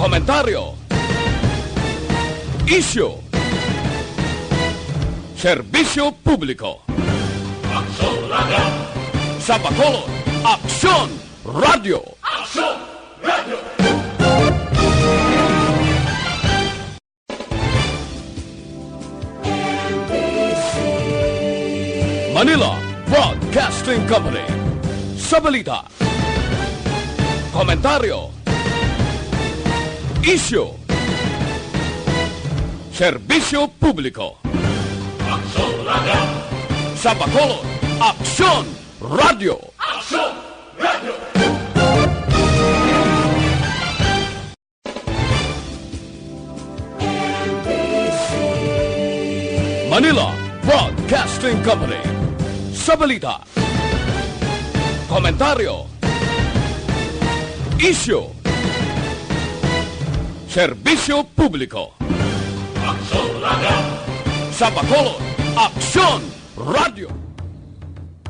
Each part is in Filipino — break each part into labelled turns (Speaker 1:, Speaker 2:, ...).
Speaker 1: komentaryo, isyu, serbisyo publiko.
Speaker 2: Aksyon Radio!
Speaker 1: Sa Bacolod, Aksyon Radio!
Speaker 2: Aksyon Radio!
Speaker 1: Manila Broadcasting Company. Sa balita, komentaryo, isyu, serbisyo publiko.
Speaker 2: Aksyon Radio!
Speaker 1: Sa Bacolod, Aksyon Radio!
Speaker 2: Aksyon Radio!
Speaker 1: Manila Broadcasting Company. Sa balita, komentaryo, isyu, serbisyo publiko.
Speaker 2: Aksyon Radio!
Speaker 1: Sa Bacolod, Aksyon Radio!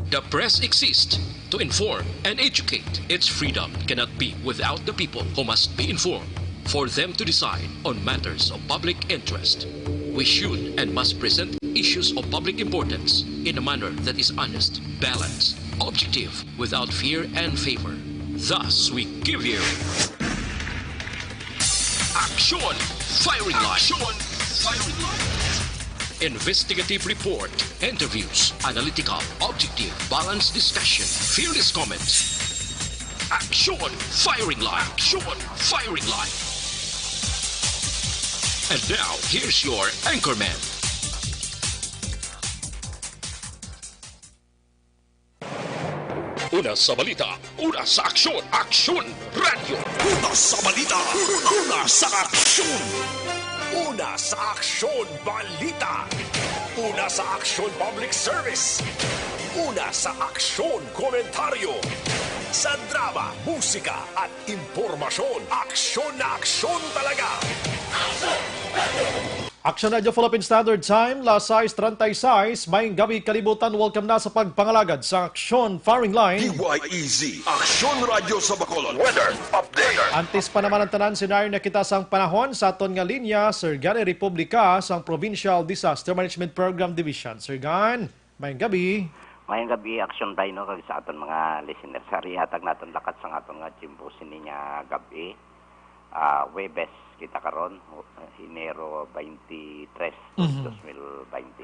Speaker 3: The press exists to inform and educate. Its freedom cannot be without the people who must be informed for them to decide on matters of public interest. We should and must present issues of public importance in a manner that is honest, balanced, objective, without fear and favor. Thus, we give you Action Firing Line. Action Firing Line. Investigative report, interviews, analytical, objective, balanced discussion, fearless comments. Action Firing Line. Action Firing Line. And now, here's your anchorman. Una sa balita, una sa aksyon, Aksyon Radio.
Speaker 4: Una sa balita, una sa aksyon. Una sa aksyon balita. Una sa aksyon public service. Una sa aksyon komentaryo. Sa drama, musika at impormasyon, aksyon na aksyon talaga.
Speaker 5: Action Radio Philippine Standard Time, las 6:36, may gabi kalibutan. Welcome na sa pagpangalagad sa Aksyon Firing Line.
Speaker 4: DYEZ, Aksyon Radio sa Bacolod. Weather Update.
Speaker 5: Antes pa naman ang tanan senaryo na kita sang panahon sa aton nga linya, Sir Gani Republika sang Provincial Disaster Management Program Division. Sir Gan, may gabi.
Speaker 6: Ngayong gabi, action tayo no, kag sa aton mga listeners. Hatag naton lakat sa aton nga chimpusin niya gabi. Webes kita karon Enero 23, 2020.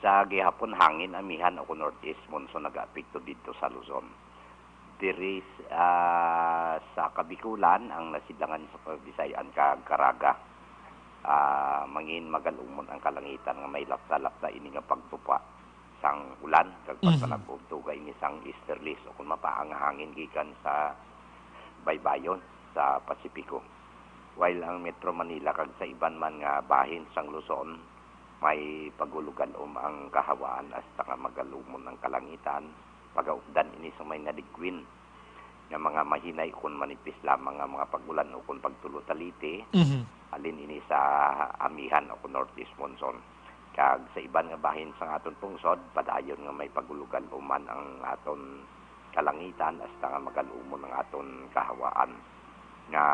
Speaker 6: Sa gihapon hangin amihan ako northeast monsoon nag-apekto dito sa Luzon. Diri sa Kabikulan ang nasidlangan sa Bisayan kag Caraga. Mangin magalumon ang kalangitan nga may lapta-lapta ini nga pagtupa sang ulan kag pagtalagog tugay ni sang easterlies o kun mapaang hangin gikan sa baybayon sa Pasipiko. While ang Metro Manila kag sa iban man nga bahin sang Luzon may pagulugan ang kahawaan hasta nga magalumon ang kalangitan pagaugdan ini sa may nadigwin nga mga mahinay kun manipis lamang nga mga pagulan o kun pagtulo-talite alin ini sa amihan o kun northeast monsoon kag sa iban nga bahin sang aton pungsod padayon nga may pagulugan man ang aton kalangitan hasta nga magalumon ang aton kahawaan nga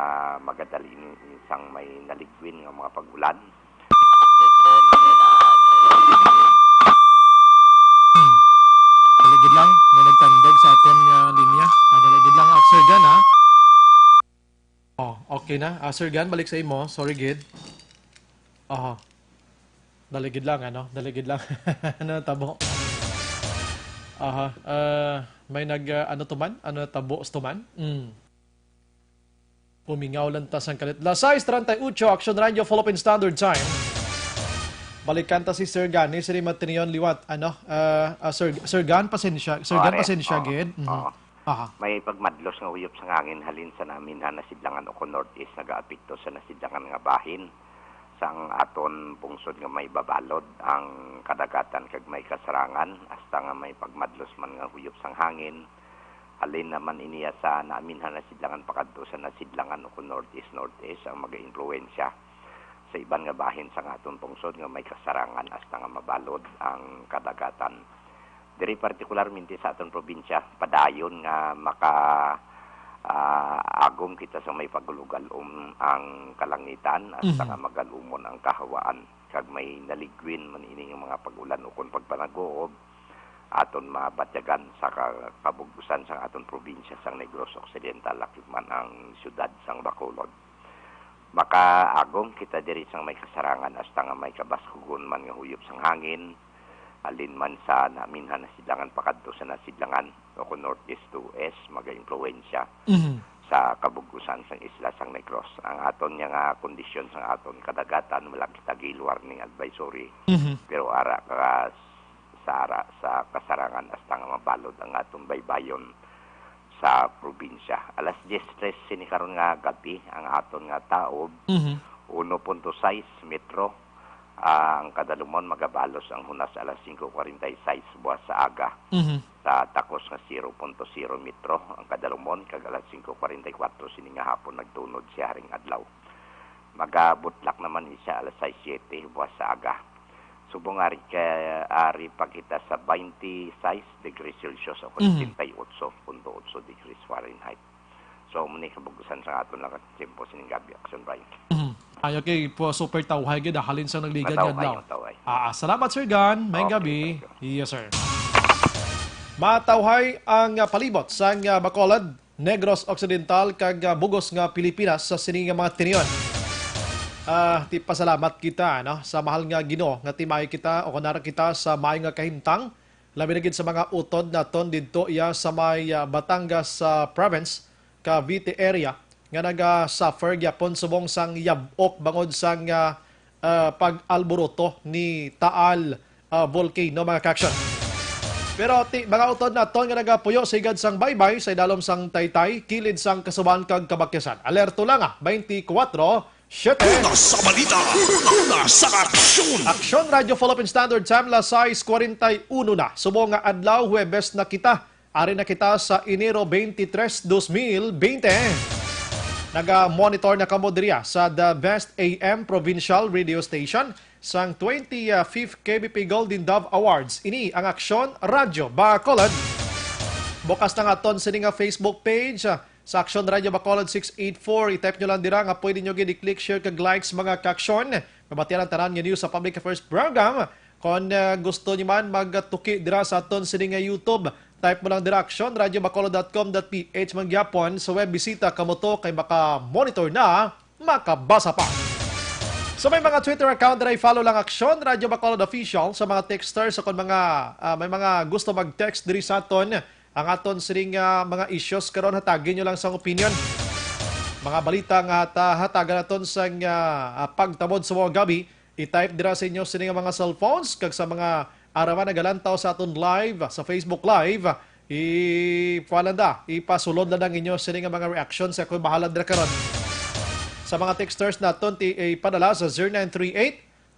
Speaker 6: magadali isang may naligwin nga mga pagulan.
Speaker 5: Daligid lang, may nagtandag sa aton nga linya. Daligid lang, Sir Gan, ha? Oh, okay na. Sir Gan, balik sa imo. Sorry, Gid. Daligid lang, ano? Daligid lang. Ano, tabo? May ano tuman? Ano, tabo tuman? Pumingaw lang tas ang kalit. Las 6:38, Action Radio Philippine Standard Time. Balikan ta si Sir Gan, ni Sir Matinion Liwat. Ano? Sir Gan, pasensya. Sir Gan, pasensya, Gid.
Speaker 6: May pagmadlos nga uyop sa hangin halin sa namin ha nasidlangan o ko northeast nag-aapekto sa nasidlangan nga bahin sang aton pungsod nga may babalod ang kadagatan kag may kasarangan hasta nga may pagmadlos man nga uyop sang hangin. Alin naman iniya sa namin na nasidlangan pakadto sa nasidlangan o northeast ang mag-influensya sa iban nga bahin sa aton pungsod nga may kasarangan hasta nga mabalod ang kadagatan. Diri partikularmente sa aton probinsya padayon nga agom kita sa may pagulugal ang kalangitan at nga magalumon ang kahawaan kag may naligwin man ining mga pagulan ukon pagpanagoob aton mabatyagan sa kabugusan sa aton probinsya sa Negros Occidental lakip man ang syudad sang Bacolod. Maka agom kita diri sang may kasarangan hasta nga may kabaskugon man nga huyop sang hangin alin man sa naminhan na sidlangan pakadto sa nasidlangan o kung northeast to west maga-impluwensya sa kabugusan sang isla sang Negros. Ang aton nga kondisyon sang aton kadagatan wala kita warning advisory pero ara ka sa kasarangan hasta nga mabalod ang aton baybayon sa probinsya. Alas 10:03 sini karon nga gabi ang aton nga taob 1.6 metro. Ang kadalumon magabalos ang hunas alas 5:46 buwas sa aga. Sa takos nga 0.0 metro ang kadalumon kag alas 5:44 sini nga hapon nagtunod siya haring adlaw. Magabutlak naman siya alas 6:07 buwas sa aga. Subong ari pagkita sa 26 degrees Celsius o 78.8 degrees Fahrenheit. So muni kabugusan sa aton lang tempo sining gabi action Brian.
Speaker 5: Ayo kay po super tawhay gid halin sa nagligan yan daw.
Speaker 6: Matawhay.
Speaker 5: Salamat Sir Gan. Mayong gabi. Yes sir. Matawhay ang palibot sa Bacolod, Negros Occidental kag bugos nga Pilipinas sa sining mga tinion. Ti pasalamat kita no sa mahal nga Ginoo nga timay kita o kunara kita sa maayong nga kahimtang labi na gid sa mga utod naton didto iya sa may Batangas province, Cavite area nga naga-suffer gyapon subong sang yabok bangod sang pag-alboroto ni Taal volcano mga kaksyon. Pero mga utod naton nga nagapuyo sa igad sang baybay sa idalom sang Taytay kilid sang kasuban kag kabakyasan. Alerto lang 24/7.
Speaker 4: Una sa balita, una sa aksyon.
Speaker 5: Aksyon Radio Philippine Standard Time la 6:41 na. Subong nga adlaw Huwebes na kita. Ari na kita sa Enero 23, 2020. Naga-monitor na kamo diriya sa The Best AM Provincial Radio Station sang 25th KBP Golden Dove Awards. Ini ang Aksyon Radio Bacolod. Bukas na nga ton sini nga Facebook page sa Aksyon Radio Bacolod 684. I-type nyo lang dira nga pwede nyo i-click, share, kag likes mga kaksyon. Mabatiyan ang tanan nga news sa Public Affairs Program. Kung gusto nyo man magtuki dira sa ton sini nga YouTube, type mo lang dira actionradiobacolod.com.ph mangyapon sa web bisita kamo to kay maka-monitor na, makabasa pa. So may mga Twitter account na i-follow lang Aksyon Radio Bacolod Official sa mga texters sa kung mga may mga gusto mag-text diri sa aton ang aton sining mga issues karon hatagin nyo lang sa opinion. Mga balita nga hatagan naton sa pagtamod sa mga gabi, i-type dira sa inyo sining mga cellphones kag sa mga arawan nagalantaw sa aton live sa Facebook Live, ipasulod na lang inyo sining mga reactions sa ako'y bahala dira karon. Sa mga texters naton ipadala sa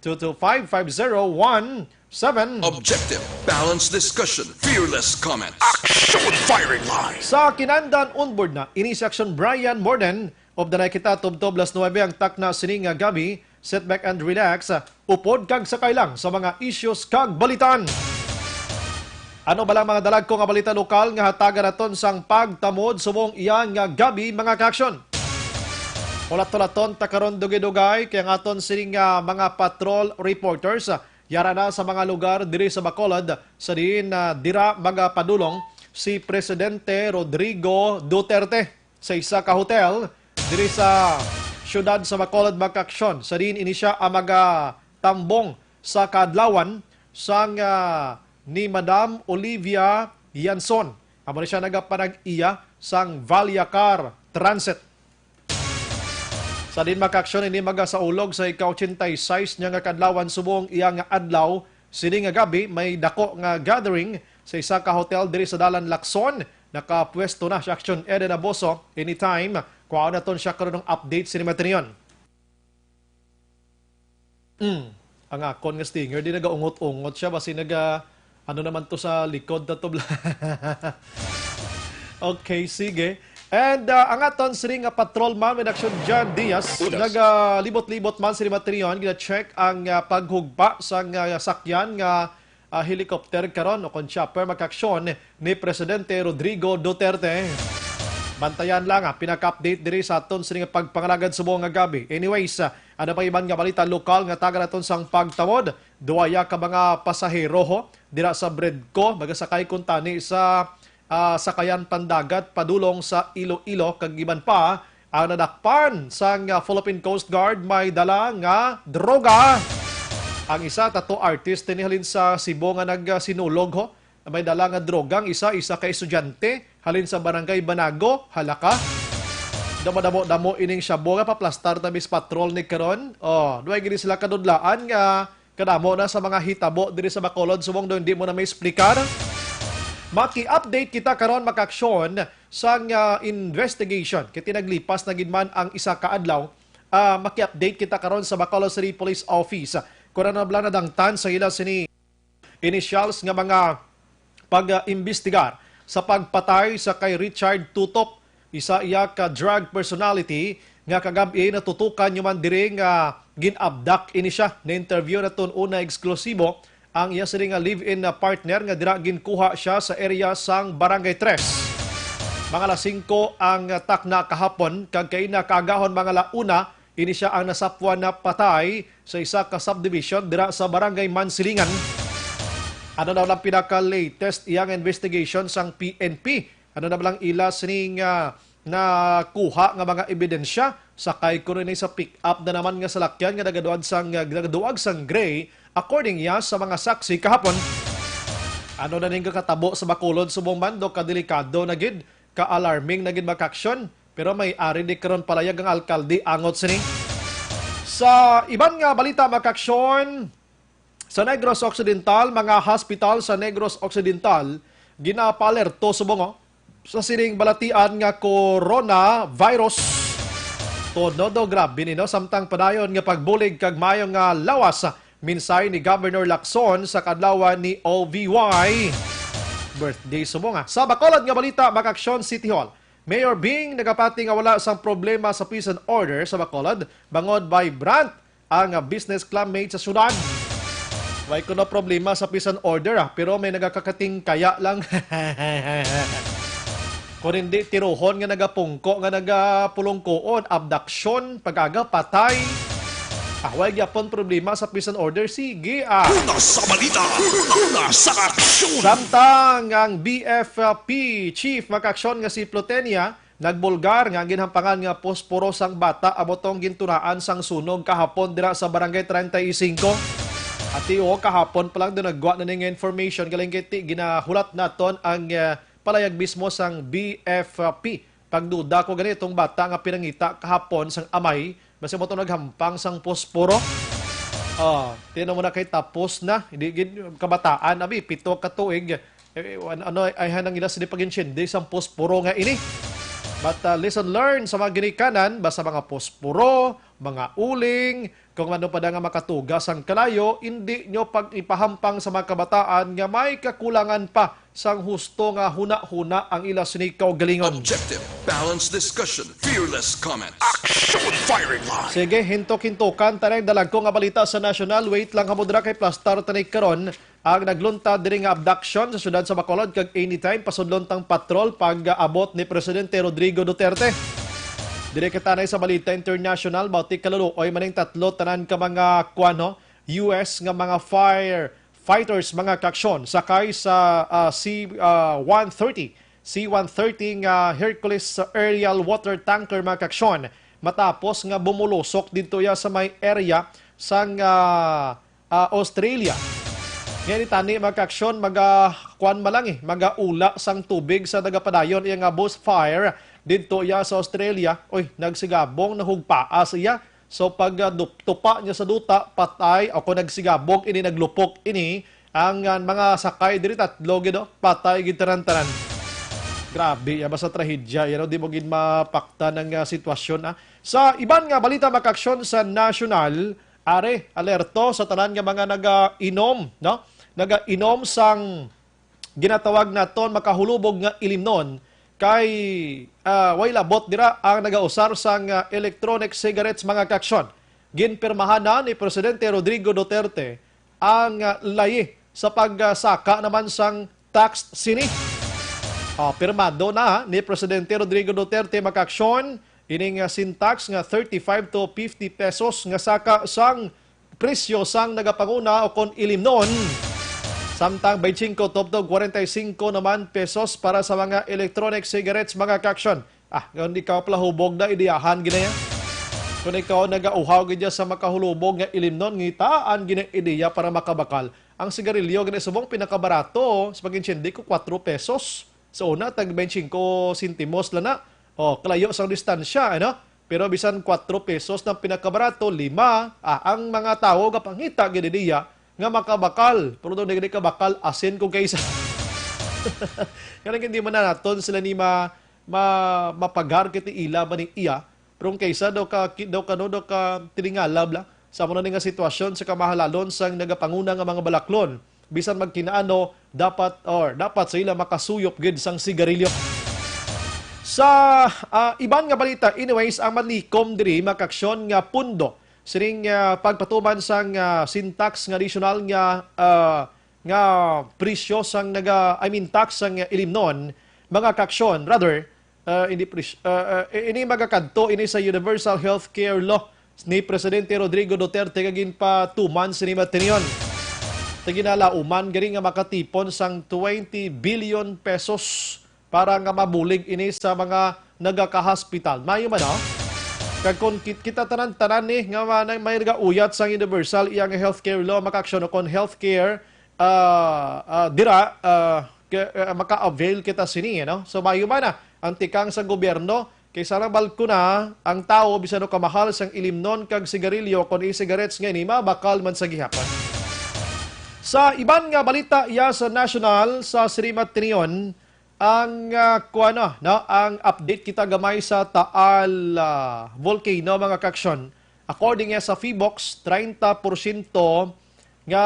Speaker 5: 0938-225-5017.
Speaker 7: Objective, balanced discussion, fearless comment.
Speaker 4: Action firing line.
Speaker 5: Sa kinandan onboard na, ini si Action Brian Morden of the Nakita Tubtob las 9 ang takna sining gabi. Sit back and relax. Upod kag sakay lang sa mga issues kag balitan. Ano ba lang mga dalag ko nga balita lokal nga hatagan naton sang pagtamod subong iyan nga gabi mga kaksyon. Ulat-ulaton takaron dugay-dugay kaya nga aton sining mga patrol reporters yara na sa mga lugar diri sa Bacolod sa diin dira magapadulong si Presidente Rodrigo Duterte sa isa ka hotel diri sa syudad sa Bacolod Makaksyon. Sa din ini siya ang tambong sa kadlawan sang ni Madam Olivia Yanson. Amo siya nagapanag-iya sang Valyacar Transit. Sa din Makaksyon ini magasaulog sa ika-86 niya nga kadlawan subong iya nga adlaw sini nga gabi may dako nga gathering sa isa ka hotel diri sa Dalan Lacson. Nakapwesto na sa Aksyon Eden Aboso anytime. Kuha na ton siya karon ng update sa Matinion. Ang akon nga stinger, di nagaungot-ungot siya. Basi ano naman to sa likod na to. Okay, sige. And ang aton siring patrolman with Action John Diaz, nagalibot-libot man sa Matinion, gina-check ang paghugpa sa sakyan nga helicopter karon o kon chopper makaksyon ni Presidente Rodrigo Duterte. Bantayan lang pinaka-update diri sa aton sa pagpangalagad sa buong nga gabi. Anyways, ano pa iban nga balita lokal nga taga naton sang pagtawod, duaya ka mga pasahero ho dira sa Bredco, magasakay kun tani sa sakayan pandagat padulong sa Iloilo kag iban pa ang nadakpan sang Philippine Coast Guard may dala nga droga. Ang isa tato artist halin sa Cebu nga nagsinulog ho. May dala nga drogang isa ka estudyante halin sa barangay Banago, Halaka. Damo ining syabo nga paplastar tabis patrol ni karon. Duay gini sila kadudlaan nga kadamo na sa mga hitabo diri sa Bacolod subong do hindi mo na may explicar. Maki-update kita karon makaksyon sa investigation kay tinaglipas na gid man ang isa ka adlaw. Maki-update kita karon sa Bacolod City Police Office. Kung ano na dangtan sa ila sini initials nga mga pag-imbestigar sa pagpatay sa kay Richard Tutop, isa iya ka drug personality nga kagabi natutukan man diri nga gin-abduct ini siya. Na interview naton una eksklusibo ang iya sini nga live-in na partner nga dira ginkuha siya sa area sang Barangay 3. Mga alas 5 ang takna kahapon kag kay nakagahon mga launa ini siya ang nasapwan na patay sa isa ka subdivision dira sa Barangay Mansilingan. Ano daw lang pinaka-latest iyang investigation sang PNP? Ano na lang ilas ning nakuha nga mga ebidensya sakay ko rin sa pick-up na naman nga salakyan nga nagaduwag sang gray according ya sa mga saksi kahapon. Ano na ning kakatabo sa Bacolod subong mando kadelikado na gid, ka-alarming na gid makaksyon pero may ari di karon palayag ang alkalde angot sini. Sa iban nga balita makaksyon, sa Negros Occidental, mga hospital sa Negros Occidental, ginapalerto subong sa sining balatian nga coronavirus. Todo do grabe ni samtang padayon nga pagbulig kag mayo nga lawas minsay ni Governor Lacson sa kadlawan ni OVY. Birthday subong Sa Bacolod nga balita, Makaksyon City Hall. Mayor Bing nagapati nga wala sang problema sa peace and order sa Bacolod, bangod vibrant ang business club mate sa syudad. May kuno problema sa peace and order pero may nagakakating kaya lang. Kung hindi tiruhon nga nagapungko nga nagapulongkoon, abduction, pagaga, patay. Way gyapon problema sa peace and order. Sige
Speaker 4: Una sa balita, una sa aksyon.
Speaker 5: Samtang ang BFP Chief Makaksyon nga si Plutenia nagbulgar nga ginhampangan nga posporo sang bata abotong gintunaan sang sunog kahapon dira sa Barangay 35. At kahapon pa lang doon nagwa na ng information galing kiti ginahulat naton ang palayag mismo sang BFP. Pagduda ko ganitong bata nga pinangita kahapon sang amay basta mo ito naghampang sang posporo. Tinan mo na kay tapos na hindi kabataan abi 7 ka tuig ano ay hanang ila sini paginsyende sang posporo nga ini. But listen, learn sa mga ginikanan, basta mga posporo, mga uling, kung ano pa nga makatugas ang kalayo, hindi nyo pag ipahampang sa mga kabataan nga may kakulangan pa sang husto nga huna-huna ang ila sinikaw galingon.
Speaker 7: Objective, balanced discussion, fearless comments.
Speaker 4: Action firing line.
Speaker 5: Sige, hintok-hintokan, tanay dalag ko nga balita sa national. Wait lang hamudra kay Plastar tanay karon ang nagluntad diri nga abduction sa syudad sa Bacolod kag anytime pasudlon tang patrol pag abot ni Presidente Rodrigo Duterte. Dire katanay sa balita international, bautik kaluluoy maning tatlo tanan ka mga US nga mga fighters mga kaksyon sakay sa C-130 nga Hercules aerial water tanker mga kaksyon matapos nga bumulusok dito ya sa may area sang Australia. Ngayon tani magkaksyon, magaula sang tubig sa nagapadayon iya nga bushfire dito iya sa Australia. Nagsigabong nahugpaas iya. So pag tupa niya sa duta, patay ako nagsigabong ini naglupok ini ang mga sakay diri tatlo gido, patay gid tanan-tanan. Grabe, basta trahedya yan, di mo gid mapakta ng sitwasyon. Sa iban nga balita makaksyon sa national, alerto sa tanan nga mga naga-inom, naga-inom sang ginatawag naton makahulubog nga ilimnon kay way labot dira ang nagausar sang electronic cigarettes mga kaksyon. Ginpirmahan na ni Presidente Rodrigo Duterte ang layi sa pagsaka naman sang tax sini. Pirmado na ni Presidente Rodrigo Duterte makaksyon ining syntax nga 35 to 50 pesos nga saka sang presyo sang nagapanguna o kon ilimnon. Samtang 25 to 45 naman pesos para sa mga electronic cigarettes mga kaksyon. Kung ikaw pala hubog na idiyahan ginaya. Kung ikaw nagauhaw gidya sa makahulubog nga ilimnon, ngitaan gina ideya para makabakal. Ang sigarilyo gina subong pinakabarato sa pag-insyende ko 4 pesos. So una tag 25 centimos lang na. Kalayo sa distansya, ano? Pero bisan 4 pesos ng pinakabarato, 5. Ang mga tao kapangita ginidiya nga makabakal. Pero doon hindi kabakal, asin kung kaysa. Kaya hindi man na naton sila ni mapagar kiti ila ba ni iya. Pero kaysa daw ka tiningalab la sa muna nga sitwasyon sa kamahalalon sang nagapanguna nga mga balaklon. Bisan magkinaano, dapat sila makasuyop gid sang sigarilyo. Sa iban nga balita, anyways, ang manlikom diri makaksyon nga pundo siring pagpatuman sang syntax nga additional nga presyo sang tax sang ilimnon mga kaksyon ini magakadto ini sa Universal Healthcare Law ni Presidente Rodrigo Duterte kagin pa 2 months ni matinion. Taginalauman gari nga makatipon sang 20 billion pesos para nga mabulig ini sa mga nagaka-hospital. Mayo man kag kung kita tanan-tanan ni nga may nagauyat sang universal iyang healthcare law makaksyon kon healthcare maka-avail kita sini So mayo man ang tikang sa gobyerno kaysa na balkuna ang tao bisan kamahal sang ilimnon kag sigarilyo kon e-cigarettes nga ini mabakal man sa gihapon. Sa iban nga balita iya sa national sa Srimat Tinion ang ang update kita gamay sa Taal volcano mga kaksyon. According sa Feebox, 30% nga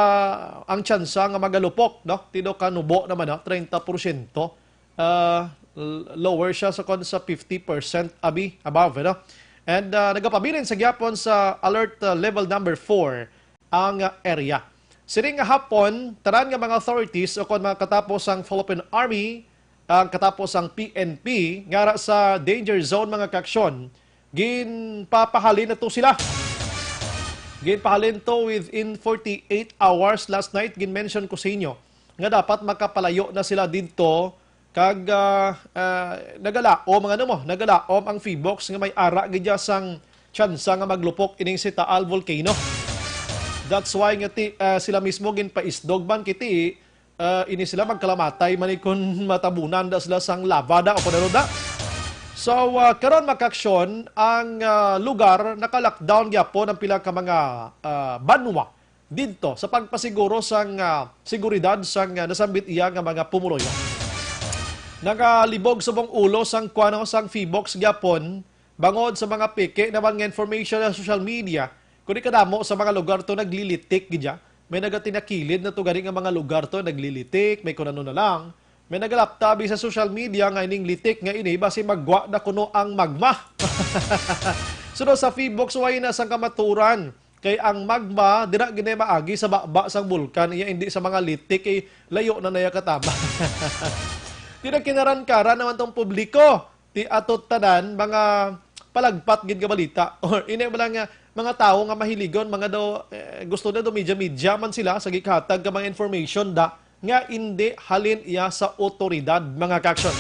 Speaker 5: ang tsansa nga magalupok, Tido kanubo naman 30%. Lower siya sa 50% above, And nagapabilin sa gyapon sa alert level number 4 ang area. Siring nga hapon, tanan nga mga authorities o kon mga katapos ang Philippine Army, ang katapos ang PNP, ngara sa danger zone mga kaksyon, ginpapahalin na to sila. Ginpahalin to within 48 hours. Last night, ginmention ko sa inyo, nga dapat makapalayo na sila dito kag nagalaom ang Feebox nga may ara gidya sang tsansa nga maglupok ining si Taal Volcano. That's why nga sila mismo ginpaisdog ban kiti ini sila magkalamatay manikon matabunan da sila sang lavada o kunaroda. So karon makaksyon ang lugar naka-lockdown gyapon ang pila ka mga banwa didto sa pagpasiguro sang seguridad sang nasambit iya nga mga pumuloyo. Nagalibog subong ulo sang sang Feebox gyapon bangod sa mga peke na mga information sa social media. Kung kadamo sa mga lugar to naglilitik gidya. May nagatinakilid na to gari nga mga lugar to naglilitik, may kunano na lang. May nagalaptabi sa social media nga ining litik nga ini basi magwa na kuno ang magma. So sa Feebox way na sang kamaturan kay ang magma dira gine maagi sa baba sang bulkan iya hindi sa mga litik kay layo na naya katama. Tira kinaran-karan naman tong publiko ti atot tanan mga palagpat gid nga balita or ini ba lang nga mga tao nga mahiligon, mga daw gusto na daw media man sila sa gikhatag ka mga information nga hindi halin iya sa otoridad mga kaksyon.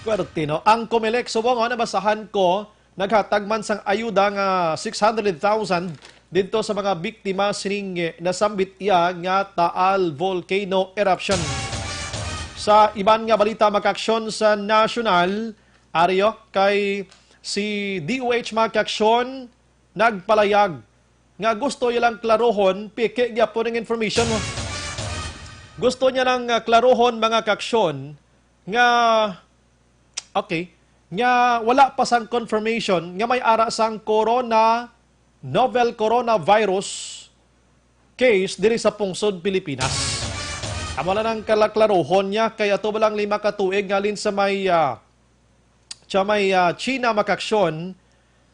Speaker 5: Kwertino, ang Comelec subong nabasahan ko naghatag man sang ayuda nga 600,000 dito sa mga biktima sining nasambit iya nga Taal Volcano eruption. Sa iban nga balita makaksyon sa national aryo kay si DOH makaksyon nagpalayag nga gusto niya lang klarohon pike gyapon ng information mo. Gusto niya lang klarohon mga kaksyon nga nga wala pa sang confirmation nga may ara sang novel coronavirus case diri sa pungsod Pilipinas. Amo lang ang klarohon niya kay ato ba lang 5 ka tuig ngalin sa may China makaksyon.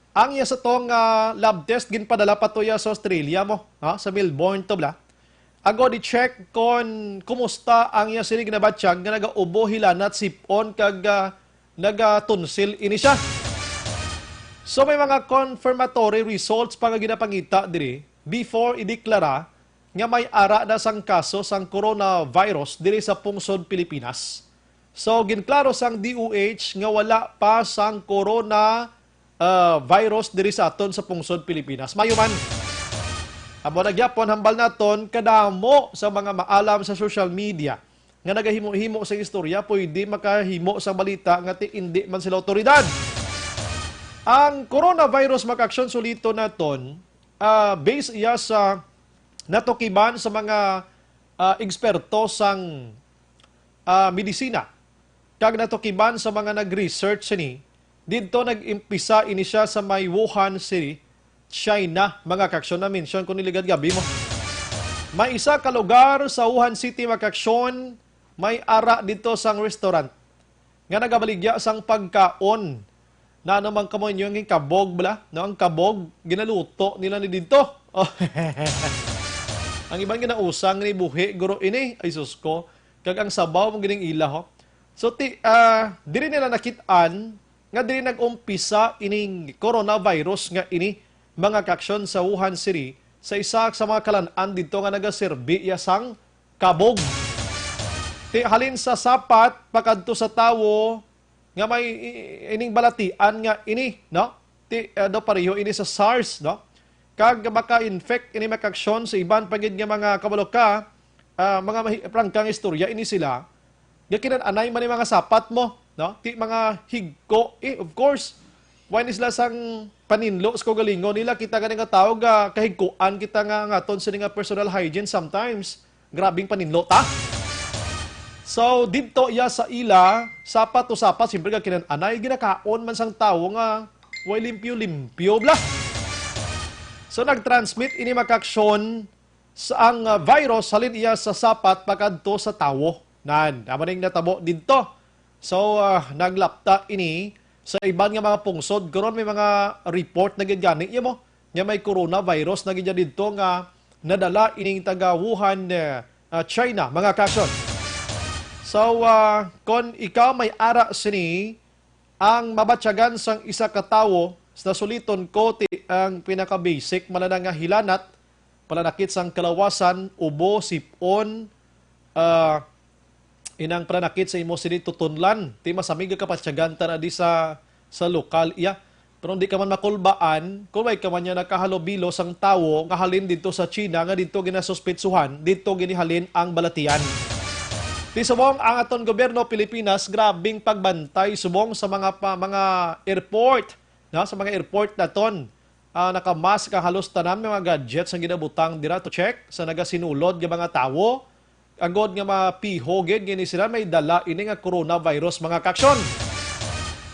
Speaker 5: Ang sa tong lab test ginpadala pa to sa Australia mo, sa Melbourne to bla. ago di check kon kumusta ang iya sini ginabatsyag nga nagaubo hilanat sipon kag nagatunsil ini siya. So may mga confirmatory results pa nga ginapangita diri before ideklara nga may ara na sang kaso sang coronavirus diri sa pungsod Pilipinas. So ginklaro sang DOH nga wala pa sang virus diri sa aton sa pungsod Pilipinas. Mayuman. Amo nagyapon hambal naton kadamo sa mga maalam sa social media nga nagahimo-himo sa istorya pwede makahimo sa balita nga hindi man sila otoridad. Ang coronavirus makaksyon sulito naton based iya sa natukiban sa mga eksperto sang medisina kag natukiban sa mga nag-research ni didto nag-impisa ini siya sa may Wuhan City, China, mga kaksyon na mention ko niligad gabi mo. May isa ka lugar sa Wuhan City, mga kaksyon, may ara dito sang restaurant nga nagabaligya sang pagkaon na naman kamo yung kabog bala, no? Ang kabog ginaluto nila ni dito. Oh. Ang ibang ginausang ni buhi guro ini ay sus ko kag ang sabaw mong gining ila ho. So diri nila nakitaan nga diri nag-umpisa ining coronavirus nga ini mga kaksyon sa Wuhan City sa isa sa mga kalan-an dito nga nagaserbi sang kabog. Halin sa sapat pakadto sa tawo nga may ining balatian nga ini, no? Do pareho ini sa SARS, no? Kag maka-infect ini makaksyon sa iban pagid nga mga kabaloka, mga prangkang istorya ini sila. Nga kinan-anay man mga sapat mo, no? Ti mga higko, of course. Why sila sang paninlo sa galingon nila kita ganing nga tao ga kahigkuan kita nga ngaton sa nga personal hygiene sometimes. Grabing paninlo ta. So didto ya sa ila sapat to sapat simpre ga kinan-anay ginakaon man sang tawo nga way limpyo-limpyo bla. So nag-transmit ini makaksyon sa ang virus halin iya sa sapat pakadto sa tawo. Nan, amaning natabo didto. So naglapta ini sa iban nga mga pungsod karon may mga report na gani mo nga may coronavirus na gidya didto nga nadala ining taga Wuhan, China, mga kaksyon. So kon ikaw may ara sini ang mabatyagan sang isa ka tawo sa suliton ko ang pinaka basic malanang nga hilanat pananakit sang kalawasan, ubo, sipon, inang pranakit sa imo sini tutunlan ti masamig ka patsyagan ta di sa lokal iya pero hindi ka man makulbaan kung may ka man niya nakahalobilo sang tawo nga halin dito sa China nga dito ginasuspitsuhan dito ginihalin ang balatian. Ti subong ang aton gobyerno Pilipinas grabing pagbantay subong sa mga airport, no? Sa mga airport naton nakamask ka halos tanan mga gadgets ang ginabutang dira to check sa nagasinulod nga mga tawo. Agod nga mapihoged gini sila may dala ini nga coronavirus, mga kaksyon.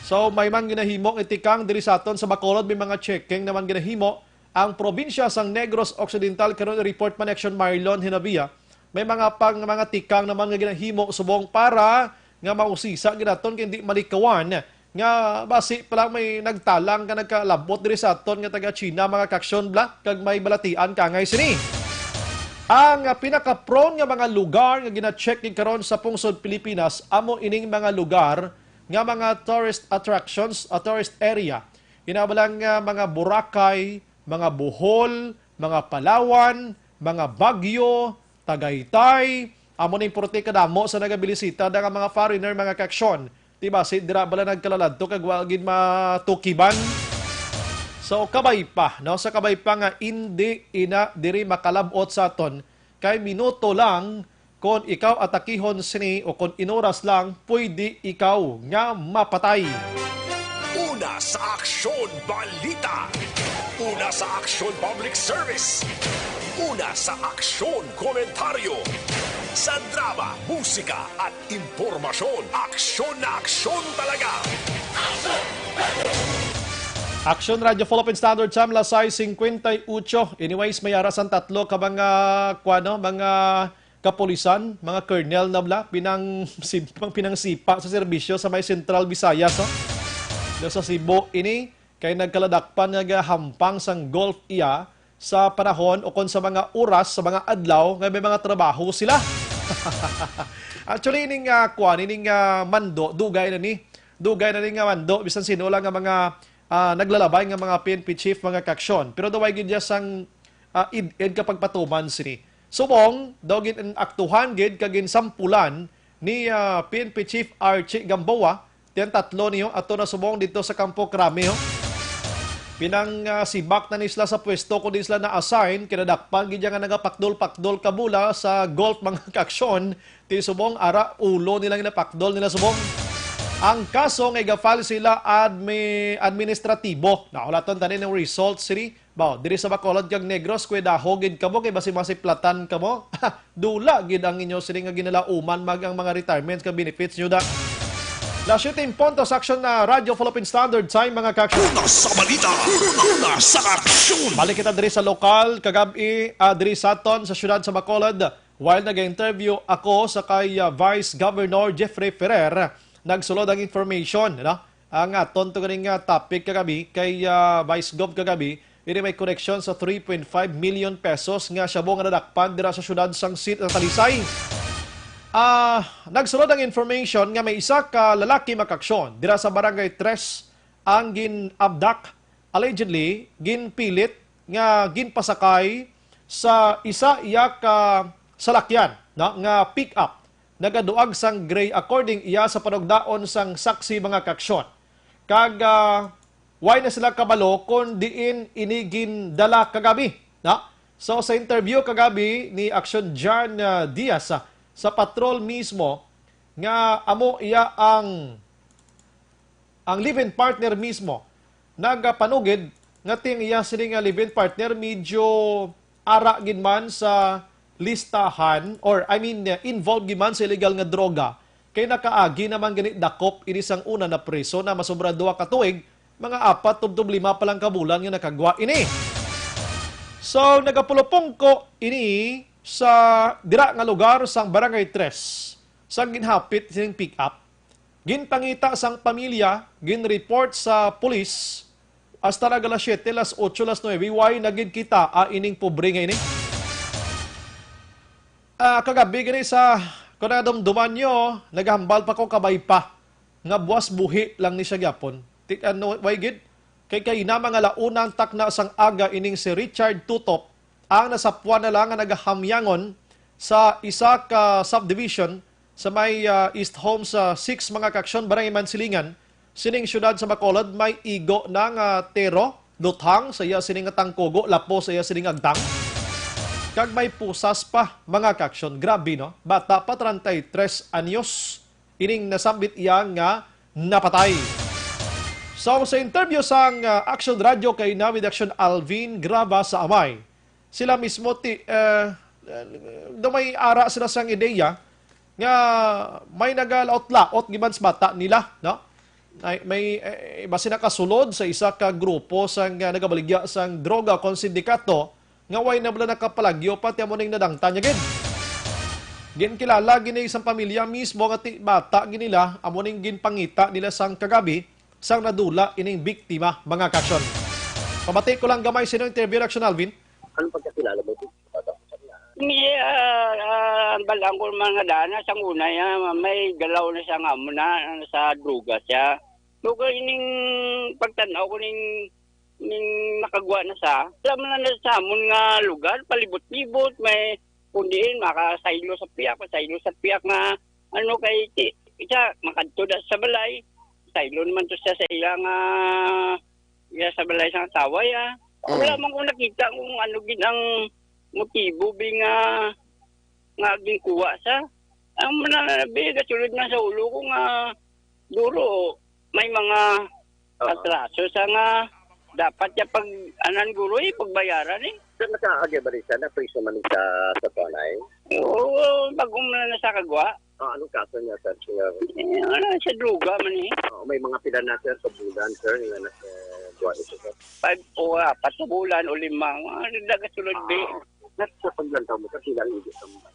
Speaker 5: So may man ginahimo itikang diri sa aton sa Bacolod may mga checking naman ginahimo ang probinsya sang Negros Occidental karon report man action Marlon Hinabia. May mga tikang naman nga ginahimo subong para nga mausisa ginaton kay hindi malikawan nga basi pa lang may nagtalang ka nagkalabot diri sa aton nga taga China, mga kaksyon bla kag may balatian ka ngay sini. Ang pinaka-prone nga mga lugar nga gina-check ni karon sa pungsod Pilipinas amo ining mga lugar nga mga tourist attractions, tourist area. Inabalang mga Boracay, mga Bohol, mga Palawan, mga Baguio, Tagaytay, amo ning porte kadamo sa nagabilisita nga mga foreigner, mga kaksyon. Diba si dira bala nagkalaladto kag wagin matukiban. So kabay pa, no? Sa kabay pa nga hindi ina diri makalabot sa aton kay minuto lang kon ikaw atakihon sini o kon inoras lang pwede ikaw nga mapatay.
Speaker 4: Una sa aksyon balita. Una sa aksyon public service. Una sa aksyon komentaryo. Sa drama, musika at impormasyon. Aksyon na aksyon talaga.
Speaker 5: Action Radio Philippine Standard Time lasay 58. Anyways, may arasan tatlo ka mga mga kapulisan, mga colonel na bla pinangsipa sa serbisyo sa may Central Visayas, no? Sa Cebu ini kay nagkaladakpan nga hampang sang Gulf iya sa panahon o kung sa mga oras, sa mga adlaw nga may mga trabaho sila. Actually, ining mando, dugay na ni nga mando, bisan sino lang nga mga naglalabay nga mga PNP chief, mga kaksyon. Pero daway gid ya sang id kapag patuman sini. Subong, daw gid aktuhan gid kagin sampulan ni PNP Chief Archie Gamboa, tiyan tatlo niyo ato na subong dito sa Campo Crame. Pinang sibak na nisla sa pwesto kundi sila na-assign, kinadakpan gid nga nagapakdol-pakdol kabula sa golf mga kaksyon, ti subong ara ulo nilang napakdol nila subong. Ang kaso nga igafile sila administratibo. Naulaton tanin ng results siri. Bao, diri sa Bacolod kag Negros kuy dahogid kamo kay basi platan kamo. Dula gid ang inyo siri nga ginalauman ang mga retirements ka benefits nyo da. Last 7 puntos action na Radio Philippine Standard Time mga kaksyon.
Speaker 4: Una sa balita, una sa aksyon.
Speaker 5: Balik kita diri sa lokal kagabi diri sa aton sa syudad sa Bacolod while nag-interview ako sa kay Vice Governor Jeffrey Ferrer. Nagsulod ang information, no? Ang aton to kaning topic kagabi kay Vice Gov kagabi, ini may correction sa 3.5 million pesos nga siya nga nadakpan dira sa syudad sang Talisay. Nagsulod ang information nga may isa ka lalaki makaksyon dira sa Barangay 3 ang gin-abduct, allegedly ginpilit nga ginpasakay sa isa iya ka salakyan, no? Nga pick-up nagaduag sang gray according iya sa panugdaon sang saksi mga kaksyon. Kag why na sila kabalo kung diin inigin dala kagabi. Na? So sa interview kagabi ni Action John Diaz sa patrol mismo nga amo iya ang live-in partner mismo nagapanugid nga ting iya sini nga live-in partner medyo ara gid man sa listahan or involved giman sa illegal nga droga kay nakaagi naman ganit dakop inisang una na preso na masobra 2 ka tuig mga 4 tubtob 5 pa lang kabulan nga nakagwa ini. So nagapulupong ko ini sa dira nga lugar sang Barangay 3 sang ginhapit sining pick up ginpangita sang pamilya ginreport sa pulis hasta na alas 7 alas 8 alas 9 why nagid kita ining pobre nga ini. Kagabi gani sa kung nadumduman nyo, naghambal pa ko kabay pa. Nga buwas buhi lang ni siya gyapon. Why gid? Kay na mga launang takna sang aga ining si Richard Tutop ang nasapuan na lang nga nagahamyangon sa isa ka subdivision sa may East Homes 6 mga kaksyon Barangay Mansilingan. Sining syudad sa Bacolod may igo ng tero, luthang sa iya sining tangkogo, lapo sa iya sining agdang. Kag may pusas pa, mga kaksyon. Grabe, no? Bata pa 33 anyos. Ining nasambit iya nga napatay. So, sa interview sang Action Radio kay Navid Action Alvin Graba sa Amay, sila mismo may ara sila sang ideya nga may nagalaot-laot gibans bata nila, no? May basi nakasulod sa isa ka grupo sang nagabaligya sang droga kon sindikato nga way na bala nakapalagyo pati amo ning nadangtan niya gid. Gin kilala gini isang pamilya mismo nga bata ginila amo ning ginpangita nila sang kagabi sang nadula ining biktima mga kaksyon. Pabati ko lang gamay sino interview Action Alvin.
Speaker 8: Ano pagkakilala mo dito?
Speaker 9: Balang ko mga dana sa una may galaw na siya nga muna sa druga siya. Lugar ining pagtanaw ko ning nakagwa na sa. Alam mo na sa amon nga lugar, palibot-libot, may kundiin, makasaylo sa piyak nga ano kay isa, makadto da sa balay. Saylo naman to siya sa ilang sa balay sa taway. Wala man ko nakita kung ano gid ang motibo nga ginkuha sa. Ang mananabi, kasulod na sa ulo ko nga duro, may mga atraso sa nga dapat ya pag anan guro pagbayaran
Speaker 8: So, nakaagay ba rin siya na priso man sa tunay?
Speaker 9: Oo, bagong na sa kagwa.
Speaker 8: Anong kaso niya, sir?
Speaker 9: Sa druga man
Speaker 8: May mga pila na, sir, sa bulan, sir, nga nasa buwan ito, sir.
Speaker 9: 5 o 4 sa bulan o 5. Nagasulod ba?
Speaker 8: Nasa paglantaw mo, sir, silang hindi sa mga.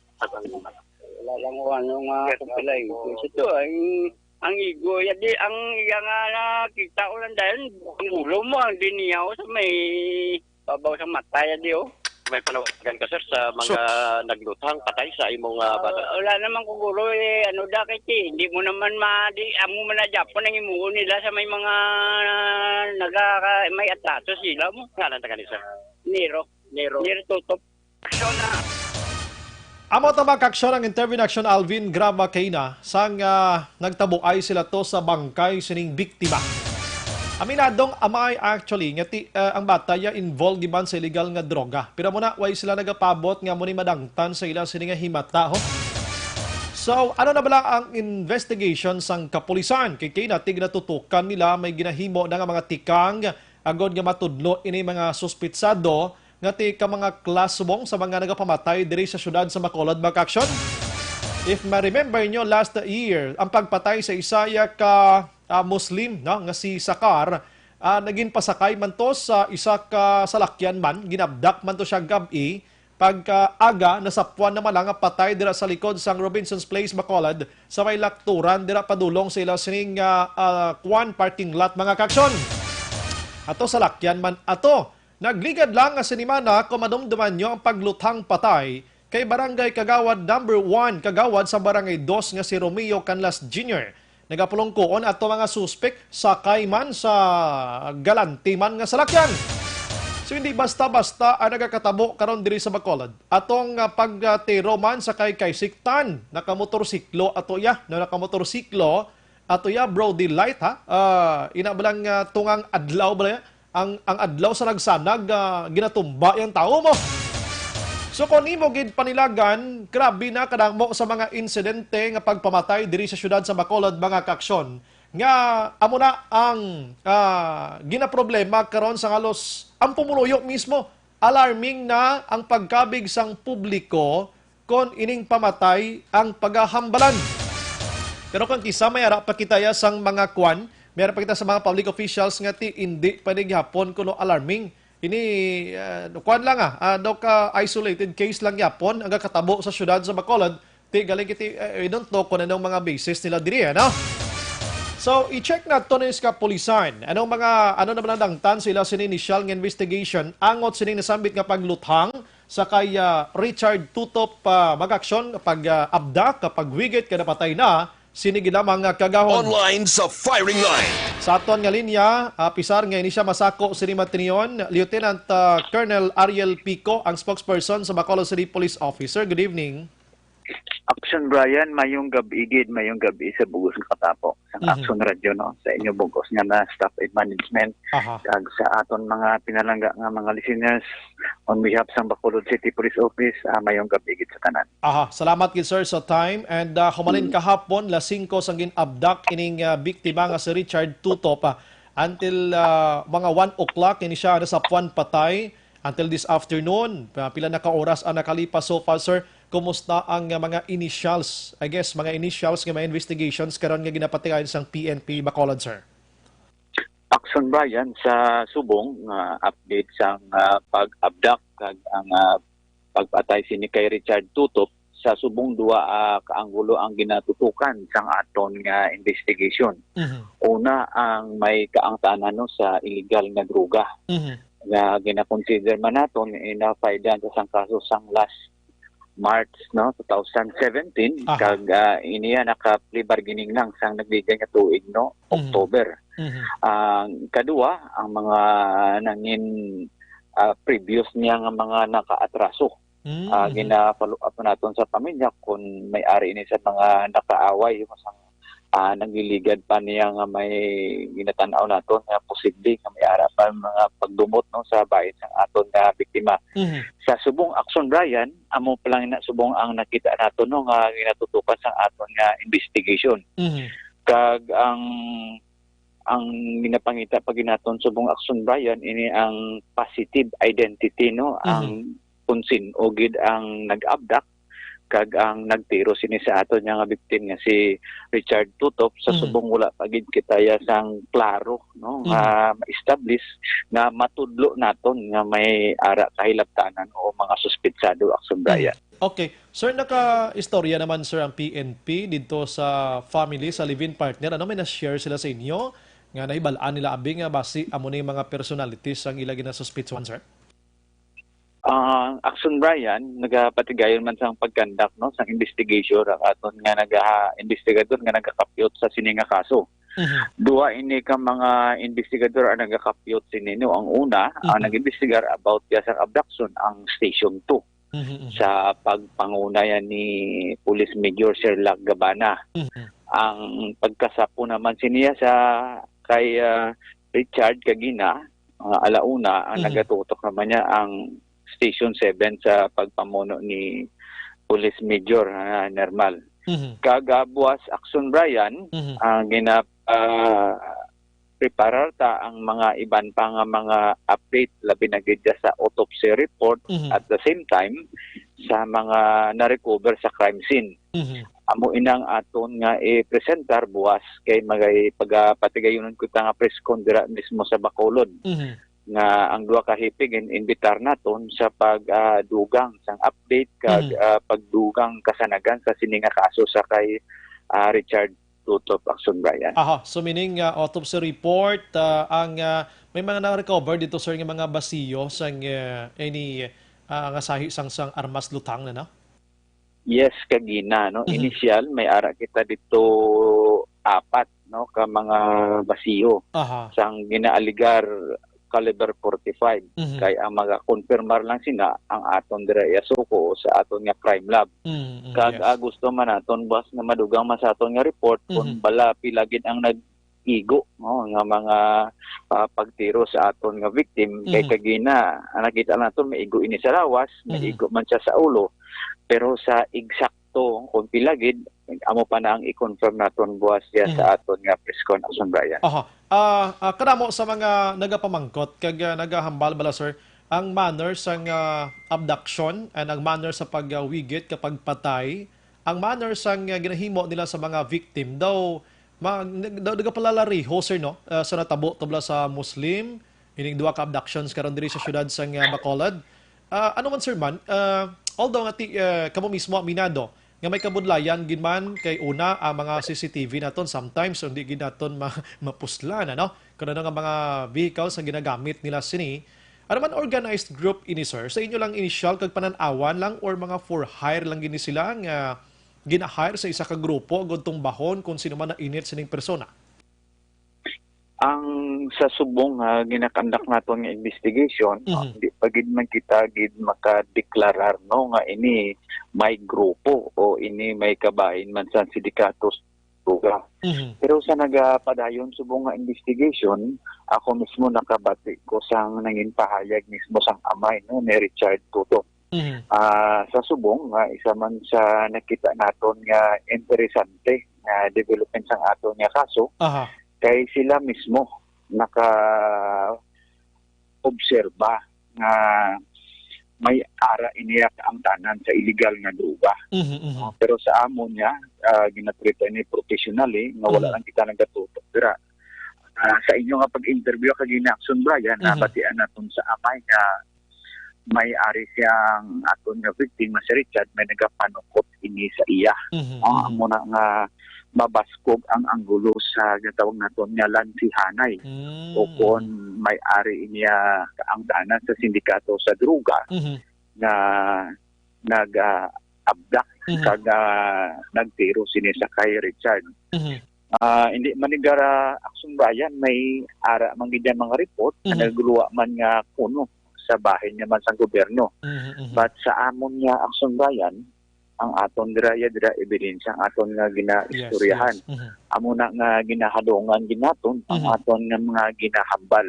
Speaker 9: Wala lang ko ano nga kupilay. Ito, ang igo, ang nakita ko lang dahil ang ulo mo, ang diniyaw sa may Babaw sa mataya di oh.
Speaker 8: May panawagan ka, sir, sa mga naglutang patay sa imong bata.
Speaker 9: Wala naman kuguro ano da kay hindi mo naman amo man na Japon ang imuon nila sa may mga may ataso sila mo.
Speaker 8: Ngalan ta kanisa.
Speaker 9: Nero tutop. Aksyon na.
Speaker 5: Amo ta makaksyon ang interview na aksyon Alvin Grava Kayna sang nagtabuay sila to sa bangkay sining biktima. Aminadong amay actually nga ang bata ya involved giban sa illegal nga droga. Pero muna way sila nagapabot nga muni madangtan sa ila sini nga himata ho. So ano na bala ang investigation sang kapulisan kay tig natutukan nila may ginahimo na nga mga tikang agod nga matudlo ini mga suspitsado nga ka mga klasubong sa mga nagapamatay diri sa syudad sa Bacolod Bakaksyon. If ma-remember nyo, last year, ang pagpatay sa isaya ka Muslim no, nga si Sakar, naging pasakay man to sa isa ka salakyan man, ginabdak man to siya gabi, pagka-aga, nasapwan naman lang patay dira sa likod sang Robinson's Place, Bacolod, sa may lakturan, dira padulong sa ila sining Kwan parking lot, mga kaksyon. Ato salakyan man, ato, nagligad lang nga sinimana kung madumduman nyo ang paglutang patay kay Barangay Kagawad number 1 Kagawad sa Barangay 2 nga si Romeo Canlas Jr. Nagapulongkoon ato mga suspek sakay man sa galanti man nga salakyan. So hindi basta-basta ang nagakatabo karon diri sa Bacolod. Atong pagtiro man sa kay Siktan, nakamotorsiklo ato ya, no nakamotorsiklo ato ya Brody Light ha. Ina balang tungang adlaw bala ang adlaw sa nagsanag ginatumba yung tao mo. So kung nimo gid panilagan, grabe na kadamo sa mga insidente nga pagpamatay diri sa syudad sa Bacolod, mga kaksyon. Nga amo na ang ginaproblema karon sa halos ang pumuluyo mismo. Alarming na ang pagkabig sang publiko kon ining pamatay ang paghahambalan. Pero kung kisa may ara pakitaya sang mga kwan, meron pa kita sa mga public officials nga hindi pwede gihapon kuno alarming. Ini kuan lang isolated case lang yapon ang katabo sa syudad sa Bacolod. Galing kiti we don't know kung anong mga basis nila diri no. So i-check na to ni sa kapulisan. Ano na banadangtan sila sa initial nga investigation angot sining nasambit nga pagluthang sa kay Richard Tutop mag-aksyon pag abdak kapag wigit kada patay na sinigi lamang kagahon.
Speaker 7: Online sa firing line.
Speaker 5: Sa aton nga linya, pisar nga ini siya masako si Matinion, Lieutenant Colonel Ariel Pico, ang spokesperson sa Bacolod City Police Officer. Good evening.
Speaker 10: Action Brian, mayong gabi sa bugos ng katapo. Sa Action Radio, no? Sa inyo bugos nga na staff and management. Kag sa aton mga pinalangga nga mga listeners on behalf sa Bacolod City Police Office, mayong gabi sa tanan.
Speaker 5: Salamat gid sir sa time and humalin kahapon las 5 sang gin-abduct ining biktima nga si Richard Tutop until mga 1 o'clock ini siya sa Puan patay until this afternoon. Pila na ka oras ang nakalipas so far sir. Kumusta ang mga initials, mga initials ng mga investigations karon nga ginapatigayon sang PNP Bacolod, sir?
Speaker 10: Action Brian, sa subong update sang pag-abduct kag ang pagpatay sini kay Richard Tutop sa subong duwa kaanggulo ang ginatutukan sang aton nga investigation. Una ang may kaangtanan no sa illegal nga droga. Nga gina-consider man naton ina-file sa sang kaso sang last March 2017 kag iniya naka-plea bargaining lang sang nagbigay nga tuig October. Ang kadua ang mga nangin previous niya nga mga nakaatraso. Gina-follow up naton sa pamilya kung may-ari ni sa mga nakaaway sang nagliligad pa niya nga may ginatanaw naton nga posible nga may ara pa mga pagdumot sa bahin sang aton nga biktima. Sa subong Action Brian, amo pa lang na subong ang nakita naton nga ginatutukan sang aton nga investigation. Kag ang ginapangita pag ginaton subong Action Brian ini ang positive identity ang kunsin o gid ang nag-abduct kag ang nagtiro sini sa aton nga biktim nga si Richard Tutop sa subong wala pagid kitaya sang klaro nga ma-establish nga matudlo naton nga may ara kahilabtanan o mga suspitsado Action Brian.
Speaker 5: Okay. Sir, naka-istorya naman sir ang PNP dito sa family, sa live-in partner. Ano may na-share sila sa inyo nga nahibalaan nila abing basi amo ni mga personalities ang ila ginasuspitsuhan, sir?
Speaker 10: Ang Action Brian nagapatigayon man sang pagkandak no sang investigation ang aton nga investigador nga nagakapyot sa sininga kaso. Dua ini ka mga investigador ang nagakapyot sinino. Ang una ang nag-investigar about sa abduction ang Station 2 sa pagpangunayan ni Police Major Sir Gabana. Ang pagkasapo naman siniya sa kay Richard Kagina alauna ang nagatutok naman niya ang Station 7 sa pagpamuno ni Police Major Nermal. Kagabuas Action Brian ang preparar ta ang mga iban pa nga mga update labi na gid sa autopsy report at the same time sa mga na-recover sa crime scene. Amo inang aton nga i-presentar buwas kay magay pagpatigayonon ko ta nga press con dira mismo sa Bacolod. Nga ang duha ka hipig inbitar naton sa pagdugang sang update kag pagdugang kasanagan sa sininga kaso sa kay Richard Tutop Action Brian.
Speaker 5: So meaning autopsy report ang may mga na-recover dito sir nga mga basiyo sang any nga sahi sang armas lutang na no?
Speaker 10: Yes, kagina no. Initial may ara kita dito 4 no ka mga basiyo sang ginaaligar caliber 45 kay ang mga-confirmar lang sina ang aton dira Yasuko sa aton nga crime lab. Kag gusto man aton boss nga madugang sa aton nga report kung bala pilagid ang nag-igo no nga mga pagtiro sa aton nga victim kay kagina nakita naton may igo ini sa lawas, may igo man siya sa ulo. Pero sa eksakto kung pilagid amo pa na ang i-confirm naton buwas siya sa aton nga press con Action Brian.
Speaker 5: Kadamo sa mga nagapamangkot kag nagahambal bala sir ang manner sang abduction and ang manner sa pagwigit kapag patay, ang manner sang ginahimo nila sa mga victim daw nagapalalariho sir no sa natabo tubla sa Muslim ining duha ka abductions karon diri sa syudad sang Bacolod. Ano man sir man although kamo mismo aminado nga may kabudlayan ginman kay una ang mga CCTV naton sometimes hindi gid naton mapuslan ano kuno nga mga vehicles nga ginagamit nila sini. Ano man organized group ini sir sa inyo lang initial kag panan-awan lang or mga for hire lang gini sila nga gina-hire sa isa ka grupo gudtong bahon kung sino man na init sining persona?
Speaker 10: Ang sa subong ginakandak naton nga investigation di pagid man kita gid makadeklarar no nga ini may grupo o ini may kabahin man sa sindikatos tuga. Pero sa nagapadayon subong nga investigation ako mismo nakabati ko sang nangin pahayag mismo sang amay no ni Richard Tutop. Sa subong nga isa man sa nakita naton nga interesante nga development sang aton nga kaso kay sila mismo naka-obserba nga may ara iniya ang tanan sa illegal nga droga. Pero sa amon niya, ginatrita ni professionally nga wala lang kita nagatutok. Pero sa inyo nga pag-interview kag Action Brian, nabatian naton sa amay nga may ari siyang aton nga victim nga si Richard may nagapanukot ini sa iya. Amo na nga mabaskog ang anggulo sa gatawag naton nga lansihanay o kung may ari niya ang danan sa sindikato sa droga na nag-abduct kag nagtiro sini sa kay Richard. Hindi manigara Action Brian may ara man gid mga report na nagluwa man nga kuno sa bahin niya man sa gobyerno. But sa amon niya Action Brian ang aton dira ebidensya ang aton nga ginaistoryahan. Amo na nga ginahadongan ginaton ang aton nga mga ginahambal.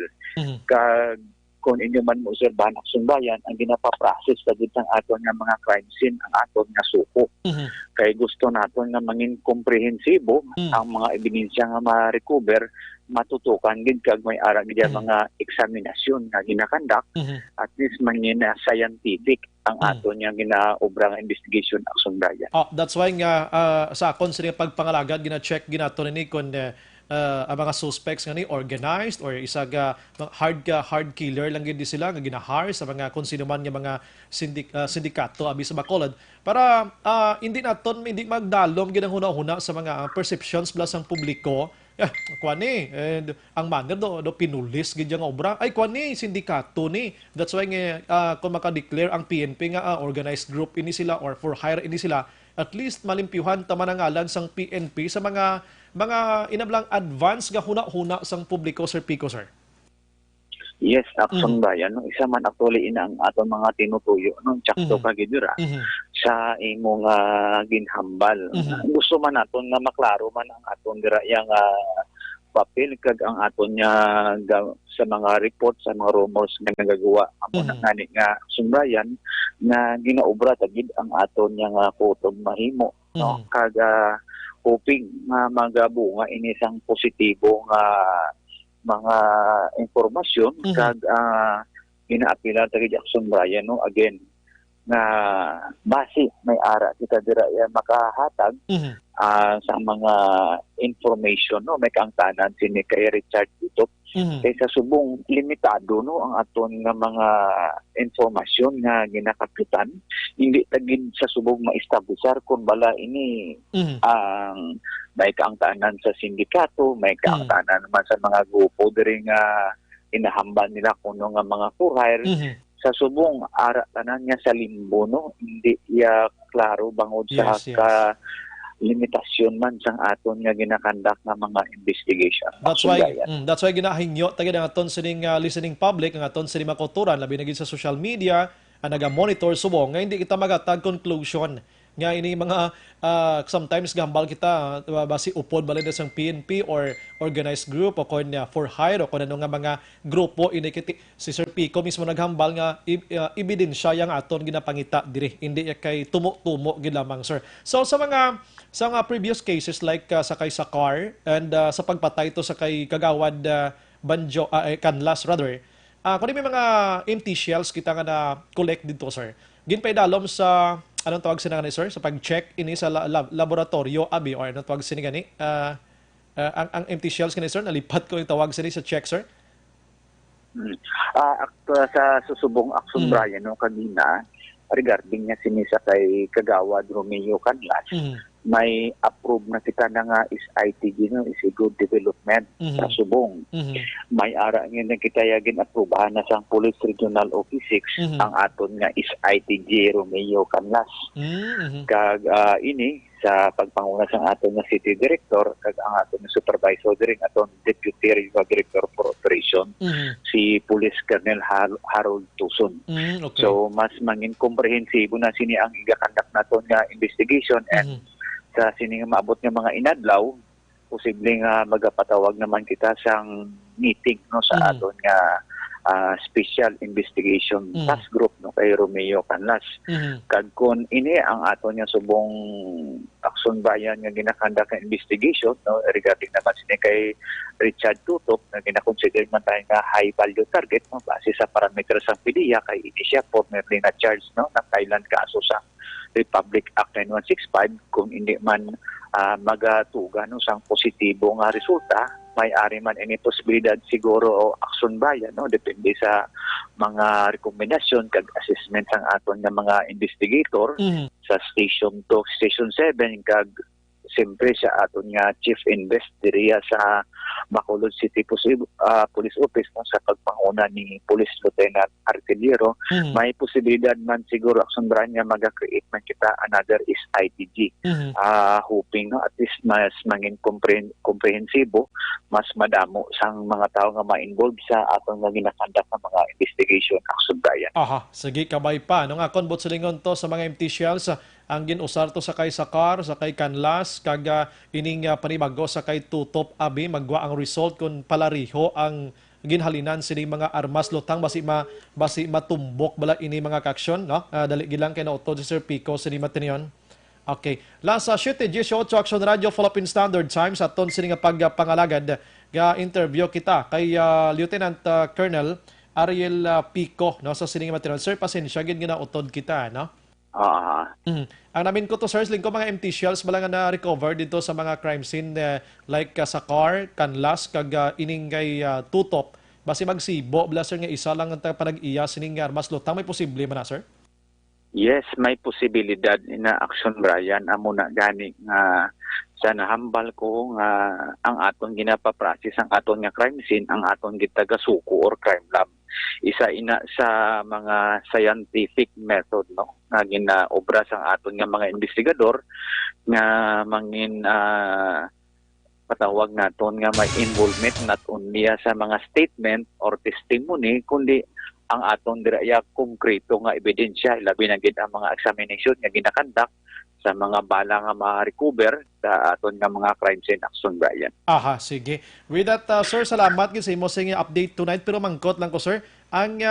Speaker 10: Kag kung inyo man mo obserbahan Action Brian ang ginapaprocess sa ang aton nga mga crime scene ang aton nga suko. Kay gusto naton nga mangin komprehensibo ang mga ebidensya nga ma-recover matutukan gid kag may ara gid mga eksaminasyon nga ginakandak at least mangin scientific ang aton nga ginaobra nga investigation Action Brian.
Speaker 5: That's why nga sa akon sa pagpangalagad gina-check ginato ni kun ang mga suspects nga ni organized or isa ga hard killer lang gid sila nga ginahire sa mga kung sino man nga mga sindikato abi sa Bacolod para hindi naton hindi magdalom gid ang huna-huna sa mga perceptions bala sang publiko Kwani, and ang manner do pinulis gid nga obra. Ay kwani sindikato ni. That's why nga kung maka-declare ang PNP nga organized group ini sila or for hire ini sila, at least malimpyuhan ta manangalan sang PNP sa mga inablang advance nga huna-huna sang publiko, Sir Pico, sir.
Speaker 10: Yes, action bayan. No? Isa man actually ina ang aton mga tinutuyo. No? Tsakto kagidura sa imong ginhambal. Gusto man naton nga maklaro man ang aton dira yang papel kag ang aton nya sa mga report, sa mga rumors nga nagagawa. Amo na ngani nga sumbayan na ginaobra tagid ang aton nya nga photo mahimo. No? Kag hoping nga magabunga ini sang positibo nga mga informasyon kag ginaapila ta kay Jackson Bryan, no, again na base may ara kita dira makahatag sa mga information, no, may kaangtanan sini kay Richard Tutop kaysa subong limitado, no, ang aton nga mga informasyon nga ginakapitan, hindi tagid sa subong maestablisar kung bala ini ang may kaangtanan sa sindikato, may kaangtanan naman sa mga grupo diri nga inahamban nila kuno nga mga for-hire. Sa subong ara tanan niya sa limbo, no, hindi ya klaro bangod sa limitasyon man sang aton nga ginakandak nga mga investigation.
Speaker 5: That's why ginahingyo tagid ang aton sining listening public, ang aton sining makuturan labi na gid sa social media ang naga-monitor subong nga hindi kita magatag conclusion nga ini mga sometimes gambal kita basi upod balay sa PNP or organized group o kon for hire o kon ano nga mga grupo ini si Sir Pico mismo naghambal nga ebidensya yang aton ginapangita diri, hindi kay tumo-tumo gid lamang, sir. So sa mga previous cases like sakay sa car and sa pagpatay to sa kay Kagawad Banjo Canlas rather, kung may mga empty shells kita nga na collect dito, sir, ginpaidalom sa anong tawag sila gani, sir, sa pag-check ini sa laboratorio abi or anong tawag sila gani, ang empty shells gani, sir, nalipat ko yung tawag sila sa check, sir.
Speaker 10: Sa susubong action Bryan, no, kanina regarding niya sinisa kay Kagawad Romeo Canlas, may approve na kita na nga is ITG, no, is a good development sa subong. May ara nga kita yagin aprubahan na sang Police Regional Office 6 ang aton nga is ITG Romeo Canlas. Kag ini sa pagpanguna sang aton nga City Director kag ang aton nga Supervisor diri aton Deputy Regional Director for Operation si Police Colonel Harold Tuson. So mas mangin komprehensibo na sini ang igakandak naton nga investigation and sa sini nga maabot nga mga inadlaw posibleng magapatawag naman kita sang meeting, no, sa aton nga special investigation task group, no, kay Romeo Canlas. Kag kun ini ang aton nga subong action bayan nga ginakandak nga investigation, no, regarding naman sini kay Richard Tutop na ginakonsider man tayo nga high value target, no, base sa parameters sang PDEA kay ini siya formerly na charge, no, na Thailand kaso sa Republic Act 9165 kung hindi man magatuga, no, sang positibo nga resulta, may ari man ini posibilidad siguro o action bayan, no, depende sa mga rekomendasyon kag assessment sang aton nga mga investigator sa Station 2, Station 7 kag siyempre sa aton nga Chief Invest diriya sa Bacolod City Police Office, no, sa pagpanguna ni Police Lieutenant Artillero, may posibilidad man siguro action brand nga mag-create man kita another is ITG. Hoping, no, at least mas mangin komprehensibo, mas madamo sang mga tao nga ma-involve sa aton nga ginakandak nga mga investigation action brand.
Speaker 5: Sige, kabay pa. Nung akon bot silingon to sa mga empty shells, ang ginusar to sa kay Sakar, sa kay Canlas, kag ining panibago sa kay Tutop abi, magwa ang result kung palariho ang ginhalinan sini mga armas lutang basi matumbok bala ini mga kaksyon, no? Dali gilang kay nautod si Sir Pico sini matinion. Okay. Lasa 7:18 Action Radio Philippine Standard Time sa aton sini nga pagpangalagad ga interview kita kay Lieutenant Colonel Ariel Pico, no, sa sini nga matinion. Sir, pasensya gid ginautod kita, no? Ang namin ko to, sir, ko mga empty shells bala nga na-recover dito sa mga crime scene like sa car, Canlas, kag ining kay Tutop. Basi magsibo, bala, sir, nga isa lang ang panag-iya sining armas lutang. May posible man na, sir?
Speaker 10: Yes, may posibilidad na action Bryan amo na gani nga sa nahambal ko nga ang aton ginapapractice ang aton nga crime scene ang aton gitagasuko or crime lab isa ina sa mga scientific method no nga ginaobra sa aton nga mga investigador nga mangin patawag naton nga may involvement not only sa mga statement or testimony kundi ang aton diraya konkreto nga ebidensya labi na gid ang mga examination nga ginakandak sa mga bala nga ma-recover sa aton nga mga crime scene action, Brian.
Speaker 5: Aha, sige. With that, sir, salamat kasi mo sa update tonight. Pero mangkot lang ko, sir. Ang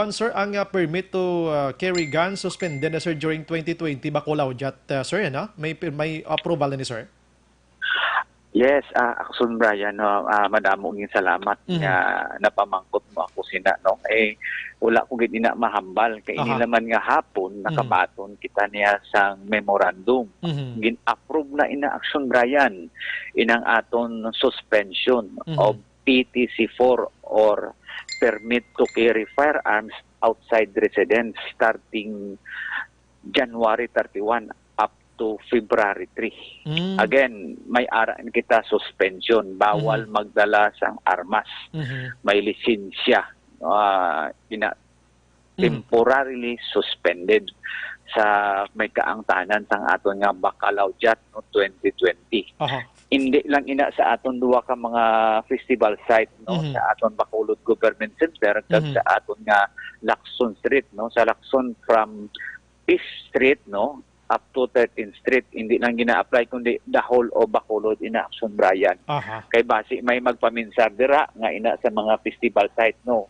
Speaker 5: sir, ang permit to carry guns suspended na, sir, during 2020 Bacolao Jat, sir, yan, may approval na ni, sir?
Speaker 10: Yes, action, Brian, no, madamo ng salamat nga napamangkot mo ako sina, no? Wala ko gid ina mahambal kay ini naman nga hapon nakabaton kita niya sang memorandum gin-approve na ina action Brian inang aton suspension of PTC4 or permit to carry firearms outside residence starting January 31 up to February 3. Again, may aran kita suspension, bawal magdala sang armas. May lisensya temporarily suspended sa may kaangtanan sang aton nga Bacolao Jat no 2020. Hindi lang ina sa aton duwa ka mga festival site no sa aton Bacolod Government Center kag sa aton nga Lacson Street no sa Lacson from Peace Street no up to 13th Street hindi lang gina-apply kundi the whole of Bacolod in action Brian. Kay base may magpaminsar dira nga ina sa mga festival site no.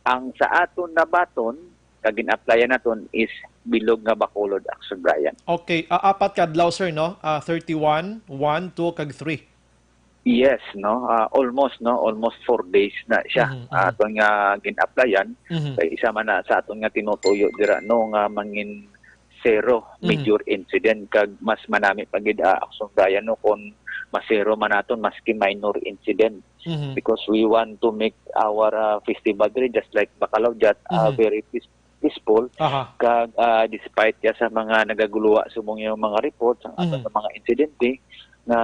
Speaker 10: Ang sa aton na baton, kagin-applyan naton is bilog nga Bacolod action, Brian.
Speaker 5: Okay, apat kadlaw, sir, no? 31, 1, 2, kag 3.
Speaker 10: Yes, no? Almost 4 days na siya. Aton nga gin-applyan. Kay isa man na sa aton nga tinutuyo dira, no? Nga mangin zero major incident kag mas manami pagid action, Brian, no? Kung masero man naton maski minor incident because we want to make our festival day just like Bacolao Jat very peaceful kag despite ya sa mga nagaguluwa sumong yung mga reports ang aton mga insidente na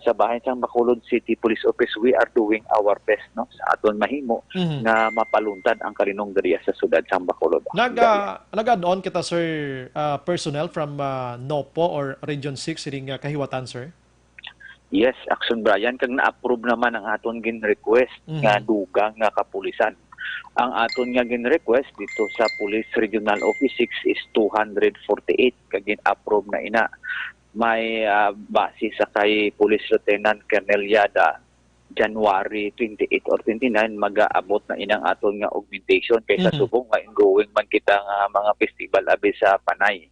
Speaker 10: sa bahin sang Bacolod City Police Office we are doing our best no sa aton mahimo nga mapaluntad ang kalinong diriya sa sudad sang Bacolod.
Speaker 5: Nag-add-on kita, sir, personnel from NOPO or Region 6 sining kahiwatan, sir?
Speaker 10: Yes, action Brian kag na-approve naman ang aton gin-request nga dugang nga kapulisan. Ang aton nga gin-request dito sa Police Regional Office 6 is 248 kag gin-approve na ina. May base sa kay Police Lieutenant Colonel Yada January 28 or 29 mag-aabot na inang aton nga augmentation kaysa subong nga ongoing man kita nga mga festival abi sa Panay.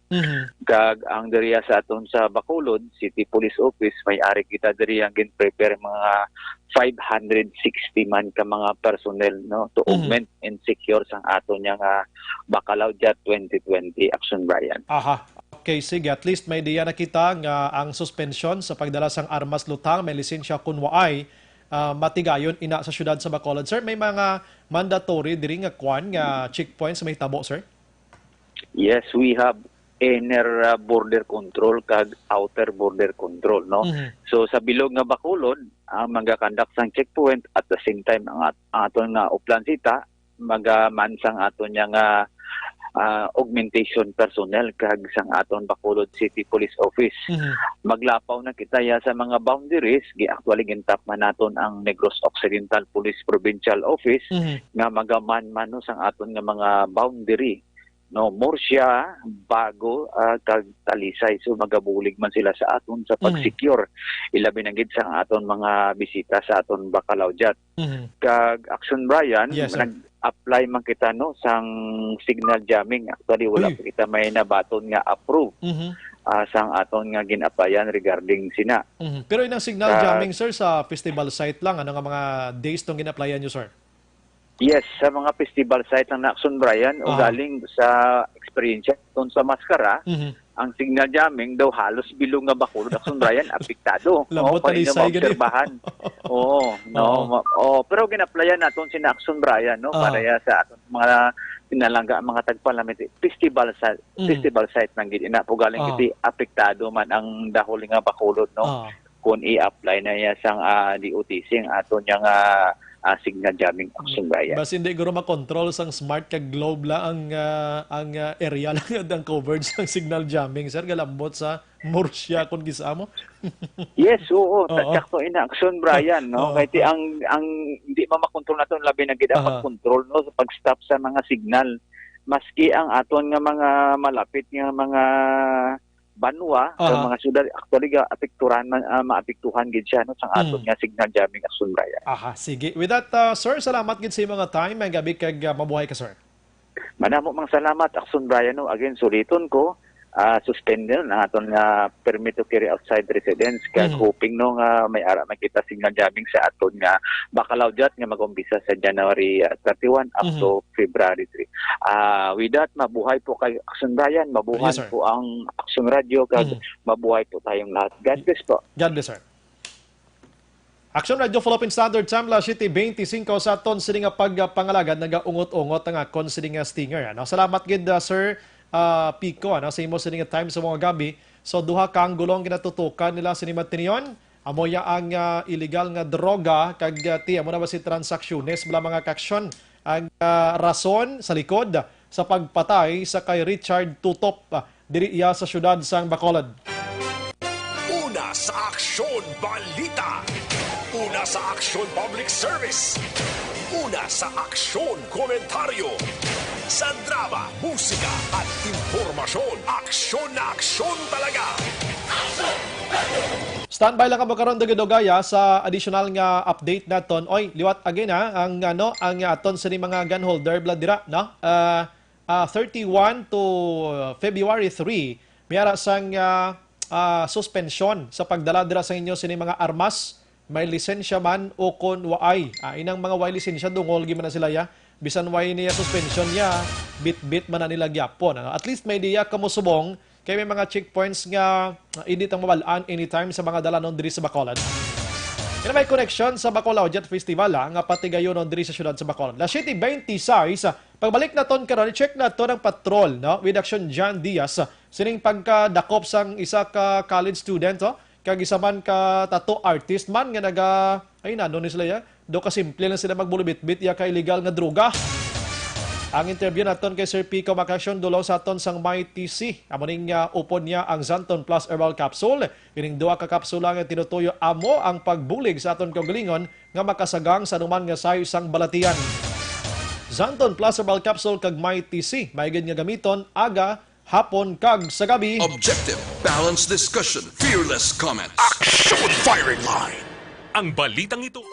Speaker 10: Kag ang diriya sa aton sa Bacolod City Police Office may ari kita diri ang gin-prepare mga 560 man ka mga personnel no to augment and secure sang aton nga Bacolao Jat 2020 action, Brian.
Speaker 5: Okay, sige. At least may idea na kita nga ang suspension sa pagdala sang armas lutang, may lisensya kunwaay, matigayon ina sa syudad sa Bacolod. Sir, may mga mandatory diri nga kwan nga checkpoints may tabo, sir?
Speaker 10: Yes, we have inner border control kag outer border control, no? So sa bilog nga Bacolod, magakandak sang checkpoint at the same time ang aton nga Uplansita magamansang aton nga augmentation personnel kag sang aton Bacolod City Police Office. Maglapaw na kita ya sa mga boundaries gi-actually gintap man naton ang Negros Occidental Police Provincial Office nga magaman-man sang aton nga mga boundary no Murcia, Bago kag Talisay. So magabulig man sila sa aton sa pag-secure ilabi na gid sang aton mga bisita sa aton Bacolao Jat. Kag action, Brian, apply man kita no sang signal jamming. Actually wala pa kita may nabaton nga approve sang aton nga gin-applyan regarding sina.
Speaker 5: Pero inang signal jamming, sir, sa festival site lang ano nga mga days tong gin-applyan nyo, sir?
Speaker 10: Yes, sa mga festival site ng Action, Brian, o galing sa experience ton sa Mascara, ang signal jamming daw halos bilong nga Bacolod Action, Brian, apektado.
Speaker 5: Lambot talisay gani.
Speaker 10: Pero gin-applyan naton si Action, Brian, no, para sa aton mga tinalangga mga tagparlamento festival site nang gid ina po galing kiti apektado man ang dahol nga Bacolod, no. kung i-apply na niya sang DOTC ang ato niyang signal jamming action bayan.
Speaker 5: Bas hindi guro makontrol sang smart kag globe la ang area lang ang coverage ng signal jamming, sir, galambot sa Murcia kung gisamo.
Speaker 10: Yes, oo.
Speaker 5: Oo.
Speaker 10: Tatsak to in action, Brian, no?
Speaker 5: Oo.
Speaker 10: Kahit ang hindi mamakontrol nato labi na gid
Speaker 5: Aha.
Speaker 10: control no sa pag-stop sa mga signal. Maski ang aton nga mga malapit nga mga banwa sa
Speaker 5: Aha.
Speaker 10: mga syudad actually apektuhan maapektuhan gid siya no sa aton nga signal jamming action, Brian.
Speaker 5: Aha, sige. With that, sir, salamat gid sa imong mga time. May gabi kag mabuhay ka, sir.
Speaker 10: Manamo mang salamat action, Brian, no? Again suliton ko suspended na aton nga permit to carry outside residence kag hoping no nga may ara makita signal jamming sa aton nga Bacalao Jat nga mag-umpisa sa January 31 up to February 3. With that, mabuhay po kay Action Brian, mabuhay
Speaker 5: Yes, sir.
Speaker 10: po ang Action Radio kag mabuhay po tayong lahat. God bless po.
Speaker 5: God bless, sir. Action Radio Philippine Standard Time, La City 25 sa aton sini nga pagpangalagad nagaungot-ungot nga kon sini nga stinger. Ano? Salamat gid, Sir Pico, ano, sa imo sini nga time sa mga gabi. So duha ka anggulong ginatutukan nila sini matinion. Amo ya ang illegal nga droga kag ti amo na ba si transacciones bala mga kaksyon ang rason sa likod sa pagpatay sa kay Richard Tutop diri iya sa syudad sang Bacolod.
Speaker 4: Una sa Aksyon Balita. Una sa Aksyon Public Service. Una sa Aksyon Komentaryo. Sa drama, musika at impormasyon. Aksyon na aksyon talaga.
Speaker 5: Standby lang ka magkaroon dugay-dugaya sa additional nga update naton. Oy, liwat again ang aton sa ni mga gun holder bladira, no? 31 to February 3, mayara sang suspension sa pagdala dira sa inyo sini mga armas, may lisensya man o kon waay. Inang mga waay lisensya dungol gi man na sila ya. Bisan waay niya suspension niya, bit-bit man na nila gyapon. Ano? At least may diya kamo subong kay may mga checkpoints nga hindi tang mabalaan anytime sa mga dalanon diri sa Bacolod. Kaya may connection sa Bacalao Jet Festival nga patigayon diri sa syudad sa Bacolod. La City 26, pagbalik naton karon check naton ang patrol, no? With Action John Diaz sining pagkadakop sang isa ka college student, kag isa man ka tattoo artist man nga ay nano ni sila ya. Do ka simple lang sila magbulubit-bit ya ka illegal nga droga. Ang interview naton kay Sir Pico Macasyon dulaw sa aton sang may TC. Amo ning upon niya ang Zanton Plus Herbal Capsule. Kining duha ka kapsula nga tinutuyo amo ang pagbulig sa aton kaugalingon nga makasagang sa anuman nga sayo sang balatian. Zanton Plus Herbal Capsule kag may TC. Maigid nga gamiton aga, hapon kag sa gabi.
Speaker 7: Objective, balanced discussion, fearless comments.
Speaker 4: Aksyon Firing Line.
Speaker 2: Ang balitang ito.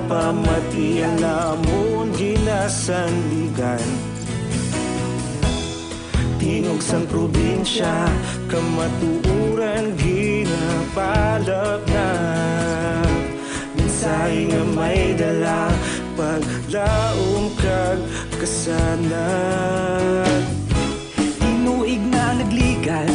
Speaker 11: pamatian namon ginasandigan. Tingog sang probinsya, kamatuuran ginapalap na. Minsay nga may dala, paglaom kag kasanat.
Speaker 12: Tinuig na nagligan,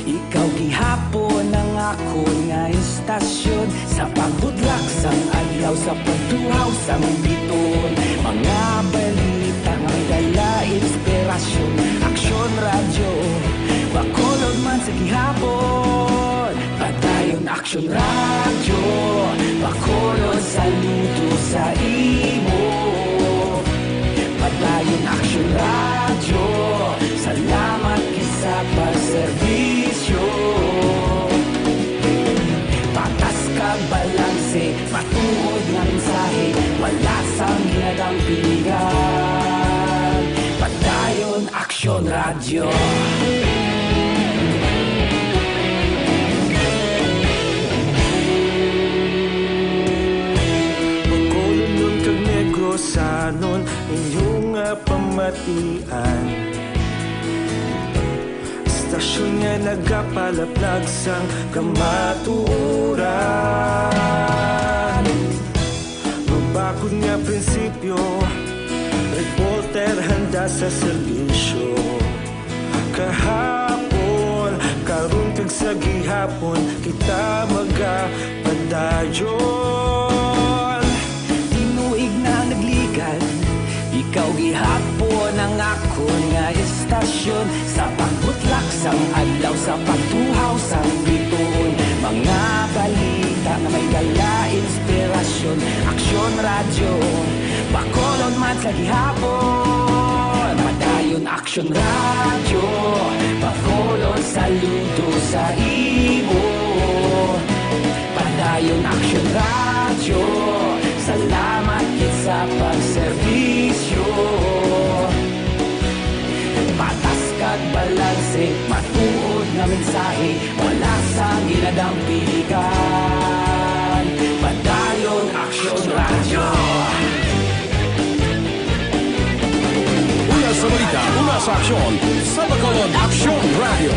Speaker 12: ikaw gihapon ang ako nga istasyon. Sa pagbudlak sang adlaw, sa pagtuhaw sang biton. Mga balita nga dala inspirasyon. Aksyon radyo, bakolod man sa gihapon. Padayon aksyon radyo, bakolod saludo sa imo. Padayon aksyon radyo, salamat kisa pagserbisyo. Patas kag balanse, matuod nga mensahe, wala sang ginadampingan. Padayon aksyon radyo.
Speaker 11: Pagkolon kag negosanon, inyong pamatian. Stasyon nga nagapalaplag sang kamatuuran. Mabakod nga prinsipyo, reporter handa sa serbisyo. Kahapon, karon kag sa gihapon, kita magapadayon.
Speaker 12: Tinuig na nagligan, ikaw gihapon ang ako nga istasyon. Sa pagbutlak sang adlaw, sa pagtuhaw sang biton. Mga balita na may dala inspirasyon. Aksyon radyo, bakolod man sa gihapon. Padayon aksyon radyo, bakolod saludo sa imo. Padayon aksyon radyo, salamat sa pagserbisyo. Patas kag balanse, matuod nga mensahe, wala sang ginadampigan. Padayon aksyon radyo.
Speaker 1: Una sa balita, una sa aksyon, sa Bacolod Aksyon Radio.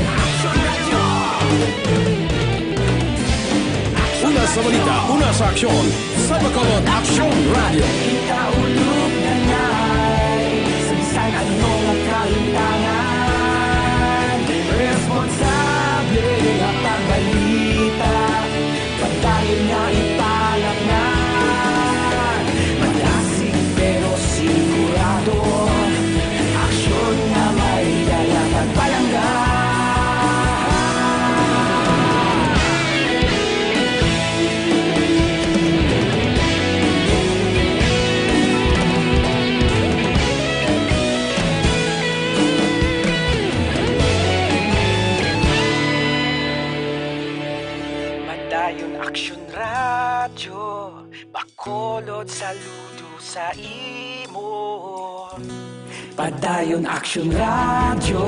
Speaker 1: Una sa balita, una sa aksyon, sa Bacolod Aksyon Radio.
Speaker 12: Kita ulog na ngay, sabisan ano nga kahintangan. Responsable nga pagbalita, pagdayon nga ipalap na. Malasig pero sigurado, aksyon nga may dala pagpalanggan. Padayon aksyon radyo, bakolod saludo sa imo. Padayon aksyon radyo,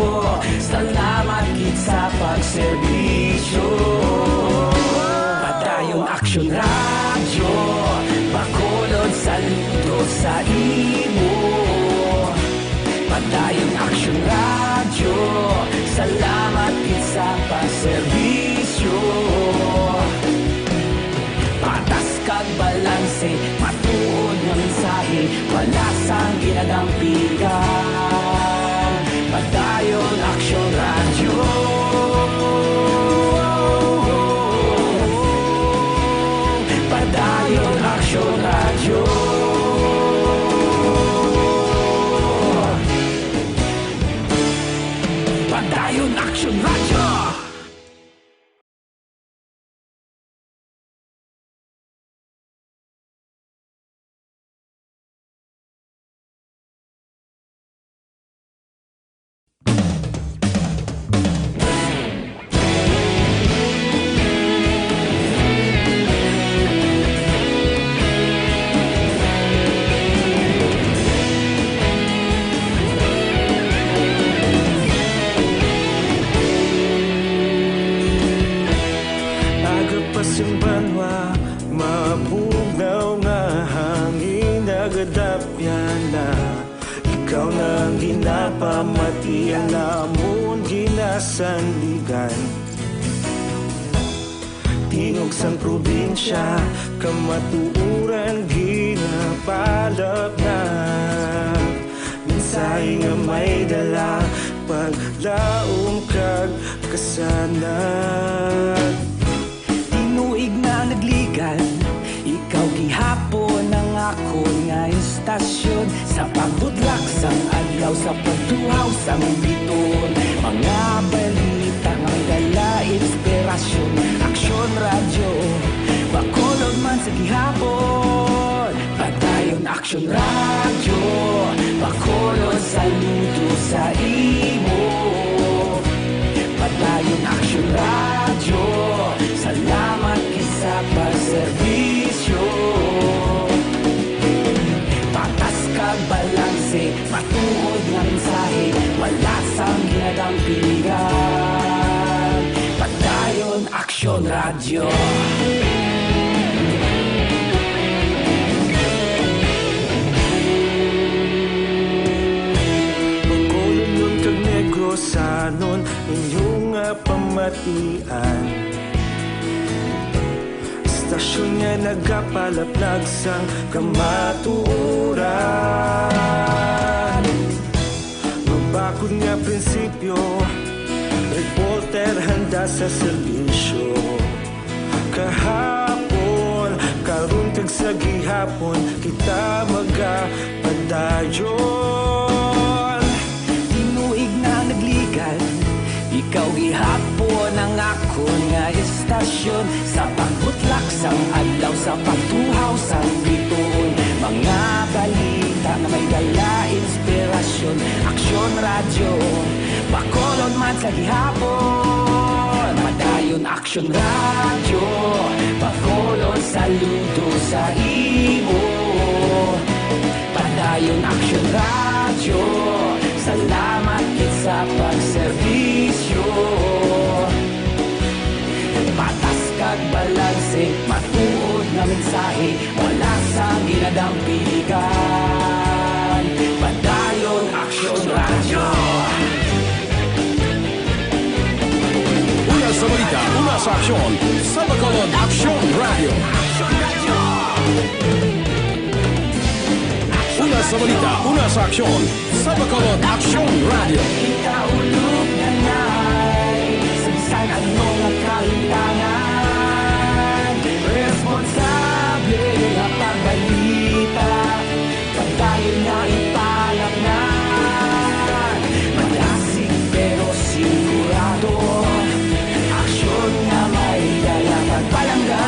Speaker 12: salamat gid sa pagserbisyo. Padayon aksyon radyo, bakolod saludo sa imo. Padayon aksyon radyo, salamat gid sa pagserbisyo. Patas kag balanse, matuod nga mensahe, wala sang ginadampigan. Padayon aksyon radyo.
Speaker 11: sanligan. Tingog sang probinsya, kamatuuran ginapalap na. Minsay nga may dala, paglaom kag kasanag.
Speaker 12: Tinuig na nagligan, ikaw gihapon ang ako nga istasyon. Sa pagbudlak sang adlaw, sa pagtuhaw sang biton. Mga balita nga may dala, inspirasyon. Aksyon radyo, bakolod man sa gihapon. Padayon aksyon radyo, bakolod saludo sa imo. Padayon aksyon radyo, salamat kisa pagserbisyo. Patas kag balanse, matuod nga mensahe, wala sang ginadang piligan. Padayon aksyon radyo.
Speaker 11: Bakolod nun kag Negrosanon, inyong pamatian. Istasyon nga nagapalaplag sang kamatuoran. Mabakod nga prinsipyo, reporter handa sa serbisyo. Kahapon, karon kag sa gihapon, kita magapadayon.
Speaker 12: Tinuig na nagligan, ikaw gihapon ang ako nga istasyon. Sa pagbutlak sang adlaw, sa pagtuhaw sang biton. Mga balita na may dala, inspirasyon. Aksyon radyo, bakolod man sa gihapon. Padayon aksyon radyo, bakolod saludo sa imo. Padayon aksyon radyo, salamat kit sa pagserbisyo. Patas kag balanse, matuod nga mensahe, wala sang ginadang piligan. Padayon aksyon radyo.
Speaker 1: Una sa balita, una sa aksyon, sa Bacolod Aksyon Radio. Una sa balita, una sa aksyon, sa Bacolod Aksyon Radio.
Speaker 12: Ikaulog na na'y sabisan ano nga kahintangan. Responsable nga pagbalita, pagdayon nga ipalak na. Malasig pero sigurado, aksyon nga may dala pagpalangga.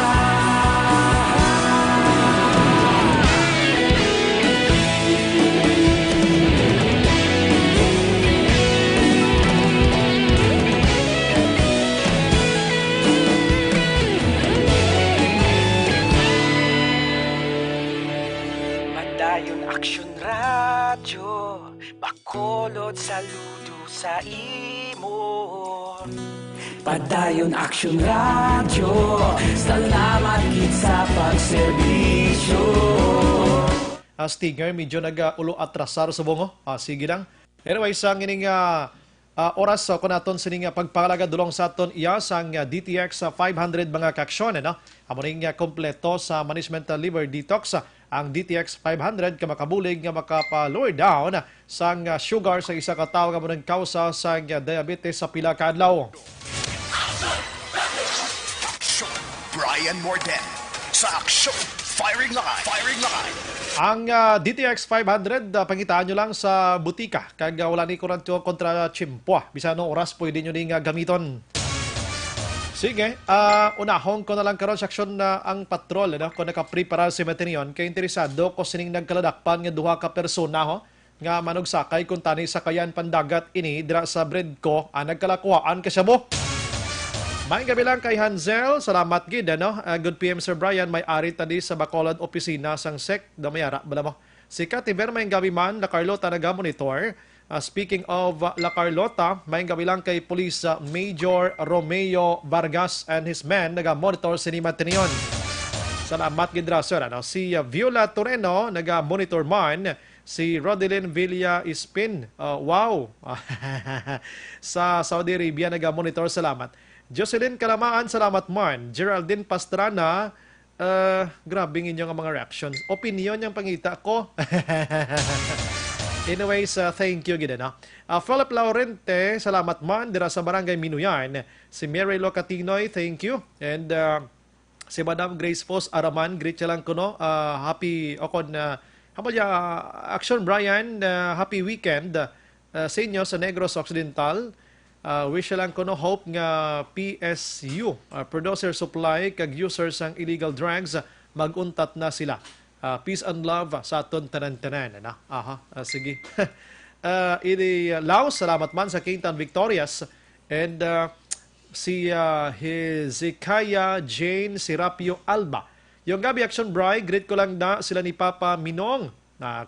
Speaker 12: Padayon aksyon radyo, bakolod saludo sa imo. Padayon aksyon radyo, salamat kit sa pagserbisyo.
Speaker 5: Stinger, medyo nag-ulo atrasar sa bungo. Sige lang. Anyway, sang ining oras ko naton sining pagpangalaga dulong sa aton iya sang DTX 500 mga kaksyon. Amo ning kompleto sa management liver detox. Ang DTX 500 ka makabulig nga makapa-lower down sang sugar sa isa ka tawo nga mo ng kausa sa diabetes sa pila ka adlaw.
Speaker 4: Brian Morden sa Aksyon Firing Line. Firing Line.
Speaker 5: Ang DTX 500, pangitaan nyo lang sa butika. Kag wala ni kurantyo kontra chimpwa. Bisa no oras pwede nyo ning gamiton. Sige, unahong ko na lang karon sa aksyon na ang patrol. Kung nakaprepara si Matinion, kay interesado ko sining nagkaladakpan nga duha ka persona nga manugsakay kung tani sa kayan pandagat ini dira sa Bredco, nagkalakuhaan ka siya mo. Maayong gabi lang kay Hansel. Salamat gid, Good PM Sir Brian, may-ari tadi sa Bacolod opisina sang SEC. Damayara, bala mo. Si Kativer, maayong gabi man, La Carlota naga-monitor. Speaking of La Carlota, maayong gabi lang kay Police Major Romeo Vargas and his men, naga-monitor si Matinion. Salamat gid ra, sir. Si Viola Toreno, naga-monitor man. Si Rodelyn Villa Ispin, wow! Sa Saudi Arabia, nag-monitor, salamat. Jocelyn Kalamaan, salamat man. Geraldine Pastrana, grabe inyong mga reactions. Opinion yung pangita ko. Anyways, thank you, gida, no? Philip Laurente, salamat man. Dira sa Barangay Minuyan. Si Mary Locatinoy, thank you. And si Madam Grace Fos Araman, greet siya lang ko, no? Happy, Action Brian, happy weekend sa inyo sa Negros Occidental. Wish lang ko, no, hope nga PSU, producer supply, kag users ang illegal drugs, maguntat na sila. Peace and love sa aton tanan-tanan. Sige. Laos, salamat man sa Quintan Victorias. And si Hezekiah Jane Serapio Alba. Yung gabi Action Bri, greet ko lang na sila ni Papa Minong,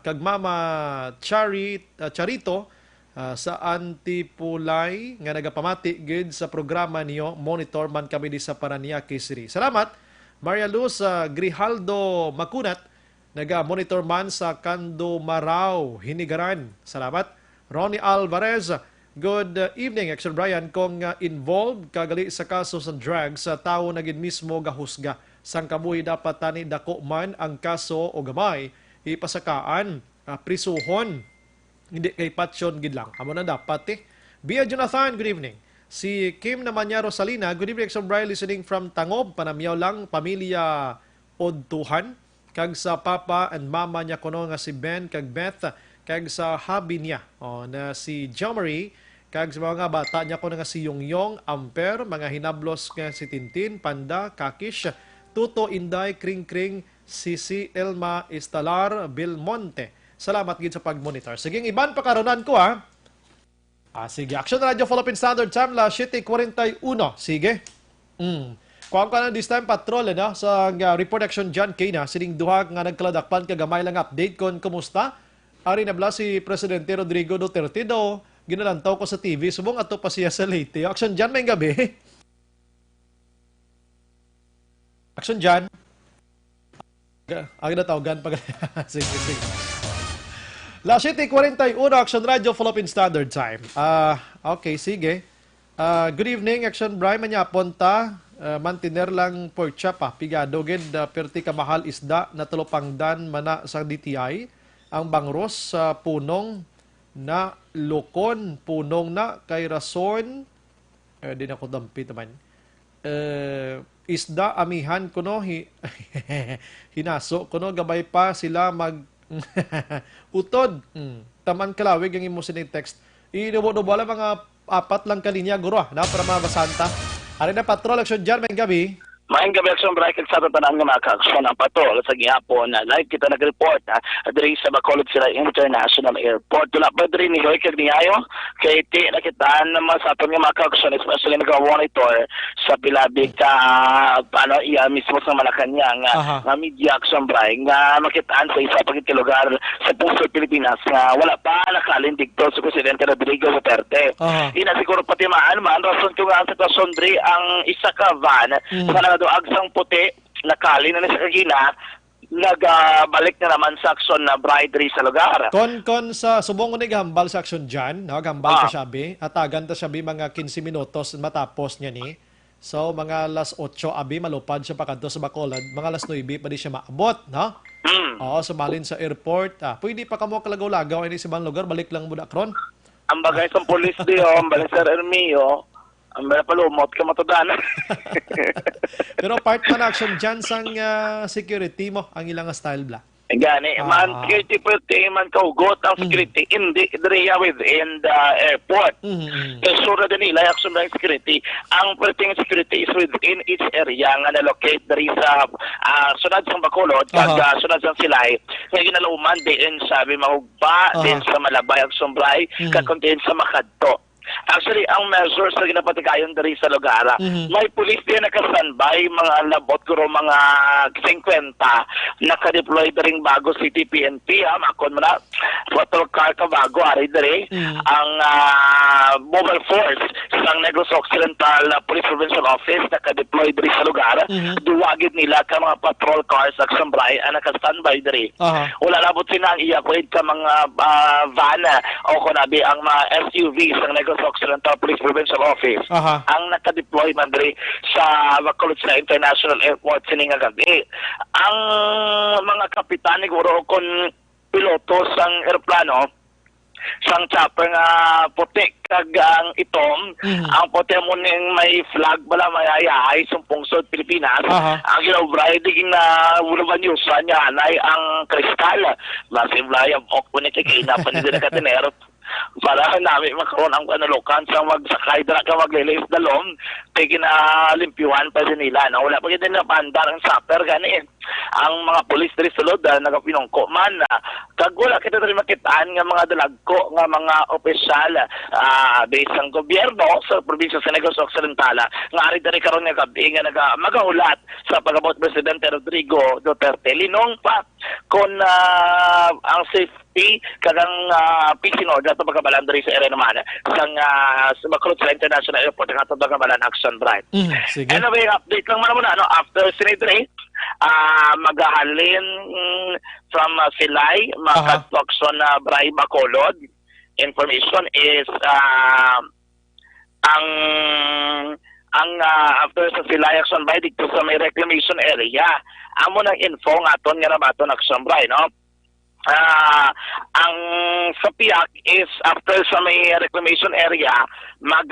Speaker 5: kag Mama Charito, sa Antipulay, nga nagapamati gid sa programa niyo, monitor man kami di sa Paranaque City. Salamat. Maria Luz Grijaldo Makunat, naga-monitor man sa Kando Marao, Hinigaran. Salamat. Ronnie Alvarez, good evening, Action Brian. Kung involved kagali sa kaso sa drugs, sa tao na gid mismo gahusga. Sang kabuhi dapat tani dako man ang kaso o gamay, ipasakaan, prisuhon, hindi kay patsyon gid lang. Amo na dapat Bia Jonathan, good evening. Si Kim Namanya Rosalina, good evening, Action Brian, listening from Tangob, Panamyaw lang, pamilya Odtuhan. Kag sa papa and mama niya kuno nga si Ben kag Beth, kag sa hubby niya na si Jomery, kag sa mga bata niya kuno nga si Yongyong, Amper, mga hinablos nga si Tintin, Panda, Kakish, Tuto, Inday, Kring Kring, Sisi, Elma, Estalar, Belmonte. Salamat gid sa pag-monitor. Sige, iban pa karonan ko sige, Action Radio Philippine Standard Time, la 7:41. Sige. Kuhaan ka na this time, patrol, sa report action dyan, Kena, sining duha nga nagkaladakpan, kagamay lang update kon kumusta. Ari nabla si Presidente Rodrigo Duterte do, ginalantaw ko sa TV, subong ato pa siya sa Leyte. Action dyan, may gabi. Action dyan. Agad na tawagan. Sige. La 7:41, Action Radio Philippine Standard Time. Okay, sige. Good evening, Action Brian. Manyapon ta. Mantiner lang pork chop pigado gid perti ka mahal isda na tulopangdan mana sa DTI ang bangros sa punong na lokon punong na kay rason din ako dampi naman isda amihan kuno hinaso kuno gabay pa sila mag utod taman kalawig ang imo sining text inubo-nubo mga 4 lang kalinya guro na para mabasanta. Ari na patrol action dyan, may gabi.
Speaker 13: Maayong gabi, Action Brian, sa tatanaan nga mga ka-aksyon ang patrol sa gihapon na live kita nag-report diri sa Bacolod Sila International Airport. Wala pa diri ni Hoy kag niayo kay ti nakitaan naman sa aton nga mga ka-aksyon, especially nag-monitor sa pilabig ka iya mismo sa Malacanang nga media, Action Brian, nga makitaan sa isa pagit ka lugar sa puso Pilipinas nga wala pa nakalin dito sa Presidente Rodrigo Duterte. Ina siguro pati man rason ko nga ang sitwasyon diri ang isa ka van agsang puti, nakali na sa kagina, nagbalik na naman sa aksyon na bridery sa lugar.
Speaker 5: Kon sa subong ni gambal sa aksyon dyan, gambal ka sabi, atagan ta sabi mga 15 minutos matapos niya ni. So mga alas 8 abi malupad siya pa kadto sa Bacolod, mga alas 9 pa di siya maabot, no? Oo, sumalin sa airport. Pwede pa kamo kalagaw-lagaw ini sa ibang lugar, balik lang muna kron.
Speaker 13: Ang bagay sa pulis di ang balik sa Ermio. Ang mga palumot ka matudan.
Speaker 5: Pero part man action dyan sang security mo, ang ilang style bla.
Speaker 13: Gani, man security pwede man kaugot ang security hindi diriya within the airport. Sura din nila action ng security. Ang pwedeng security is within each area nga na-locate dari sa sunod sa Bacolod, kag sunod sa Silay. Kaya ginaluman din sabi mahugba din sa Malabay ang Sombray, kag contain sa Makadto. Actually, ang measures na ginapatikayon diri sa lugar, may pulis din naka-standby, mga labot guro mga 50 naka-deploy ring bago City PNP, makon mo na, patrol car ka bago, ari diri, ang mobile force sa Negros Occidental Police Provincial Office naka-deploy diri sa lugar, duwagid nila ka mga patrol cars sa Sambray ang naka-standby diri. Wala labot sinang i-upgrade ka mga van o kunabi ang mga SUV sa Negros Occidental Police Provincial Office ang naka-deploy man diri sa Bacolod sa International Airport sininga gabi. Ang mga kapitan ni guro kon piloto sang eroplano sang chopper nga puti kag ang itom ang puti mo ning may flag bala mayayahay sumpong sud Pilipinas ang ginobray diging na wala news niya anay ang kristal masimlay ang ok ni kay na panidin ka tenero para namin makaroon ang analokan sa magsakay na ka maglilis dalom tigin na limpiwan pa din nila na wala pa din na bandar ang sapper gani ang mga pulis diri sulod nagapinongko man kag wala kita diri makitaan nga mga dalagko nga mga opisyal based ang gobyerno sa probinsya sa Negros Occidental nga ari diri karon nga gabi nga magahulat sa pagabot Presidente Rodrigo Duterte linong pa kon ang safety kagang peace in order to pagkabalan diri sa area naman sa Bacolod sa International Airport nga to pagkabalan action drive.
Speaker 5: Sige.
Speaker 13: Anyway, update lang man muna after Senate magahalin from Silay makatokson na Bray Bacolod. Information is ang after sa Silay action by dito sa may reclamation area amo nang info nga aton nga nabaton action by no. Ang sa Piak is after sa may reclamation area mag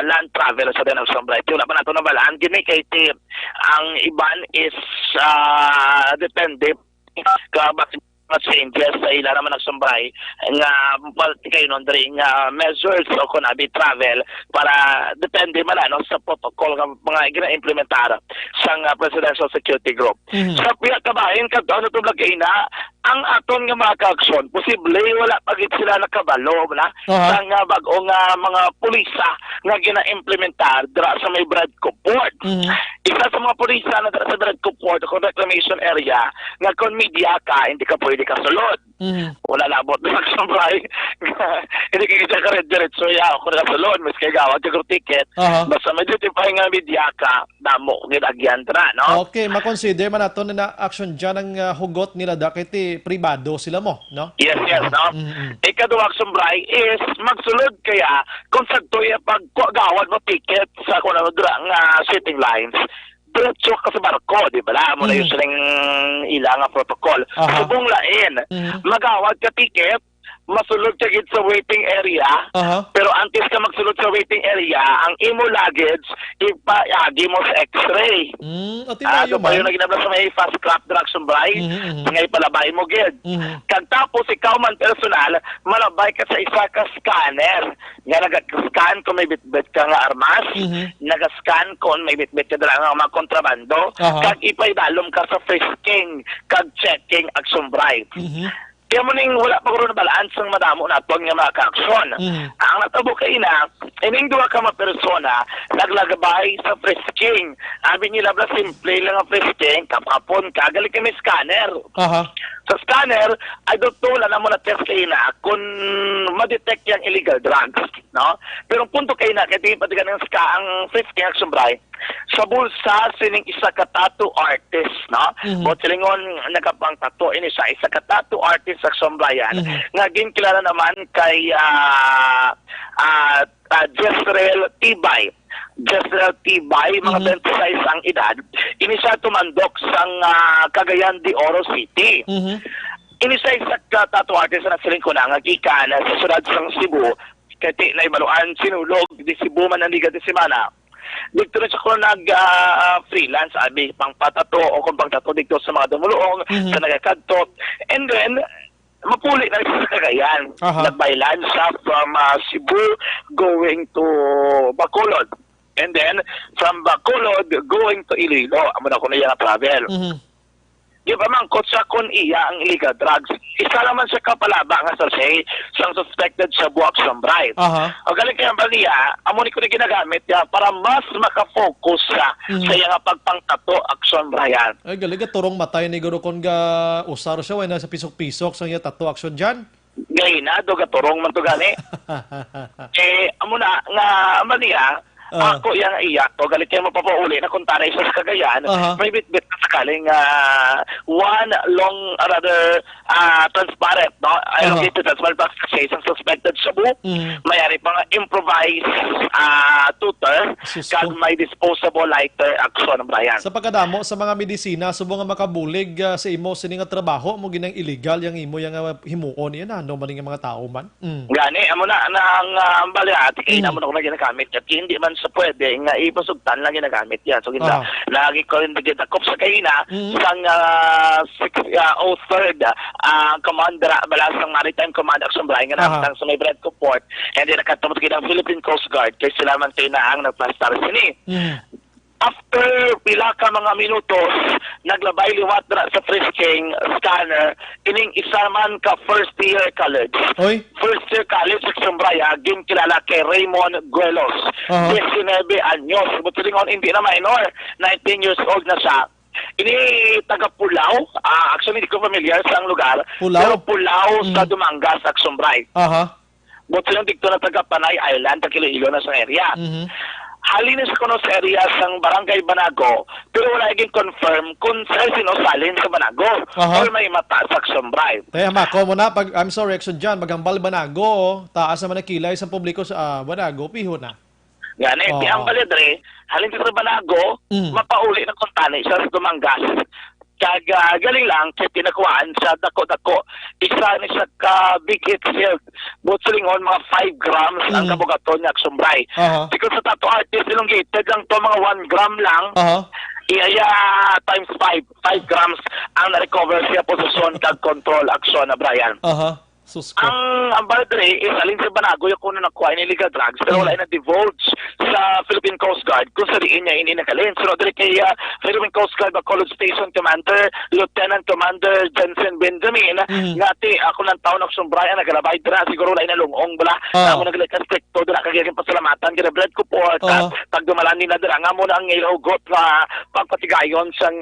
Speaker 13: land travel sa Denang Sombray. Wala pa nato nabalaan gini kay ang iban is depende ka bakit changes sa ila naman nagsumbray nga kayo nun nga measures o kunabi travel para depende man sa protocol nga mga gina-implementar sa Presidential Security Group. Sa pinakabahin kagdaw na tublagay na ang aton nga mga ka-aksyon, posible wala pagit sila nakabalo na sa nga bago nga mga pulisa nga gina-implementar dira sa may Bradco Port. Isa sa mga pulisa na dira sa Bradco Port o reclamation area nga kon media ka, hindi ka pwede kasulod. Wala labot na nagsumbray. Hindi ka ka red diretso ya ako na kasulod, mas kay gawad ka ticket. Basta may justify nga media ka, damo gidagyan dira, no?
Speaker 5: Okay, makonsider man nato na action dyan ang hugot nila dakit pribado sila mo, no?
Speaker 13: Yes, no? Ikaduwag sumbray is magsulod kaya kung sagtoy pagkagawad mo ticket sa nga sitting lines diretso ka sa barko, di ba? Muna yung silang ilang protocol. Subong lain, magawad ka ticket, masulod ka gid sa waiting area, pero antes ka magsulod sa waiting area, ang imo luggage, ipaagi mo sa x-ray. Ano pa yung naginabla sa may fast crop direction bray, ngay palabay mo gid. Kag tapos ikaw man personal, malabay ka sa isa ka scanner. Nga nag-scan kung may bitbit ka nga armas, nag-scan kung may bitbit ka dala nga mga kontrabando, kag ipaydalom ka sa frisking, kag checking action bray. Kaya mo ning wala pa karon balaan sang madamo na tuwang nga mga ka-aksyon. Ang natabo kay na, ining duwa ka mga persona, naglagabay sa frisking. Abi nila bla simple lang ang frisking, kapon ka, gali kami scanner. Sa scanner, ay wala na mo na test kayo na kung ma-detect yung illegal drugs. No? Pero ang punto kayo na, kaya patigan ng ang frisking action bray, sa bulsa sining isa ka tattoo artist, no? Bot silingon nagapang tattoo ini sa isa ka tattoo artist sa Sombrayan. Nga ginkilala naman kay Jezreel Tibay. Jezreel Tibay, mga 26 ang edad. Ini siya tumandok sang Cagayan de Oro City. Ini siya isa ka tattoo artist na siling ko na nga gikan sa siyudad sang Cebu. Kati na ibaluan sinulog di Cebu man nandiga di semana. Dito rin siya ko nag-freelance, abi, pang patato o kung pang tato dito sa mga dumuluong, sa nagakadto. And then, mapuli na siya sa Cagayan. Nagbaylan siya from Cebu going to Bacolod. And then, from Bacolod going to Iloilo. Amo na ko na yung travel. gipamangkot siya kung iya ang illegal drugs. Isa naman siya kapalaba nga sa say sang suspected sa buwak Sombray. O galing kaya ba niya, amo ni ko na ginagamit niya para mas makafocus siya sa iya nga pagpangtato aksyon Brian.
Speaker 5: Ay, galing ka turong matay ni Guro kon ga usar siya, wala sa pisok-pisok sa iya tato action dyan.
Speaker 13: Gay na, do gaturong man to gani. Amo na, nga maniya, ako yang iya to galit kayo mapapauli na kung tanay sa Cagayan, may bit-bit na sakaling one long, rather transparent, no? Allocated as well back sa isang suspected shabu. Mayari pang improvised tutor, kag may disposable lighter action, Brian.
Speaker 5: Sa pagkadamo sa mga medisina, subo nga makabulig sa imo sini nga trabaho mo ginang illegal yang imo yang himuon yan, ano man nga mga tao man.
Speaker 13: Gani, amo na ang baliati kay namo na ko na ginagamit at hindi man sa pwede nga ipasugtan lang ginagamit yan. So kita lagi ko rin nagdakop sa kaina sang 03rd Commander Balasang Maritime Command Action Brian nga namtang sa may Bredco Port, and then nakatumot kita ang Philippine Coast Guard kay sila man kayo na ang nagplastar sini. After pila ka mga minutos, naglabay liwat na sa frisking scanner, ining isa man ka first year college. First year college sa Sombraya, gin kilala kay Raymond Guelos. 19 anyos. But hindi na minor. 19 years old na siya. Ini taga Pulao. Actually, hindi ko familiar sa ang lugar. Pero Pulao sa Dumangas, sa Sombray. But silang dito na taga Panay Island, Takiloilo na sa area. Halin sa kuno sa area sang Barangay Banago, pero wala naging confirm kung sino salin sa Banago or may mata sa Sombray.
Speaker 5: Kaya mako mo na, pag I'm sorry, action dyan, magambal Banago, taas naman na kilay sa publiko sa Banago, piho na.
Speaker 13: Gani, ang balidre, halin sa Banago, mapauli na kontani sa Dumangas. Kag galing lang kay pinakuhaan sa dako-dako. Isa ni sa ka big hit silk. Butsulingon mga 5 grams ang kabugaton niya Sombray. Because sa tattoo artist elongated lang to mga 1 gram lang. Iya times 5 grams ang na-recover siya posisyon kag control action na Brian. Ang baldre is alin sa Banago yung kuno nakuha in illegal drugs pero wala na divulge sa Philippine Coast Guard kung sa diin niya inikalin. So dire kay Philippine Coast Guard Bacolod Station Commander Lieutenant Commander Jensen Benjamin ngati ako ng taon ng Sombraya nagalabay dira siguro wala na lungong bala amo naglikas stricto dira kagayang pasalamatan kay Bredco Port pag dumalan nila dira nga mo na ang ilogot nga pagpatigayon sang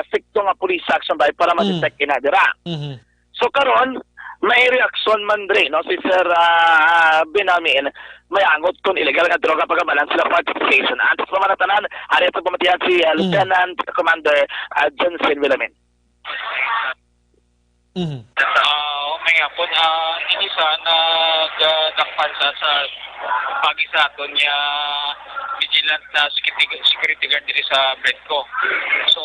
Speaker 13: sikto nga pulis action by para ma-detect ina dira. So karon may reaksyon man dre no si Sir Benamin may angot kung illegal nga droga pagamalan sila participation. Antes pa manatanan, ari pagpamatiyan si Lieutenant Commander Jensen Benamin.
Speaker 14: May hapon, inisa nagdakpan sa pag-isa ito niya vigilant na security guard diri sa Bredco. So,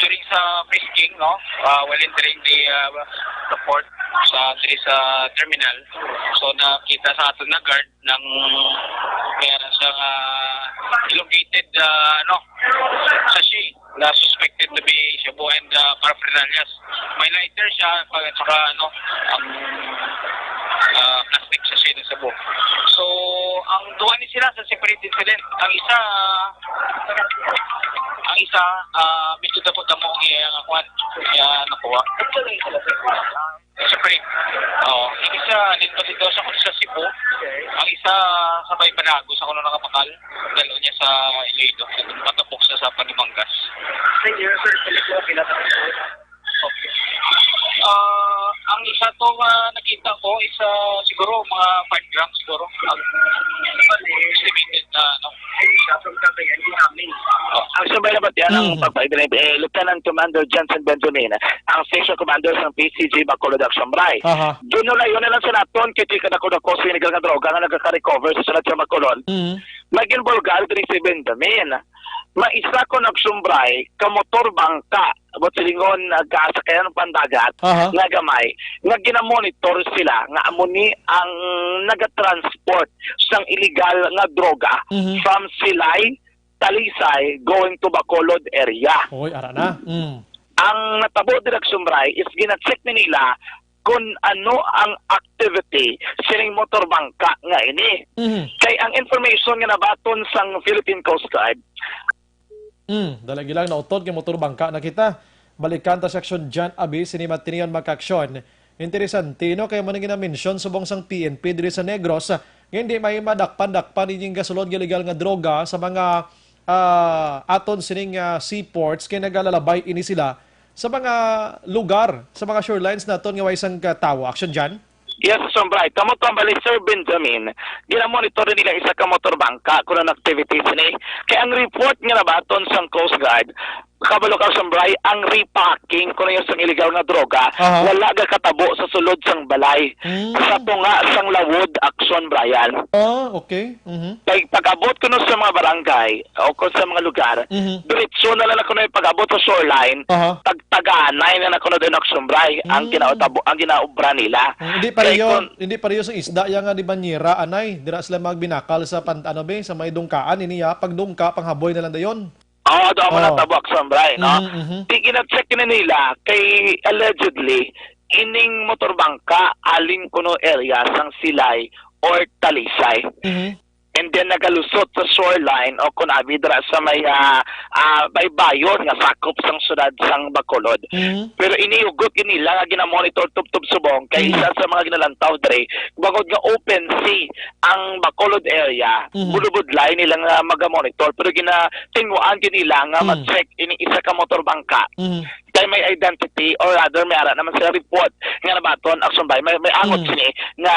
Speaker 14: during sa frisking, no, while entering the port diri sa terminal, so nakita sa ato na guard ng meron siyang elongated sachet na suspected to be shabu and paraphernalias. May lighter siya at saka plastic sachet ng sabu. So, ang duwa ni sila sa separate incident. Ang isa medyo damo ang akuan nakuha. Separate. Ang isa dito sa Cebu. Ang isa sa may Banago sa kuno nakapakal. Dalo niya sa Iloilo. Patapok sa Panimangas. Okay. Ang isa to nakita ko is siguro mga 5 grams siguro. Estimated
Speaker 13: ang sabay na ba't yan ang pagpapagdalip Lieutenant Commander Jensen Benjamin ang Station Commander ng PCG Bacolod Action Bray. Doon yun na lang sa naton kaya kadako-dako sa inigal nga droga nga nagkaka-recover sa sunod sa Bacolod. Maging bulgar din si Benjamin. Maisa ko nagsumbray kamotor bangka but silingon nagkasakayan ng pandagat nga gamay nga ginamonitor sila nga amuni ang nagatransport sang illegal nga droga from Silay, Talisay going to Bacolod area.
Speaker 5: Oy, ara na.
Speaker 13: Ang natabo direksyon Bray is gina-check nila kung ano ang activity sining motor bangka nga ini. Kay ang information nga nabaton sang Philippine Coast Guard
Speaker 5: dalagi lang na utod kay motor bangka na kita. balikan ta seksyon Jan Abi sinima tiniyon magkaksyon. Interesante no kay man gina-mention subong sang PNP diri sa Negros hindi may madakpan-dakpan ining gasulod nga legal nga droga sa mga aton sining seaports kay nagalalabay ini sila sa mga lugar, sa mga shorelines naton nga way isang tawo. Action Jan?
Speaker 13: Yes, Sombray. Kamot ang bali, Sir Benjamin, ginamonitor nila isa ka motor bangka kung ang activities ni. Kaya ang report nga nabaton sa Coast Guard, kabalo ka, Sombray, ang repacking kung yung sang illegal nga droga, wala ga katabo sa sulod sang balay. Sa tunga sang lawod, aksyon, Brian.
Speaker 5: Okay.
Speaker 13: Kaya pag-abot ko nun sa mga barangay o kung sa mga lugar, diretso na lang ako na yung pag-abot sa shoreline, tagtaganay na ako na doon aksyon, Brian, ang ginaobra nila.
Speaker 5: Hindi pareho sa isda yang nga di banyera anay dira sila magbinakal sa sa may dungkaan iniya pag dungka panghaboy na lang dayon.
Speaker 13: Doon mo natabak Sombray, no? Di kina-check na nila kay allegedly ining motorbangka aling kuno area sang Silay or Talisay. And then nagalusot sa shoreline o kunabi dira sa may baybayon nga sakop sang syudad sang Bacolod. Pero iniugot nila nga ginamonitor tub-tub subong kay isa sa mga ginalantaw dre bagod nga open sea ang Bacolod area. Bulubudlay nila nga magamonitor pero ginatinguan nila nga ma-check ini isa ka motorbangka. Kaya may identity or rather may ara naman sila report nga nabaton action by may angot sini nga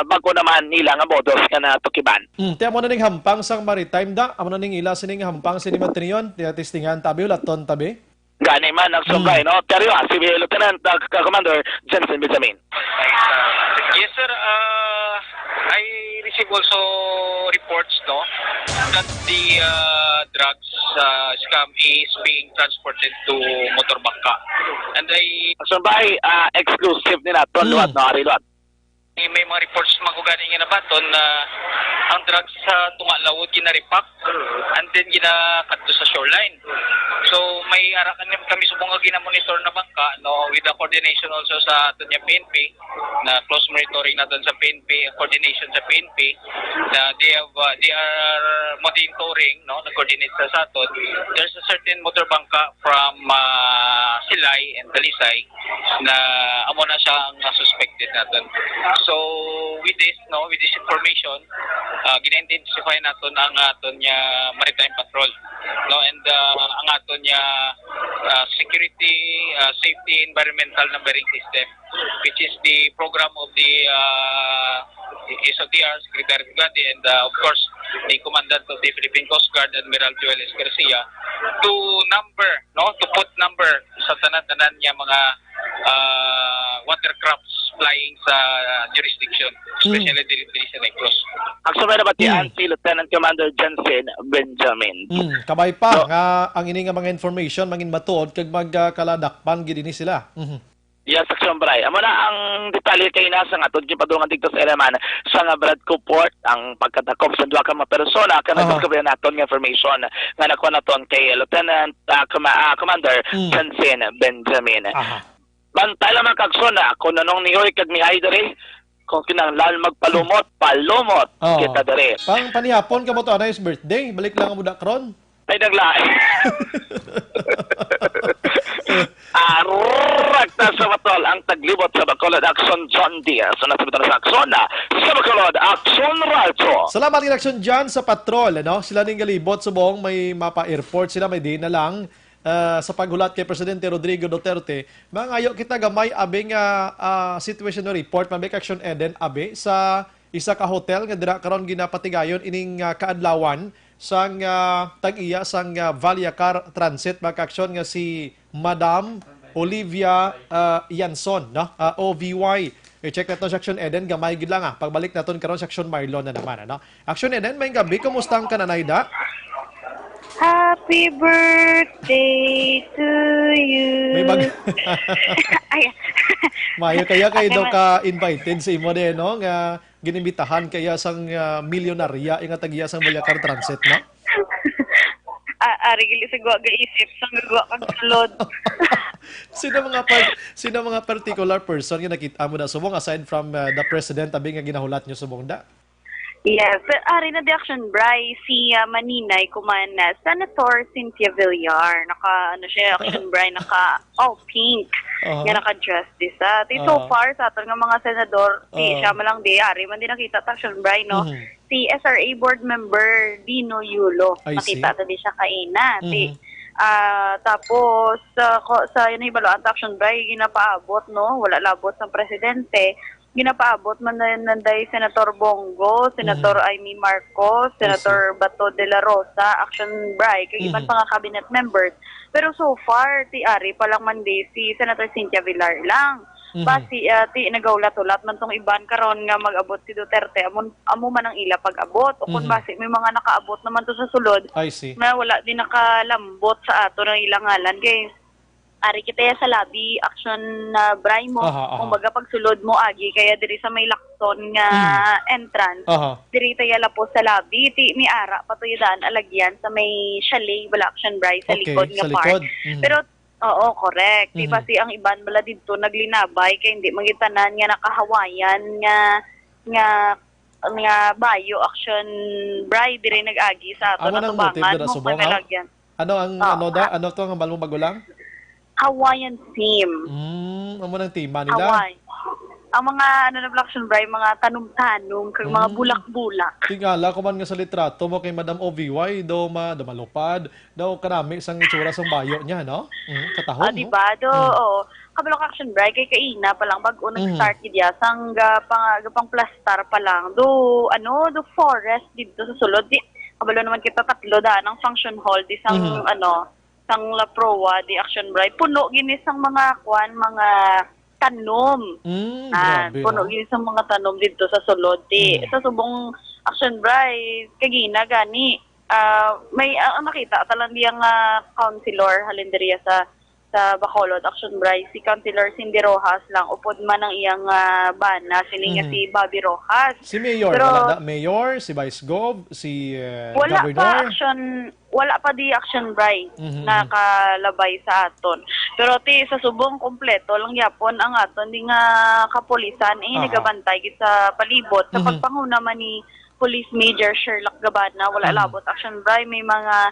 Speaker 13: bago naman nila nga modos nga natukiban.
Speaker 5: Tiya mo na ning hampang sang maritime da, amo na ning ila sining hampang sini matriyon, tiya testingan tabi laton tabi.
Speaker 13: Gani man ang sungay, no? Pero si Lieutenant Commander Jensen Benjamin.
Speaker 14: Yes, sir. I receive also reports, no, that the drugs scam is being transported to motorbangka. And
Speaker 13: So by exclusive nila, luwat, no? Ariluat.
Speaker 14: May mga reports magugani nga na baton na ang drugs sa tungalawod ginaripak and then ginakadto sa shoreline. So may arakan kami subong nga ginamonitor na bangka, no, with the coordination also sa aton nga PNP na close monitoring naton sa PNP, coordination sa PNP na they are monitoring, no, na coordinate sa aton. There's a certain motor bangka from Silay and Talisay na amo na siya ang suspected naton. So with this information, gina-intensify naton ang aton nya maritime patrol, no, and ang aton nya security, safety, environmental numbering system, which is the program of the SOTR, Secretary Brigade, and of course the Commandant of the Philippine Coast Guard, Admiral Joel S. Garcia, to put number sa tanan-tanan niya mga watercrafts flying sa jurisdiction, especially diri sa Negros.
Speaker 13: Actually, na ba si Lieutenant Commander Jensen Benjamin?
Speaker 5: Kabay pa nga ang ini nga mga information mangin matuod kag magkaladakpan gid ini sila.
Speaker 13: Yes, Sombray. Amo na ang detalye kay nasa nga tungod padulungan dito sa eleman sa nga Bradco Port ang pagkatakop sa duha ka mga persona kana nagkabayan naton nga information nga nakuha naton kay Lieutenant Commander Jensen Benjamin. Bantay lamang kagsona kung nanong niyoy kag mihay dere kung kinahanglan magpalumot, palumot kita dere.
Speaker 5: Pang panihapon ka mo to anay birthday, balik lang ang budak ron.
Speaker 13: Ay naglain. Rakta sa Batol ang taglibot sa Bacolod Action John Diaz. So nasabitan na sa Aksona sa Bacolod Action Radio.
Speaker 5: Salamat din Action John sa patrol. Ano? Sila ning galibot subong may mapa airport sila may day na lang. Sa paghulat kay Presidente Rodrigo Duterte, mangayo kita gamay abing situational report mabik Action Eden abe sa isa ka hotel nga dira karon ginapatigayon ining kaadlawan sang tag-iya sang Valyacar Transit maka-action nga si Madam Olivia Yanson, no? OVY. I-check natin sa Action Eden, gamay gid lang pagbalik naton karon sa Action Marlon na naman, ano? Action Eden, may gabi, kumusta ang kananayda?
Speaker 15: Happy birthday to you.
Speaker 5: May Mayo kaya kayo ka invited sa imo din, no? Nga ginimitahan kaya sang milyonarya nga tagiya sang Valyacar Transit, no?
Speaker 15: Arigili sa gwa gaisip sang gwa kag sulod.
Speaker 5: Sino mga particular person nga nakita mo na subong aside from the president abi nga ginahulat nyo subong da?
Speaker 15: Yes, but ari na di action Bray si Maninay kumana Senator Cynthia Villar ano siya action Bray all pink nga naka-dress disa. So far sa aton nga mga senador siya malang di ari man din nakita ta action Bray no. Si SRA board member Dino Yulo nakita ta di siya kaina. Tapos sa yun ibaloan ta action Bray ginapaabot no wala labot sa presidente. Ginapaabot man nanday Senator Bongo, Senator Amy Marcos, Senator Bato de la Rosa, Action Bray, kay iban pa nga cabinet members. Pero so far, ti Ari pa lang man si Senator Cynthia Villar lang. Basi ti nagaulat-ulat man tong iban karon nga mag-abot si Duterte amo man ang ila pag-abot o kung basi may mga nakaabot naman to sa sulod na wala din nakalambot sa ato ng ilang ngalan kay ari kita sa lobby action na Bray mo kung baga pagsulod mo agi kaya diri sa may lakson nga entrance diri tayo lapos sa lobby ti mi ara patuyudan alagyan sa may chalet bala action Bray sa likod nga park pero oo correct di ba si ang iban bala didto naglinabay kay hindi magitanan nga nakahawayan nga bayo action Bray diri nag-agi sa ato na tubangan mo malagyan
Speaker 5: ano to ang balmo bagulang
Speaker 15: Hawaiian theme.
Speaker 5: Amo nang tema nila?
Speaker 15: Hawaii. Ang mga na action Bray, mga tanong-tanong, kag mga bulak-bulak.
Speaker 5: Tingala ko man nga sa litrato mo kay Madam OVY, daw malupad, daw karami sang itsura sang bayo niya, no? Katahon,
Speaker 15: no? Diba? Kabalok action Bray, kay kaina pa lang, bago nag-start niya, sang pang plastar pa lang, do forest dito sa sulod. Kabalo naman kita tatlo ng function hall, di sang sang La Proa di Action Bray puno gini sang mga mga tanom puno gini sang mga tanom dito sa sulod sa subong Action Bray kagina gani may nakita talang diyang councilor halinderiya sa Bacolod Action Bray si Councilor Cindy Rojas lang upod man ang iyang bana sini nga si Bobby Rojas
Speaker 5: si Mayor Mayor si Vice Gov si Governor
Speaker 15: wala pa di Action Bray nakalabay sa aton pero sa subong kompleto lang yapon ang aton di nga kapulisan nagabantay sa palibot sa pagpanguna man ni Police Major Sherlock Gabana wala labot Action Bray may mga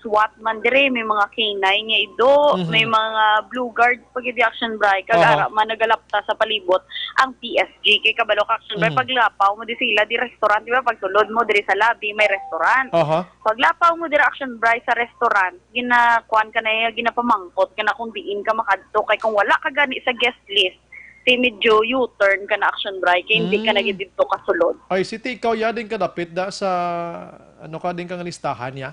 Speaker 15: SWAT man dire, may mga K9 nga ido, may mga Blue Guard pag di Action Bray, kag-ara man nagalapta sa palibot ang PSG kay kabalo Action Bray paglapaw mo di sila di restaurant di ba pagsulod mo diri sa lobby may restaurant. Paglapaw mo di Action Bray sa restaurant, ginakuan ka na ginapamangkot ka na kung diin ka makadto kay kung wala ka gani sa guest list medyo U-turn ka na Action Bray kay hindi ka nagid dito kasulod.
Speaker 5: Ay Siti ikaw ya din ka dapit da sa ka din kang listahan ya?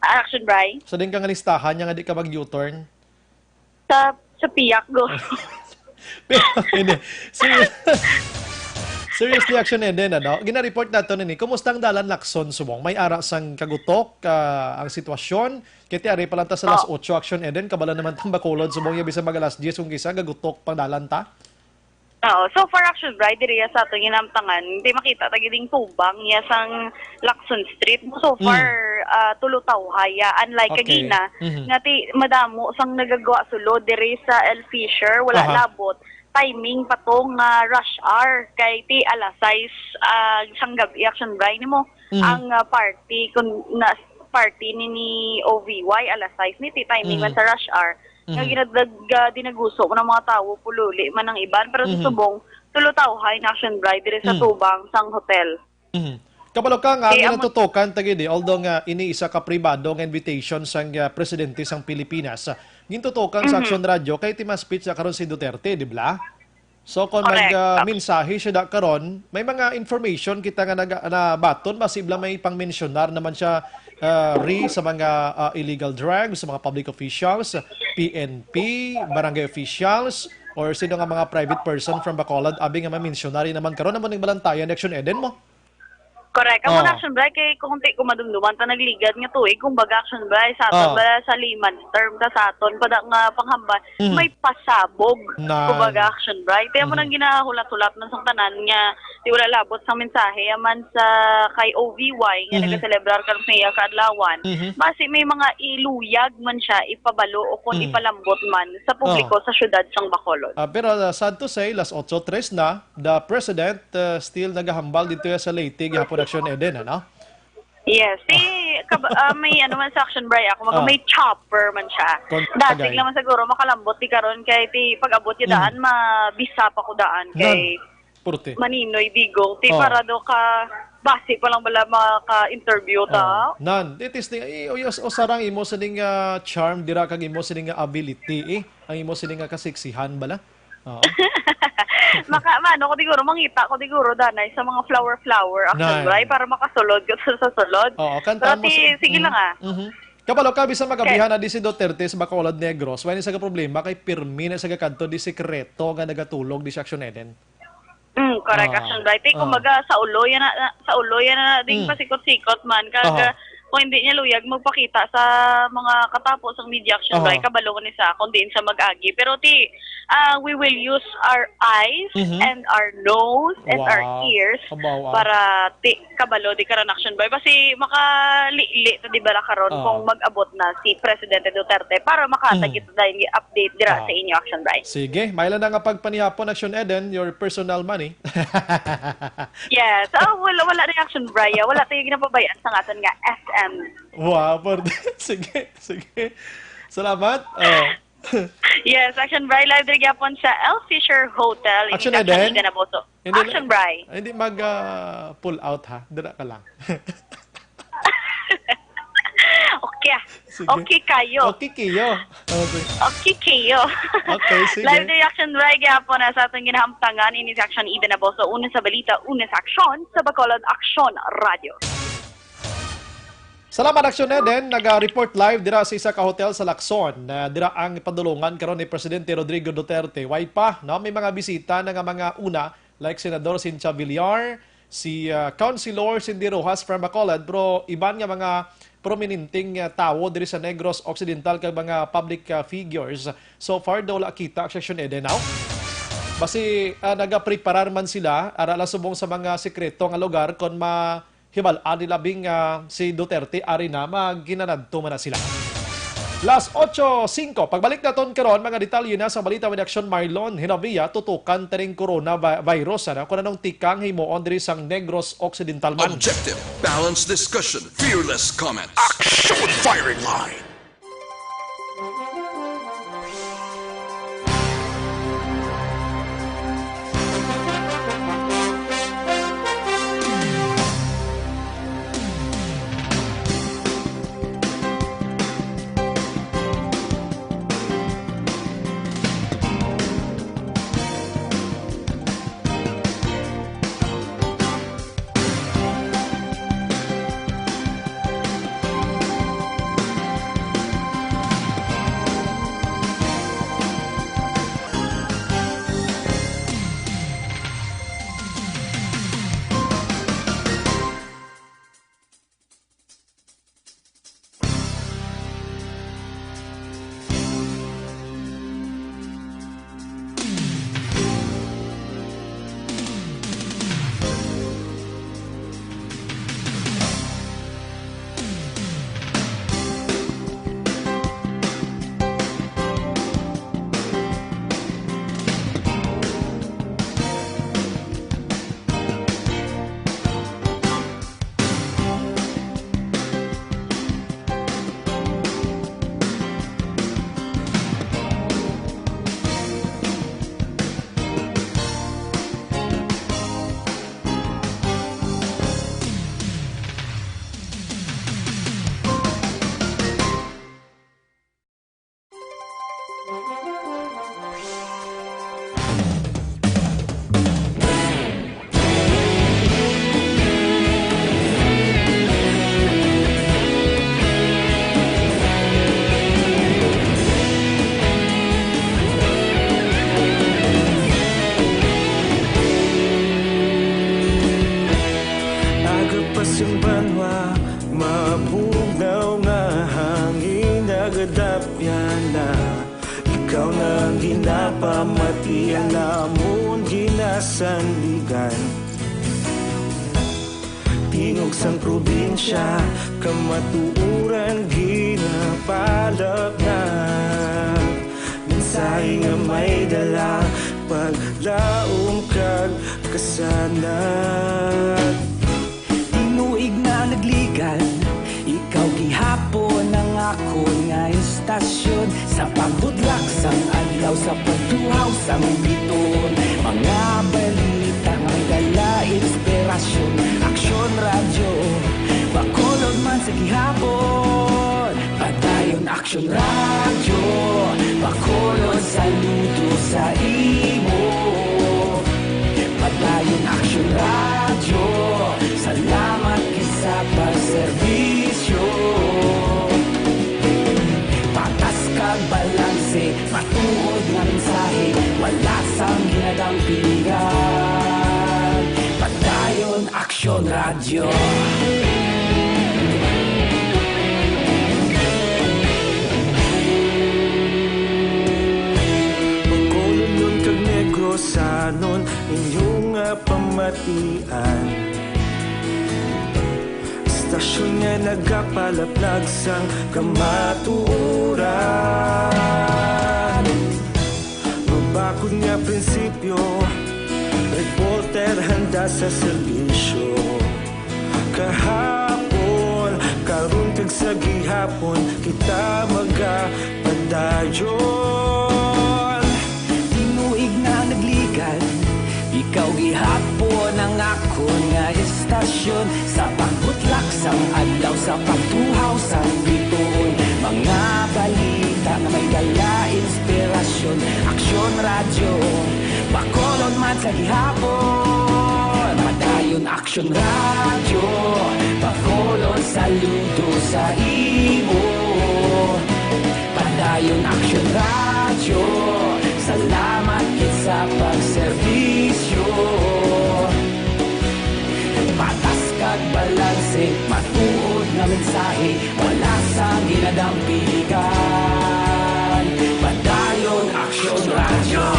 Speaker 15: Action Bray?
Speaker 5: So din kang listahan niya nga di ka mag-U-turn?
Speaker 15: Sa piyak go.
Speaker 5: Pero hindi. Seriously Action din gina-report nato ni kumusta ang dalan Lacson subong may ara sang kagutok ang sitwasyon kiti ari pa lang ta sa last 8 Action Eden kabala naman tang Bacolod subong ya bisa mag alas 10 kung kisa gagutok pang dalan ta.
Speaker 15: So far Action Bray diri sa ato ginamtangan hindi makita tagiding tubang niya sang Lacson Street so far tulutaw haya unlike kagina nga ti madamo sang nagagawa sulod diri sa El Fisher wala labot timing patong rush hour kay ti alas 6 sang gabi Action Bray nimo ang party party ni OVY alas 6 ni ti timing man sa rush hour nga dinaguso ko ng mga tao pululi man ang iban pero sa subong tulutaw-hay na Action Bray dire sa tubang sang hotel.
Speaker 5: Kabalo ka nga ginatutukan tagidi although nga iniisa ka pribado nga invitation sang presidente sang Pilipinas gintutukan sa Action Radio kay ti speech karon si Duterte di ba? So kung mag-mensahe siya da karon may mga information kita nga nabaton masibla may pang-mentionar naman siya sa mga illegal drugs, sa mga public officials, PNP, barangay officials, or sino nga mga private person from Bacolod, abi nga ma-mentionary naman karon naman ng balantayan Action Eden mo?
Speaker 15: Correct. Ang action break kay kung ti kumadumduman ta nagligad nga tuig kumbaga action break sa aton bala sa layman term ta sa aton pada nga panghambal may pasabog kumbaga action break. Kaya mo nang ginahulat-hulat man sang tanan nga di wala labot sang mensahe aman sa kay OVY nga nagaselebrar kan niya kaadlawan. Basi may mga iluyag man siya ipabalo o kung ipalambot man sa publiko sa syudad sang Bacolod.
Speaker 5: Pero sad to say, las 8:03 na, the President still nagahambal dito sa Leyte gihapon Action Eden, ano?
Speaker 15: Yes. May ano man sa action break ako. May chopper man siya. Dati lang man siguro makalambot di karon kay ti pag-abot yung daan, mabisa pa ko daan kay Maninoy Digong. Ti para do ka base pa lang bala maka-interview ta.
Speaker 5: Nan, it is o sarang imo sining charm dira kag imo sining ability ang imo sining kasiksihan bala.
Speaker 15: Ano ko siguro mangita ko siguro danay sa mga flower action break para makasulod ko sa sulod.
Speaker 5: Kanta mo.
Speaker 15: Sige lang
Speaker 5: Kapalo ka bisan magabihan na di si Duterte sa Bacolod Negros, wala ni sa problema kay pirmi na sa kanto di sekreto nga nagatulog di sa Action Eden.
Speaker 15: Correct action break. Kumbaga sa ulo yan na ding pasikot-sikot man kaga kung hindi niya luyag magpakita sa mga katapos ng media action break kabalo ni sa kundi sa mag-agi pero we will use our eyes and our nose and our ears para kabalo di karon action break kasi makali ta di ba karon kung mag-abot na si Presidente Duterte para makatagit dahil update dira sa inyo action break.
Speaker 5: Sige, mailan na nga pagpanihapon Action Eden your personal money.
Speaker 15: Yes, wala na action break wala tayo ginapabayaan sa aton nga SM.
Speaker 5: Wow, sige. Salamat.
Speaker 15: Yes, Action Bray live diri gyapon sa El Fisher Hotel in Action Ganaboso. Action Bray.
Speaker 5: Hindi mag pull out ha. Dira ka lang.
Speaker 15: Okay. Okay kayo.
Speaker 5: Okay kayo. Okay, sige.
Speaker 15: Live diri Action Bray gyapon sa atong ginahamtangan ini sa Action Ida Naboso una sa balita, una sa aksyon sa Bacolod Action Radio.
Speaker 5: Salamat Action Eden, nag-report live dira sa isa ka hotel sa Lacson. Dira ang padulungan karon ni Presidente Rodrigo Duterte. Way pa, no? May mga bisita na nga mga una like Senador Cynthia Villar, si Councilor Cindy Rojas from Bacolod, pero iban nga mga prominenteng tao diri sa Negros Occidental kag mga public figures. So far daw wala kita Action Eden now. Basi naga-preparar man sila ara subong sa mga sekreto nga lugar kon hibal-an nila bing si Duterte ari na maginanadto man na sila. Las 8:05 pagbalik naton karon mga detalye na sa balita with Action Marlon Hinabiya tutukan taning coronavirus kun anong tikang himuon diri sang Negros Occidental man.
Speaker 7: Objective, balanced discussion, fearless comments.
Speaker 4: Action firing line.
Speaker 11: na ikaw nang ginapamatian namon ginasandigan. Tingog sang probinsya kamatuuran ginapalap na mensahe nga may dala paglaom kag kasanat.
Speaker 12: Tinuig na nagligan, ikaw gihapon ang ako nga istasyon sa pagbudlak sang adlaw sa pagtuhaw sang biton. Mga balita nga dala inspirasyon, aksyon radyo, bakolod man sa gihapon. Padayon aksyon radyo, bakolod saludo sa imo. Padayon aksyon radyo, salamat kisa pagserbisyo. Patas kag balanse, matuod nga mensahe, wala sang ginadampingan. Padayon aksyon radyo.
Speaker 11: Pagkolon kag negrosanon inyong pamatian. Istasyon nga nagapalaplag sang kamatuuran. Mabakod nga prinsipyo, reporter handa sa serbisyo. Kahapon, karon kag sa gihapon, kita magapadayon.
Speaker 12: Tinuig na nagligan, ikaw gihapon ang ako nga istasyon sa pagbutlak sang adlaw sa pagtuhaw sang biton. Mga balita nga may dala inspirasyon, aksyon radyo, bakolon man sa gihapon. Padayon aksyon radyo, bakolon saludo sa imo. Padayon aksyon radyo, salamat kit sa pagserbisyo. Patas kag balanse, matuod nga mensahe, wala sang ginadampingan. Padayon aksyon radyo.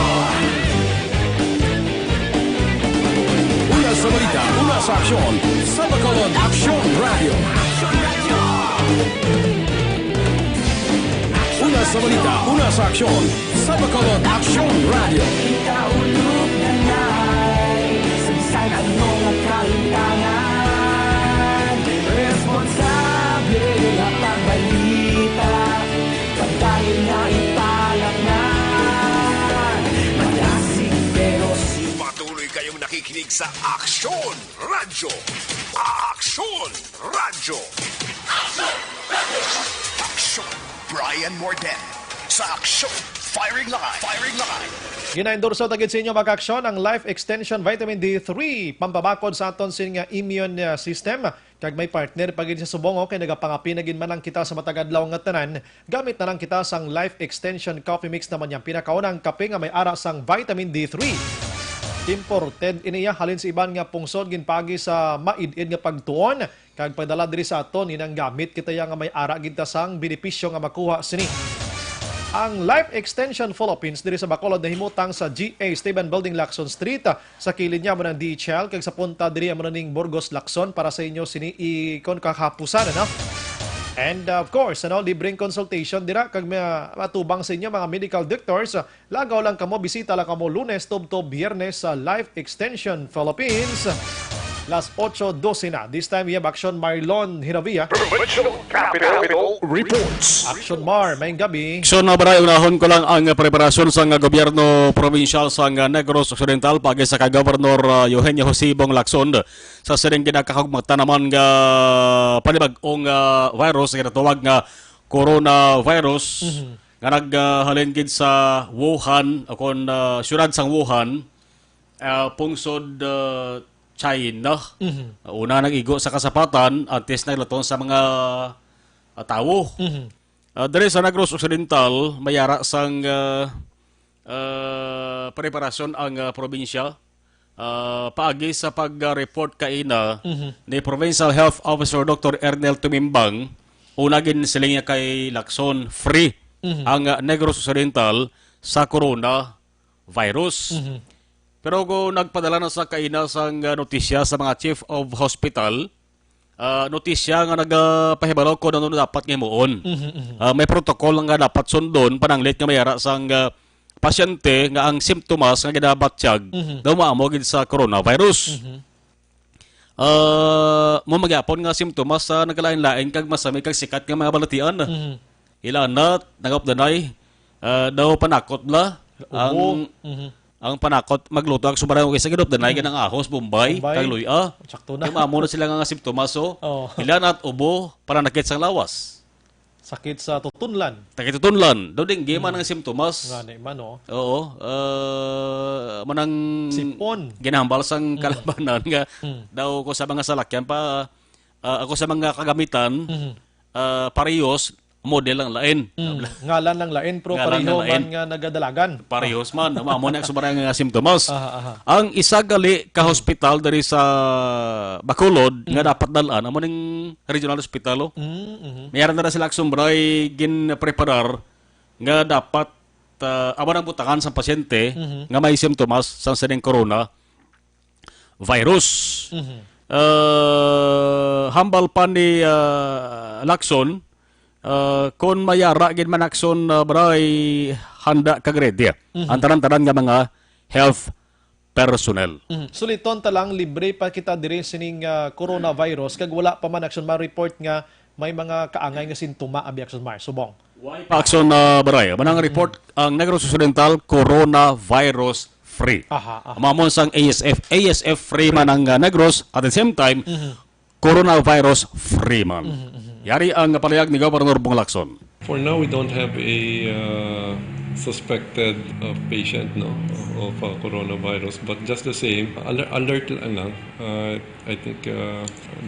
Speaker 1: Una sa balita, una sa aksyon, sa Bacolod Aksyon Radio. Una sa balita, una sa aksyon, sa Bacolod Aksyon Radio.
Speaker 12: Kaulog na na'y sagsay ano nga kalintangan. Responsable nga pagbalita, pagdayon na ipalak na. Malasig pero
Speaker 4: Patuloy kayong nakikinig sa Aksyon Radyo. Aksyon Radyo. Aksyon Brian Morden. Sa Aksyon Firing Line. Firing Line.
Speaker 5: Gina-endorso tagid sa inyo mag-aksyon ang Life Extension Vitamin D3 pampabakod sa aton sin nga immune system. Kag may partner pagid sa subong kay nagapangapi na gid man lang kita sa matag adlaw nga tanan. Gamit na lang kita sang Life Extension Coffee Mix naman yang pinakaunang kape nga may ara sang Vitamin D3. Imported iniya halin sa iban nga pungsod ginpagi sa maid-id nga pagtuon kag padala diri sa aton inang gamit kita yang nga may ara gid ta sang benepisyo nga makuha sini. Ang Life Extension Philippines diri sa Bacolod na himutang sa GA Esteban Building, Lacson Street. Sa kilid niya mo ng DHL kag sa punta diri mo ning Burgos, Lacson para sa inyo sini ikon kakapusan ano. And of course, libreng consultation dira kag matubang sa inyo mga medical doctors. Lagaw lang kamo, bisita lang kamo Lunes tubto Biyernes sa Life Extension Philippines. Las 8:12 na. This time we have Action Marlon Hiravia.
Speaker 4: Capital Reports.
Speaker 5: Action Mar, mayong gabi.
Speaker 16: So nabaray, unahon ko lang ang preparasyon sa gobyerno provincial sa Negros Occidental pagi sa ka-Governor Eugenio Josibong Lacson sa siring kinakakagmata naman nga panibag-ong virus nga natawag nga coronavirus nga naghalin gid sa Wuhan akon syudad sang Wuhan pungsod China. Una nag-igo sa kasapatan at test na laton sa mga tao. Dere sa Negros Occidental, mayara sang preparasyon ang probinsya. Paagi sa pag-report kaina ni Provincial Health Officer Dr. Ernel Tumimbang, una gin sila kay Lacson free ang Negros Occidental sa coronavirus. Pero kung nagpadala na sa kaina sang notisya sa mga chief of hospital, notisya nga nagpahibalaw ko na dapat ngayon. May protocol nga dapat sundon pananglit nga mayara sang pasyente nga ang simptomas nga ginabatsyag daw maamogid sa coronavirus. Mo magyapon nga simptomas sa nagalain-lain kag masami kag sikat nga mga balatian. Ilan na nagapdanay daw panakot la ang panakot magluto ang sumarang okay sa gidop danay ganang ahos Bombay kag luya.
Speaker 5: Sakto na.
Speaker 16: Amo na sila nga simptomas ilan at ubo para nakit sang lawas.
Speaker 5: Sakit sa tutunlan.
Speaker 16: Sakit tutunlan. Daw ding gima ng simptomas.
Speaker 5: Ngani man
Speaker 16: Oo. Manang
Speaker 5: sipon.
Speaker 16: Ginahambal sang kalabanan nga daw ko sa mga salakyan pa ako sa mga kagamitan parehos model lang lain.
Speaker 5: Ngalan lang lain pero pareho man nga nagadalagan.
Speaker 16: Parehos man. Amo na sumarang nga simptomas. Ang isa gali ka hospital dari sa Bacolod nga dapat dalan amo ning regional hospital. Mayroon na sila sumbray gin-preparar nga dapat amo nang butangan sa pasyente nga may simptomas sa sineng corona virus. Hambal pa ni Lacson kung mayara gid manakson bray handa kag ready. Ang tanan-tanan nga mga health personnel.
Speaker 5: Suliton talang libre pa kita diri sining coronavirus kag wala pa man action ma-report nga may mga kaangay nga sintoma abi action mar subong.
Speaker 16: Pa-action baray manang report ang Negros Occidental coronavirus free. Mamon sang ASF free man ang Negros at the same time coronavirus free man. Yari ang palayag ni Governor Bong Lacson.
Speaker 17: For now, we don't have a suspected patient of coronavirus, but just the same, alert lang. I think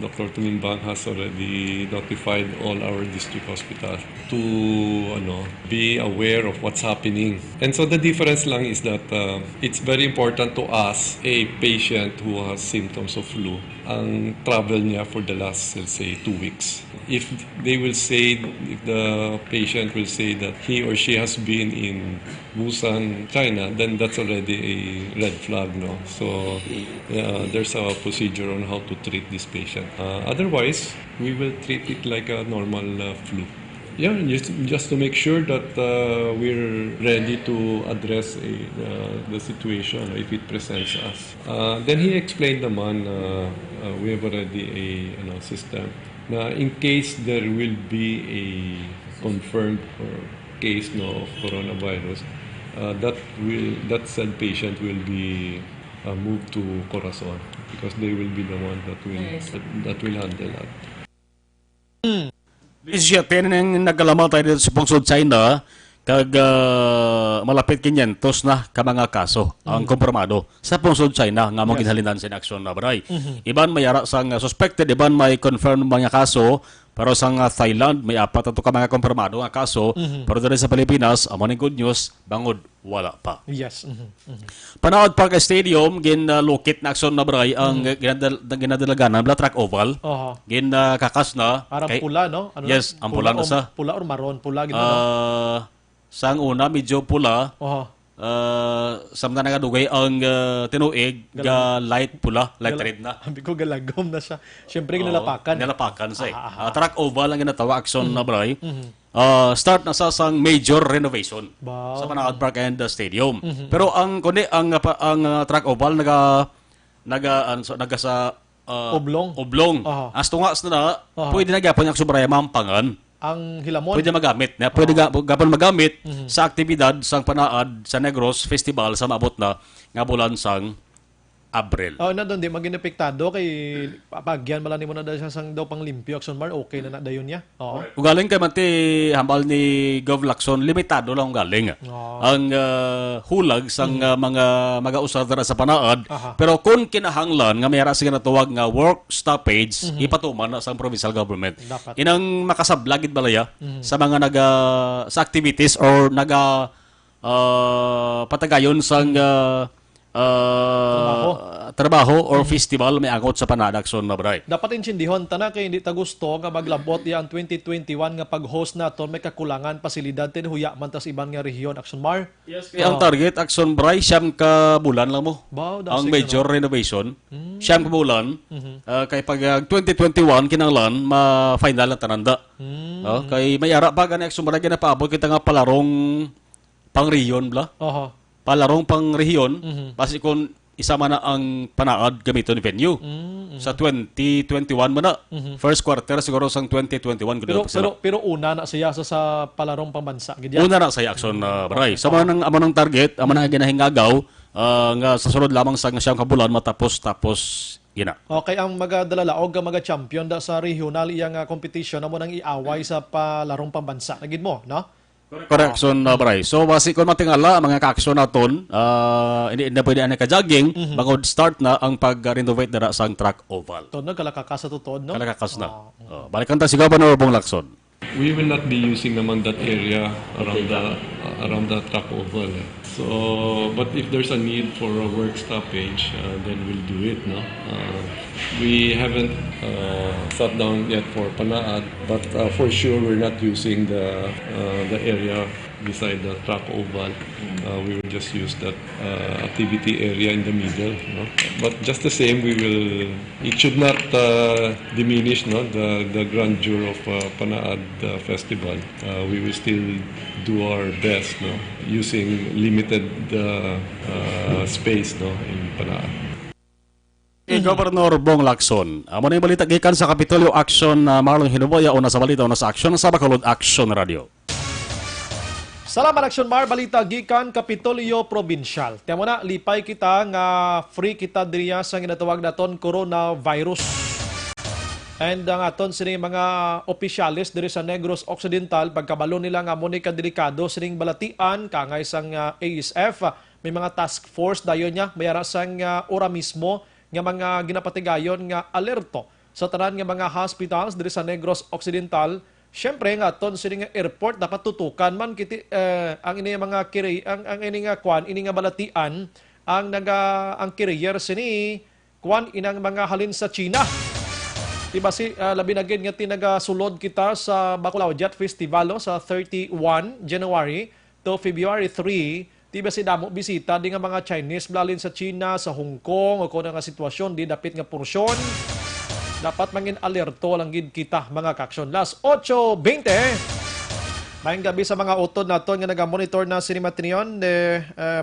Speaker 17: Dr. Tuminbang has already notified all our district hospitals to be aware of what's happening. And so the difference lang is that it's very important to us, a patient who has symptoms of flu, ang travel niya for the last, let's say, 2 weeks. If the patient will say that he or she has been in Busan, China, then that's already a red flag, no? So there's a procedure on how to treat this patient. Otherwise, we will treat it like a normal flu. Yeah, just to make sure that we're ready to address the situation if it presents us. Then he explained naman we have already a system. Na in case there will be a confirmed case of coronavirus, that said patient will be moved to Corazon because they will be the one that will handle that.
Speaker 16: Siya tinang nagalamatay dito sa Pungsod China kag malapit 500 na ka mga kaso ang kumpirmado sa Pungsod China nga mga ginhalinan sa aksyon na baray. Iban may ara sang suspected, iban may confirmed mga kaso, pero sa Thailand may 4 ka mga kumpirmado nga kaso, pero dito sa Pilipinas amo ning good news bangod wala pa.
Speaker 5: Yes.
Speaker 16: Panaod Park Stadium ginlukit na aksyon na baray ang ginadalaganan bla track oval. Kakas na
Speaker 5: parang pula no?
Speaker 16: Yes, ang pula na sa
Speaker 5: pula or maroon pula gid
Speaker 16: sang una medyo pula. Samtang nagadugay ang tinuig light pula, light red na.
Speaker 5: Ambi ko galagom na siya. Siyempre ginalapakan.
Speaker 16: Ginalapakan sa track oval ang ginatawa action na bray. Start na sa sang major renovation sa Panaod Park and Stadium. Pero ang track oval naga sa oblong. As tungas na pwede na gyapon ang subraya mampangan.
Speaker 5: Ang hilamon.
Speaker 16: Pwede magamit. Pwede gapon magamit sa aktibidad sang Panaad sa Negros Festival sa maabot na nga bulan sang Abril.
Speaker 5: Na doon di maginapektado kay pagyan malani mo na dahil sang daw pang limpyo action mar okay na dayon niya.
Speaker 16: Kung galing kay mati hambal ni Gov Lacson limitado lang galing. Ang hulag sang mga usada sa Panaad, pero kung kinahanglan nga mayara sa ginatawag nga work stoppage ipatuman na sang provincial government. Inang makasablagid balaya sa mga sa activities or patagayon sang trabaho or festival may angot sa panadakson na bray.
Speaker 5: Dapat intindihon tana kay hindi ta gusto nga maglabot ya ang 2021 nga pag-host naton may kakulangan pasilidad tin huya man tas iban nga rehiyon Action Mar.
Speaker 16: Yes, ang target Action Bray siyam ka bulan lang mo. Ang major renovation siyam ka bulan. Kay pag 2021 kinanglan ma-final na tananda. Kay may ara pa gani Action Bray ginapaabot kita nga palarong pang rehiyon bla. Palarong pang rehiyon basi kung isama na ang panaad gamiton ni venue. Sa 2021 mo na. First quarter siguro sang 2021
Speaker 5: pero una na siya sa palarong pambansa.
Speaker 16: Una na siya Action Bray. Sa mga amo ng target, amo na ginahingagaw nga sa sunod lamang sa siyang kabulan matapos gina.
Speaker 5: Okay, ang magadalalaog nga maga-champion da sa regional iyang competition amo nang iaway sa palarong pambansa. Nagid mo, no?
Speaker 16: Correction Bray. So basi kon matingala mga ka-action naton, hindi na pwede ana ka-jogging, bangod start na ang pag-renovate dara sang track oval.
Speaker 5: Tod na kalakakas sa tutod, no?
Speaker 16: Kalakakas na. Balikan ta si Governor Bong Lacson.
Speaker 17: We will not be using naman that area around the track oval. So, but if there's a need for a work stoppage, then we'll do it. No, we haven't sat down yet for Panaad, but for sure we're not using the area beside the track oval. We will just use that activity area in the middle. No? But just the same, it should not diminish the grandeur of Panaad Festival. We will still do our best using limited space in Panaad.
Speaker 16: Governor Bong Lacson. Amo na yung balita gikan sa Kapitolyo Action Marlon Hinuboya o nasa balita o nasa action sa Bacolod Action Radio.
Speaker 5: Salamat Action Mar, balita gikan Kapitolyo Provincial. Tiamo na lipay kita nga free kita diriya sa ginatawag naton coronavirus. And ang aton sining mga opisyalis diri sa Negros Occidental pagkabalo nila nga mo ni kadelikado sining balatian kangay sang ASF, may mga task force dayon niya mayara sang ora mismo nga mga ginapatigayon nga alerto sa tanan nga mga hospitals diri sa Negros Occidental. Siyempre nga aton sining airport dapat tutukan man kiti ang ini mga ang ini nga kwan ini nga balatian ang carrier sini kwan inang mga halin sa China. Diba si labi na gid nga tinagasulod kita sa Bacalao Jet Festival sa 31 January to February 3. Diba si damo bisita di nga mga Chinese blalin sa China, sa Hong Kong o kuno nga sitwasyon di dapit nga porsyon. Dapat mangin alerto lang gid kita mga kaksyon. Last 8:20. Mayang gabi sa mga utod naton nga naga-monitor na sinimatriyon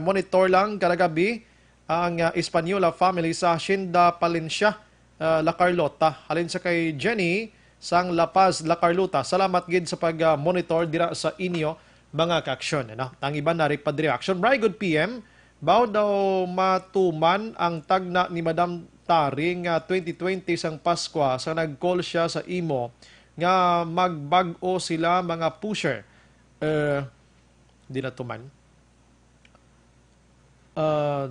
Speaker 5: monitor lang kada gabi ang Espanyola family sa Hacienda Palencia, La Carlota. Halin sa kay Jenny sang La Paz, La Carlota. Salamat gid sa pag-monitor dira sa inyo mga kaaksyon. Ang iba na rin pa-reaction. Very good PM. Baw daw matuman ang tagna ni Madam Taring 2020 sang Pasko sa nag-call siya sa imo nga magbag-o sila mga pusher. Di na tuman.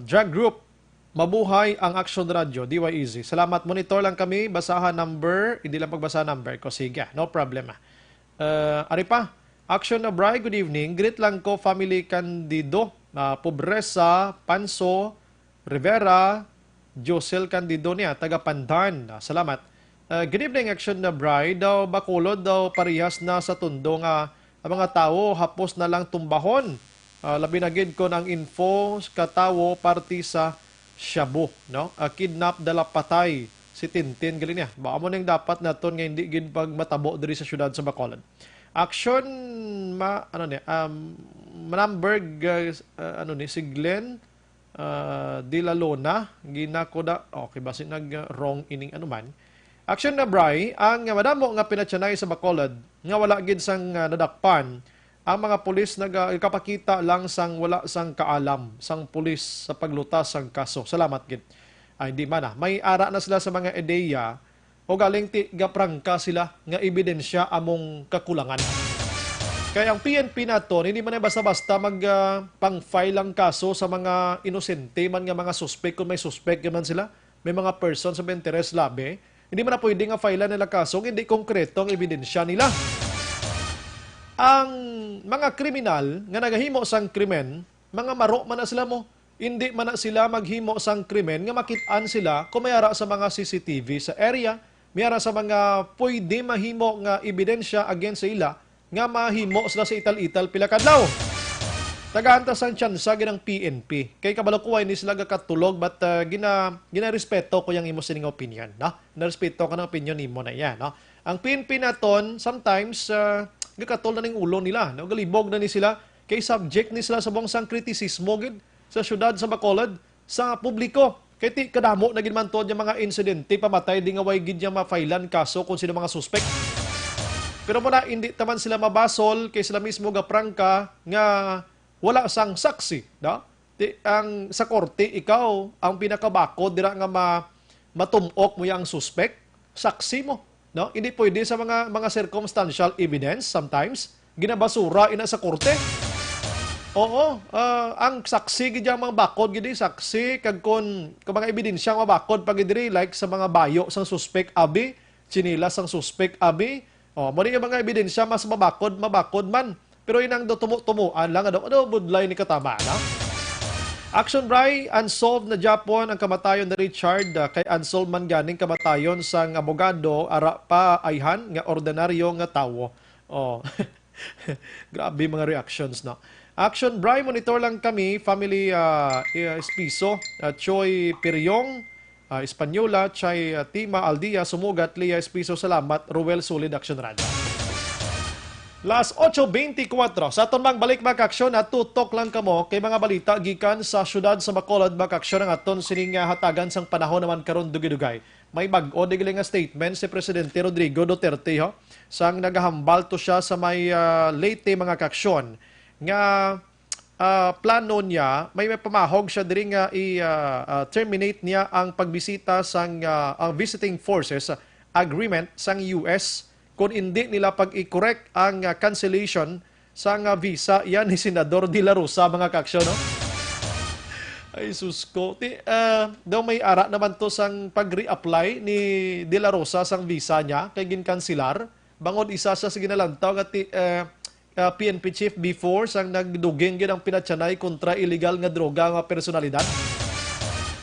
Speaker 5: Drag group. Mabuhay ang Action Radio, DYEZ. Salamat, monitor lang kami, basahan number, hindi lang pagbasa number ko. Sige, no problem. Ari pa, Action na Bray, good evening. Greet lang ko, family Candido, Pobresa, Panso, Rivera, Josel Candido niya, taga Pandan. Salamat. Good evening, Action na Bray. Daw Bacolod, daw parehas na sa tundo nga ang mga tao, hapos na lang tumbahon. Labi na gid ko ng info, katawo, party sa Shabu, no? Kidnap dala patay si Tintin galing niya. Baka mo nang dapat naton nga hindi gid pag matabo diri sa syudad sa Bacolod. Action Manamberg si Glenn De La Lona ginakoda okay basi nag wrong ining anuman. Action na Bray ang madamo nga pinatsanay sa Bacolod nga wala gid sang nadakpan. Ang mga pulis nagkapakita lang sang wala sang kaalam sang pulis sa paglutas sang kaso. Salamat gid. Ay hindi man may ara na sila sa mga ideya o galing ti gaprangka sila nga ebidensya among kakulangan. Kaya ang PNP nato hindi man basta-basta mag pang-file ang kaso sa mga inosente man nga mga suspect kung may suspect man sila, may mga person sa interest labi, hindi man na pwede nga file nila kaso hindi konkreto ang ebidensya nila. Ang mga kriminal nga nagahimo sang krimen, mga maro man na sila mo. hindi man na sila maghimo sang krimen nga makitaan sila kung mayara sa mga CCTV sa area, mayara sa mga pwede mahimo nga ebidensya against sa ila nga mahimo sila sa ital-ital pila kadlaw. Tagaantas ang tsansa ginang PNP. Kay kabalo ko ni sila gakatulog but ginarespeto ko yung imo sining opinion, no? Narespeto ka ng opinion nimo na yan, no? Ang PNP naton sometimes gakatol na ning ulo nila, no? Galibog na ni sila kay subject ni sila sa buong sang kritisismo gid sa syudad sa Bacolod sa publiko. Kay ti kadamo na gid man tod yung mga insidente pamatay di nga way gid yang mafailan kaso kung sino mga suspect. Pero muna hindi taman sila mabasol kay sila mismo gaprangka nga wala sang saksi, no? Ang sa korte ikaw ang pinakabakod dira nga matumok mo yang suspect, saksi mo, no? Hindi pwede sa mga circumstantial evidence sometimes ginabasura ina sa korte. Oo, ang saksi gid mga bakod gid saksi kag kun mga ebidensya nga mabakod pag diri like sa mga bayo sang suspect abi, chinila sang suspect abi. Oh, mo ni mga ebidensya mas mabakod man. Pero inang do tumo-tumuan lang ano budlay ni katama na. Action Bray, unsolved na Japon ang kamatayon ni Richard kay unsolved man ganing kamatayon sang abogado ara pa ayhan nga ordinaryo nga tawo. Oh. Grabe mga reactions no. Action Bray, monitor lang kami family Espiso, Choi Piryong, Espanyola, Chay Tima Aldia, Sumugat, Lia Espiso, salamat, Ruel Sulid, Action Radio. Last 8:24 sa aton mang balik makaksyon at tutok lang kamo kay mga balita gikan sa syudad sa Bacolod makaksyon ang aton sining hatagan sang panahon naman karon dugay-dugay. May bag-o nga statement si Presidente Rodrigo Duterte ho sang nagahambal to siya sa may Leyte mga kaksyon nga plano niya may pamahog siya diri nga i-terminate niya ang pagbisita sang ang visiting forces agreement sang US kung hindi nila pag-i-correct ang cancellation sa visa yan ni Senador De La Rosa mga kaksyon, no? Ay susko. Daw may ara naman to sang pag-reapply ni De La Rosa sang visa niya kay ginkanselar. Bangod isa sa ginalantaw nga PNP chief before sang nagduging gid ang pinatsanay kontra illegal nga droga nga personalidad.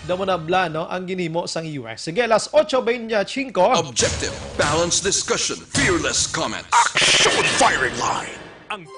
Speaker 5: Damo na blano ang ginimo sang US. Sige, last 8:25.
Speaker 7: Objective, balanced discussion, fearless comment.
Speaker 4: Action firing line.
Speaker 2: Ang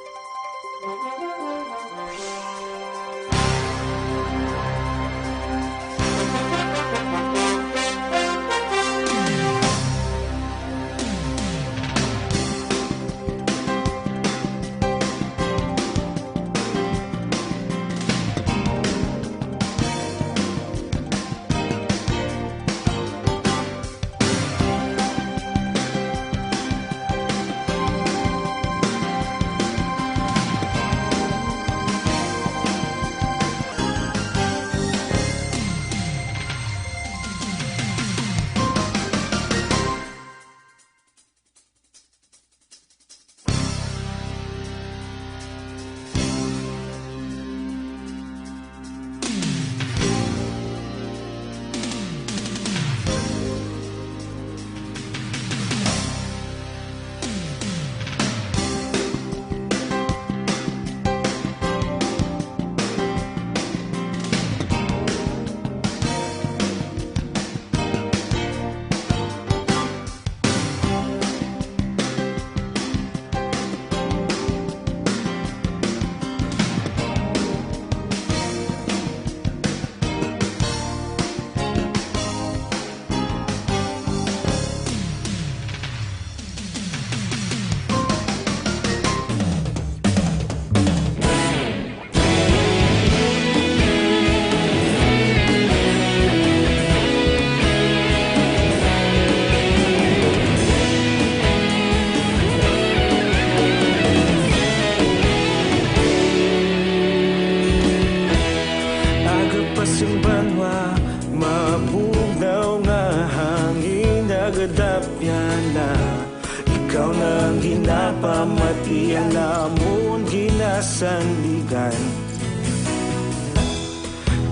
Speaker 11: Pamati ang namon ginasandigan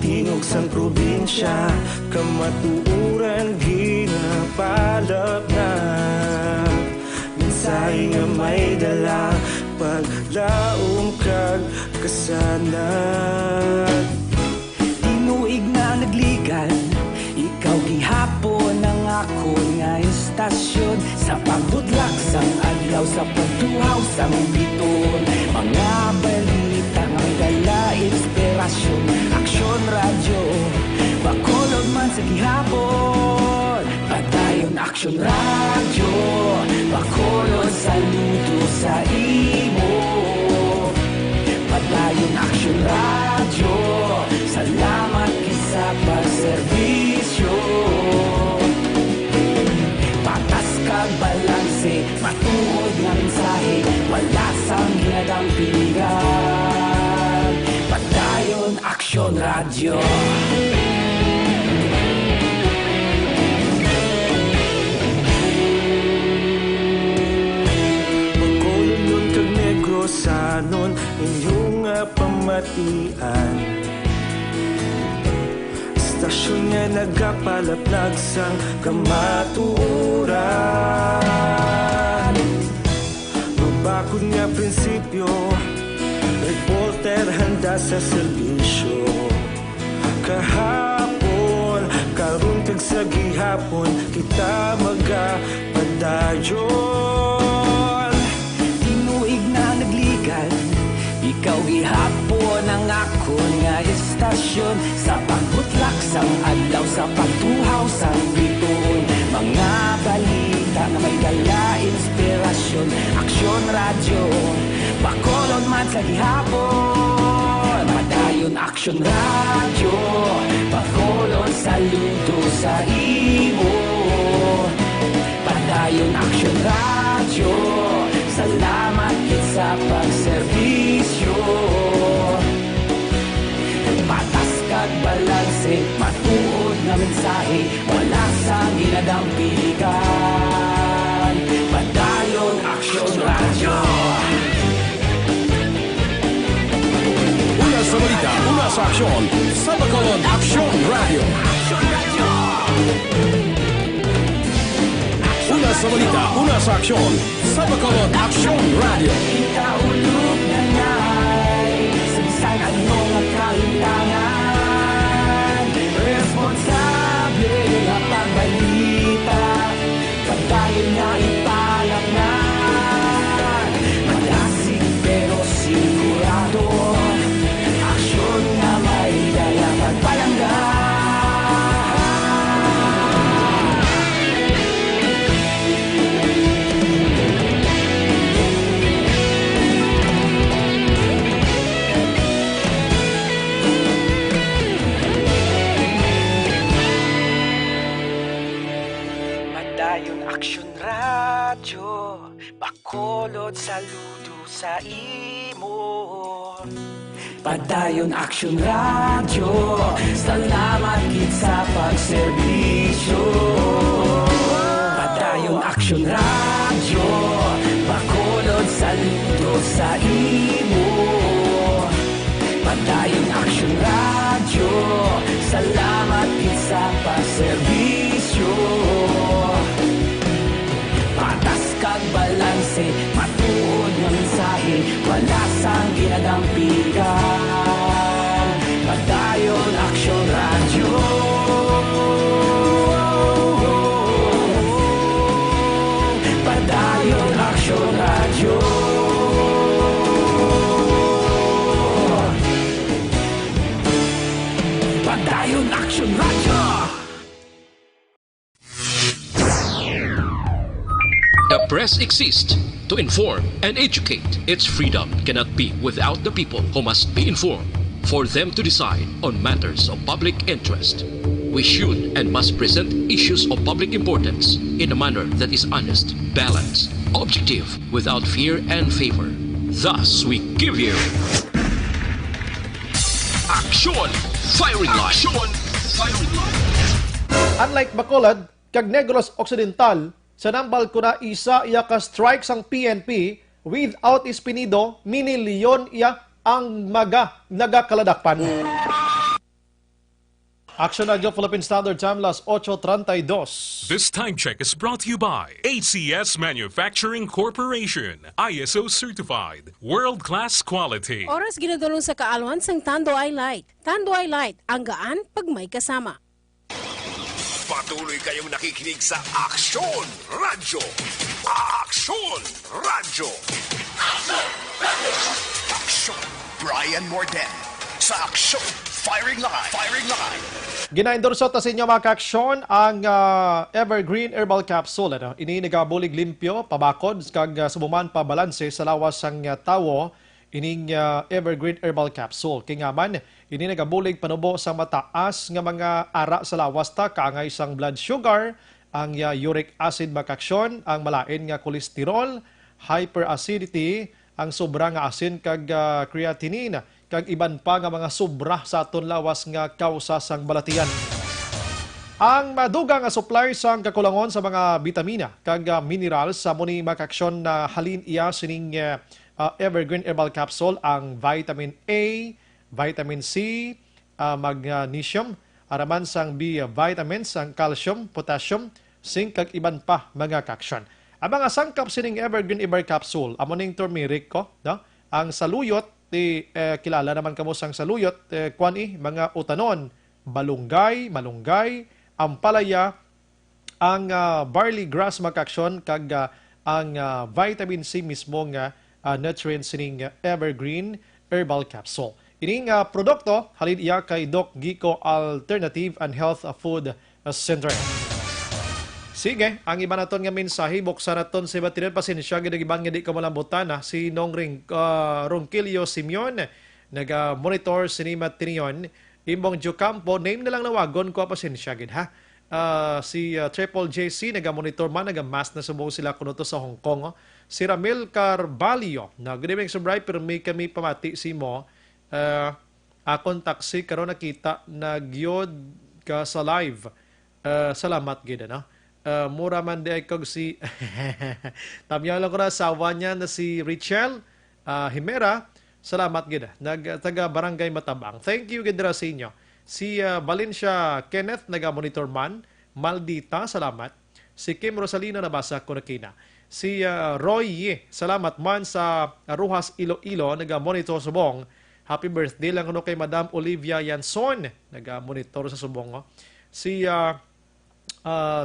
Speaker 11: Tingog sang probinsya kamatuuran ginapalap na Minsay nga may dala paglaom kag kasanag
Speaker 12: istasyon sa pagbudlak sang adlaw sa pagtuhaw sang biton. Mga balita nga may dala inspirasyon, aksyon radyo, bakolod man sa gihapon. Padayon aksyon radyo, bakolod saludo sa imo. Padayon aksyon radyo, salamat kisa pagserbisyo. Patas kag balanse, matuod nga mensahe, wala sang ginadang piligan. Padayon aksyon radyo.
Speaker 11: Magkulunod kag negro sanon inyong pamatian. Istasyon nga nagapalaplag sang kamatuoran. Magbakod nga prinsipyo, reporter handa sa serbisyo. Kahapon, karon kag sa gihapon, kita magapadayon.
Speaker 12: Tinuig na naglikan, ikaw gihapon ang akon nga istasyon sa pagbutlak sang adlaw sa pagtuhaw sang biton. Mga balita na may dala inspirasyon, aksyon radyo, bakolod man sa gihapon. Padayon aksyon radyo, bakolod saludo sa imo. Padayon aksyon radyo, salamat kit sa pagserbisyo. Patas kag balanse, matuod nga mensahe, wala sang ginadang piligan. Padayon aksyon radyo.
Speaker 1: Una sa balita, una sa aksyon, sa Bacolod Aksyon Radio. Una sa balita, una sa aksyon, sa Bacolod Aksyon Radio.
Speaker 12: Ikaulog na ngay, sabisan ano nga kahintangan. Responsable nga pagbalita, pagdayon nga ipalaknan. Malasig pero sigurado, aksyon nga may dala pagpalanggan. Padayon aksyon radyo, bakolod saludo sa imo. Padayon aksyon radyo, salamat kit sa pagserbisyo. Padayon aksyon radyo, bakolod saludo sa imo. Padayon aksyon radyo, salamat kit sa pagserbisyo. Patas kag balanse, matuod nga mensahe, wala sang ginadang piligan. Padayon aksyon radyo. Padayon aksyon radyo. Padayon aksyon radyo.
Speaker 3: The press exists to inform and educate. Its freedom cannot be without the people who must be informed for them to decide on matters of public interest. We should and must present issues of public importance in a manner that is honest, balanced, objective, without fear and favor. Thus, we give you Action Firing Line. Action Firing Line.
Speaker 5: Unlike Bacolod, kag Negros Occidental, sa nambal ko na isa iya ka strike sang PNP without Espinido, minilyon iya ang nagakaladakpan. Action Radio Philippine Standard Time, las 8:32.
Speaker 2: This time check is brought to you by ACS Manufacturing Corporation. ISO certified. World-class quality.
Speaker 18: Oras ginadulong sa kaalwan sang Tando I Light. Tando I Light, ang gaan pag may kasama.
Speaker 4: Patuloy kayong nakikinig sa Aksyon Radyo. Aksyon Radyo. Aksyon Brian Morden sa Aksyon Firing Line. Firing Line.
Speaker 5: Gina-endorso ta sa inyo mga kaaksyon ang Evergreen Herbal Capsule. Ano? Ini nagabulig limpyo, pabakod, kag subuman pa balanse sa lawas sang tawo ining Evergreen Herbal Capsule. Kingaman, ini nagabulig panubo sa mataas nga mga ara sa lawas ta, kaangay sang blood sugar, ang uric acid makaksyon, ang malain nga kolesterol, hyperacidity, ang sobra nga asin kag creatinine, kag iban pa nga mga sobra sa aton lawas nga kausa sang balatian. Ang maduga nga supply sang kakulangon sa mga bitamina kag minerals sa muni makaksyon na halin iya sining Evergreen Herbal Capsule ang vitamin A, vitamin C, magnesium, araman sang B vitamins, ang calcium, potassium, zinc kag iban pa mga kaksyon. Ang mga sangkap sining Evergreen Herbal Capsule, amo ning turmeric ko, no? Ang saluyot, kilala naman kamo sang saluyot, mga utanon, malunggay, ampalaya, ang barley grass makaksyon kag ang vitamin C mismo nga nutrients sining Evergreen Herbal Capsule. Ining produkto halin iya kay Doc Gico Alternative and Health Food Center. Sige, ang iba naton nga mensahe buksan naton sa batiran pasensya gidagiban nga di ka malambutan si Nong Ronquillo Simeon naga-monitor sinima tinion imbong Jocampo name na lang nawagon ko pasensya gid ha. Si Triple JC naga-monitor man naga-mass na subong sila kuno to sa Hong Kong. Si Ramil Carvalho na good evening subray pero may kami pamati si mo akong taxi karon nakita nagyod ka sa live. Salamat gid no. Mura man di ay kog si tamyaw lang ko na asawa niya na si Richel Himera. Salamat gid taga Barangay Matabang. Thank you gid ra sa inyo. Si Valencia Kenneth naga-monitor man. Maldita, salamat. Si Kim Rosalina nabasa ko na kina. Si Roy, salamat man sa Ruhas Iloilo naga-monitor sa Subong. Happy birthday lang kuno kay Madam Olivia Yanson naga-monitor sa Subong. Si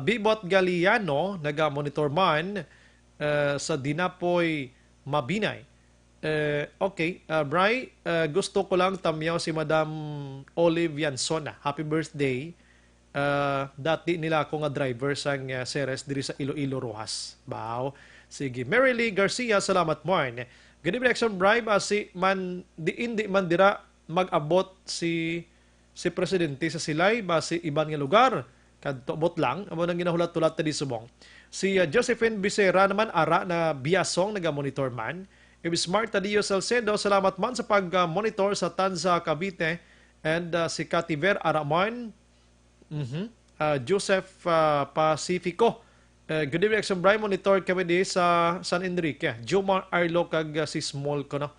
Speaker 5: Bibot Galiano naga-monitor man sa Dinapoy Mabinay. Okay, Bri, gusto ko lang tamyaw si Madam Olive Yanson. Happy birthday. Dati nila ako nga driver sang Ceres diri sa Iloilo Rojas. Wow. Sige, Mary Lee Garcia, salamat mo. Good evening, Bri, si man di man dira mag-abot si presidente sa Silay basi iban nga lugar. Kadtobot lang amo nang ginahulat-tulat ta di Subong. Si Josephine Bisera naman ara na biyasong naga-monitor man. Smart Tadio Salcedo, salamat man sa pag-monitor sa Tanza, Cavite. And si Kativer Aramon, Joseph Pacifico. Good evening, Brian, monitor kami di sa San Enrique. Jomar Arlo kag si Small ko, no?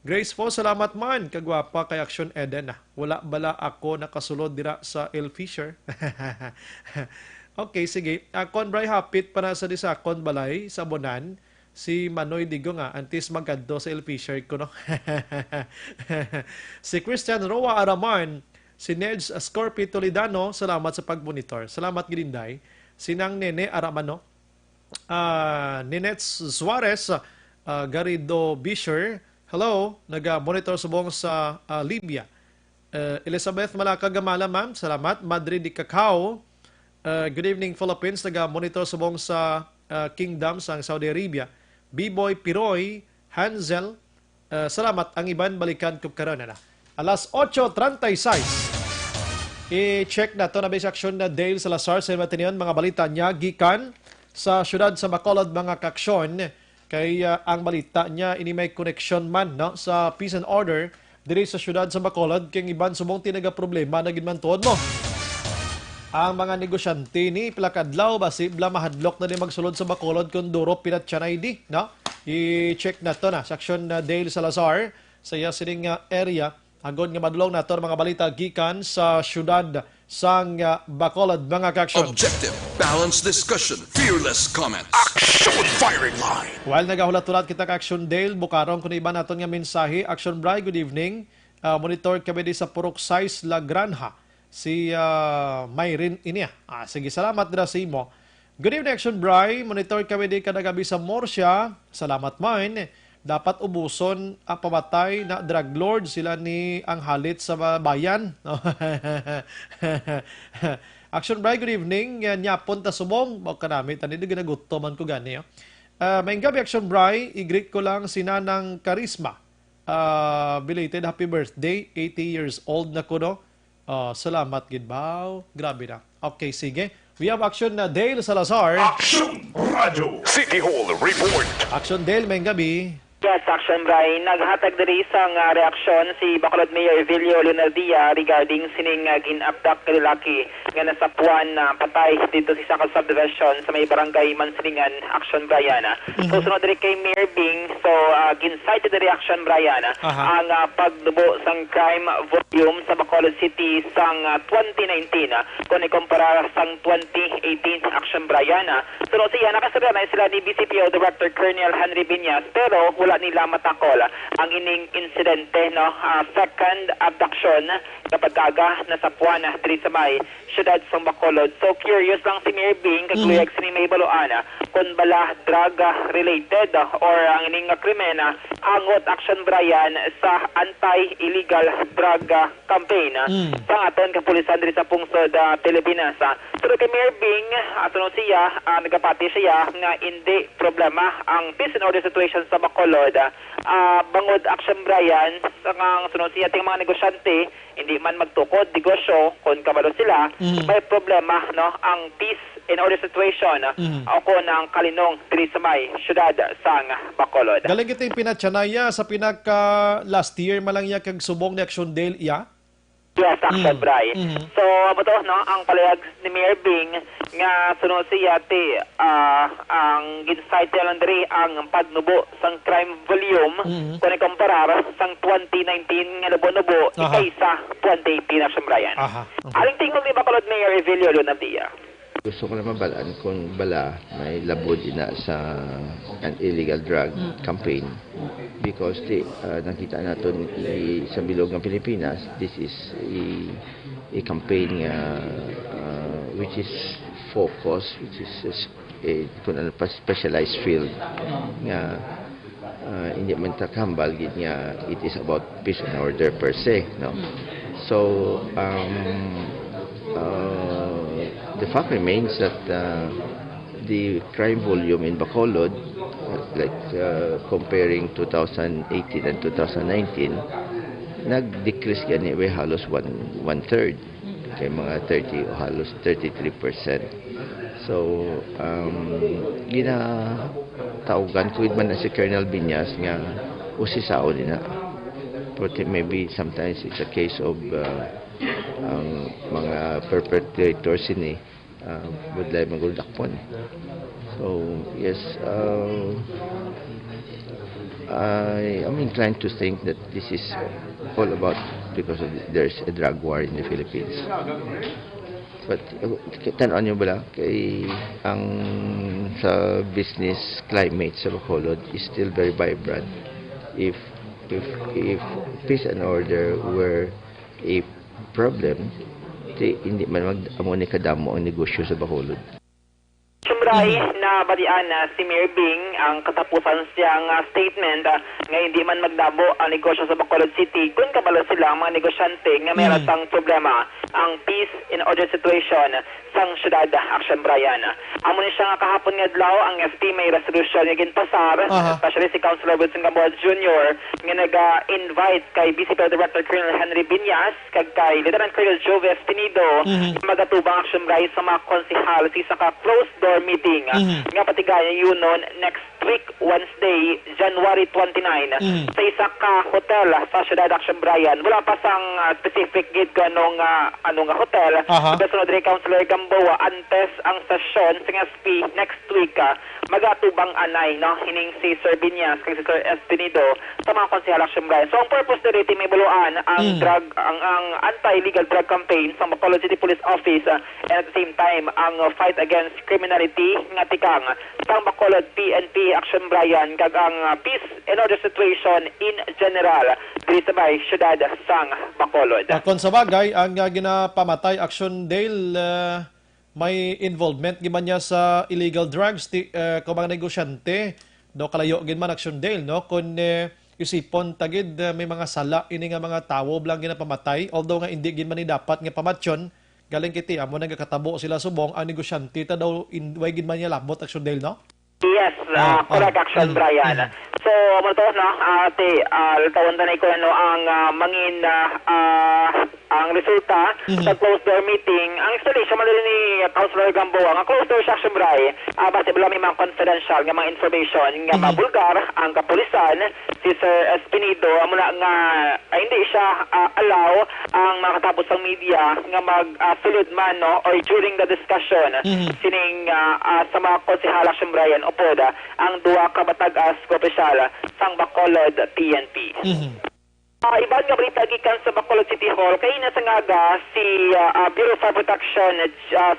Speaker 5: Grace po, salamat man. Kagwapa kay Action Eden. Wala bala ako nakasulod dira sa El Fisher. Okay, sige. Akon, Brian, hapit para sa disakon balay sa Bonan. Si Manoy Digo nga, antis magkado sa El Fisher ko, no? Si Christian Roa Araman, si Nedge Scorpio Toledano, salamat sa pag-monitor. Salamat gilinday. Si Nang Nene Aramano, Ninets Suarez, Garrido Bisher, hello, nag-monitor subong sa Libya. Elizabeth Malaka Gamala, ma'am, salamat. Madrid di Cacao, good evening Philippines, nag-monitor subong sa Kingdom sa Saudi Arabia. B-Boy Piroy, Hansel, salamat. Ang iban balikan ko karon na. Alas 8:36. I-check na to na base action na Dale Salazar sa matinion mga balita niya gikan sa syudad sa Bacolod mga kaksyon kay ang balita niya ini may connection man no sa peace and order diri sa syudad sa Bacolod kay iban subong tinaga problema na gid man tuod mo. Ang mga negosyante ni pilakadlaw basi bla mahadlok na di magsulod sa Bacolod kun duro pinatyanay di no. I-check na to na sa action na Dale Salazar sa sining area. Agon nga madulong nato mga balita gikan sa syudad sang Bacolod mga kaksyon.
Speaker 7: Objective, balanced discussion, fearless comments.
Speaker 4: Action Firing Line.
Speaker 5: While nagahulat-hulat kita ka Action Dale, bukarong kung iba naton nga mensahe. Action Bri, good evening. Monitor kami di sa Purok Size La Granja. si Myrin Inia. Sige, salamat dira sa imo. Good evening, Action Bray. Monitor kami di kadagabi sa Morsya. Salamat man. Dapat ubuson ang pamatay na drug lord sila ni ang halit sa bayan. Action Bray, good evening. Nyapon ta subong. Baka namin, tani di ginaguto man ko gani. May gabi, Action Bray. I-greet ko lang si Nanang Karisma. Belated happy birthday. 80 years old na ko, no? Salamat, Gidbaw. Grabe na. Okay, sige. We have Action na Dale Salazar.
Speaker 4: Action Radio City Hall Report.
Speaker 5: Action Dale, may gabi.
Speaker 18: Yes, Action Bray. Naghatag diri isang reaksyon si Bacolod Mayor Evilio Leonardia regarding sining gin-abduct na lalaki nga nasapuan na patay dito sa Sakal Subdivision sa may barangay Mansilingan, Action Brian. So sunod diri kay Mayor Bing, so gin-cited the reaction Brian ang pagdubo sang crime volume sa Bacolod City sang 2019 kung ikumpara sang 2018 Action Brian. Sunod siya nakasira na sila ni BCPO Director Colonel Henry Binyas pero wala nila matakol ang ining insidente, no? Second abduction kapag aga nasapuan diri sa may syudad sa Bacolod. So curious lang si Mayor Bing kaguyag sa may baluan kung bala drug related or ang ining krimen angot Action Brian sa anti-illegal drug campaign sa aton kapulisan diri sa pungsod Pilipinas. Pero kay Mayor Bing aton siya nagapati siya nga hindi problema ang peace and order situation sa Bacolod. Bangod Action Brian sa sunod siya ting mga negosyante hindi man magtukod negosyo kung kabalo sila may problema, no, ang peace and order situation ako ng kalinong diri sa may syudad sang Bacolod.
Speaker 5: Galing kita yung pinatsanaya sa pinaka last year malang ya kag subong ni Action Dale iya.
Speaker 18: Yes, Action Bray. So, bato, no, ang palayag ni Mayor Bing nga sunod siya ang ginsight lang diri ang pagnubo sang crime volume kung ikumparar sang 2019 nga nubo-nubo kaysa 2018 Action Brian. Aling tingog ni Bacolod Mayor Evilio Leonardia.
Speaker 19: Gusto ko na mabalaan kung bala may labod na sa an illegal drug campaign because nakita natin sa bilog ng Pilipinas this is a campaign which is focused, which is a specialized field nga hindi man takambal nga it is about peace and order per se, no? So the fact remains that the crime volume in Bacolod, comparing 2018 and 2019, nag-decrease gani by halos one-third, kay mga 30 o halos 33%. So, ginataugan ko man na si Colonel Binyas nga usisao din na. But maybe sometimes it's a case of ang mga perpetrators ini budlay magulakpon. So yes, I'm inclined to think that this is all about because there's a drug war in the Philippines. But tan-on nyo bala kay ang sa business climate sa Bacolod is still very vibrant. If peace and order were a problem, hindi man mag-amo ni kadamo ang negosyo sa Bacolod.
Speaker 18: Sumray na badian si Mayor Bing ang katapusan siyang statement nga hindi man magdabo ang negosyo sa Bacolod City kung kabalo sila ang mga negosyante nga mayroon sang problema ang peace and order situation sang syudad Action Brian. Amo ni siya nga kahapon nga adlaw ang FT may resolution nga ginpasar, especially si Councilor Wilson Gamboa Jr. nga nag-invite kay BCPO Director Colonel Henry Binyas kag kay Lieutenant Colonel Jove Espinido magatubang Action Brian sa mga konsehal sa closed door meeting nga patigayan yun noon next week Wednesday January 29 sa isa ka hotel sa syudad Action Brian. Wala pa sang specific gate ko anong hotel. Sunod rin Councilor Gamboa antes ang sesyon sa SP next week magatubang anay, no, hining si Sir Binyas kag si Sir Espinido sa mga konsehal Action Brian. So ang purpose diri may buluan ang ang anti-illegal drug campaign sa Bacolod City Police Office and at the same time ang fight against criminality nga tikang sang Bacolod PNP Action Brian kag ang peace and order situation in general diri sa may syudad sang Bacolod.
Speaker 5: Kung sa bagay, ang ginapamatay Action Dale, may involvement giman niya sa illegal drugs, kung mga negosyante, no, kalayo ginman Action Dale, no? Kung isipon tagid may mga sala ini nga mga tawo blang ginapamatay, although nga hindi ginman ni dapat nga pamatyon, galing kiti amo nagakatabo sila subong ang negosyante ta daw way ginman niya labot Action Dale, no?
Speaker 18: Yes, correct Action Brian. So, maltos no, tawon tanay ko ano ang mangin ang resulta sa closed door meeting. Ang installation man ni Councilor Gamboa, ang closed door Action Brian, base bala may mga confidential nga mga information nga mabulgar ang kapulisan si Sir Espinido muna nga hindi siya allow ang makatapos ang media nga magsulod man no or during the discussion sining sa mga konsehal Action Brian upod ang duwa ka batag-as opisyal sang Bacolod PNP. Iban nga balita gikan sa Bacolod City Hall kay nasa ngaga si Bureau of Fire Protection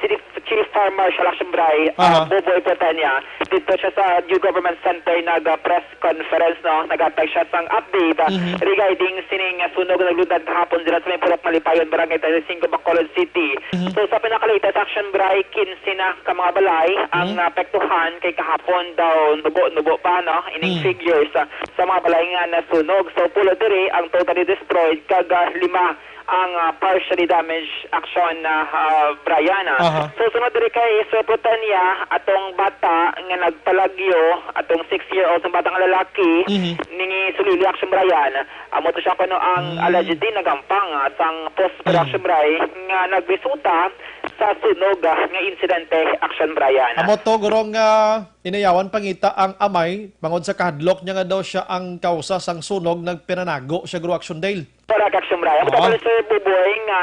Speaker 18: City Chief Fire Marshal Action Bray Boboy Petania dito siya sa New Government Center press conference no nagatag siya sang update regarding sining sunog na nagludad kahapon dira sa may Purok Malipayon Barangay 35 Bacolod City. So sa pinakalatest Action Bray 15 na ka mga balay ang naapektuhan kay kahapon daw nubo pa no ining figures sa mga balay nga nasunog. So pulo diri ang totally destroyed kag 5 ang partially damaged Action Briana. So sunod diri kay Sir Protania atong bata nga nagpalagyo atong 6-year-old ng batang lalaki ningi sulili Action Brian. Amo to siya kuno ang alleged din nagampang sang post production Bray nga nagresulta sa sunog nga insidente Action Brian.
Speaker 5: Amo to gurong inayawan pangita ang amay bangod sa kahadlok niya nga daw siya ang kausa sang sunog nagpinanago siya guro Action Dale.
Speaker 18: Para Action Brian. Amo Sir Buboy nga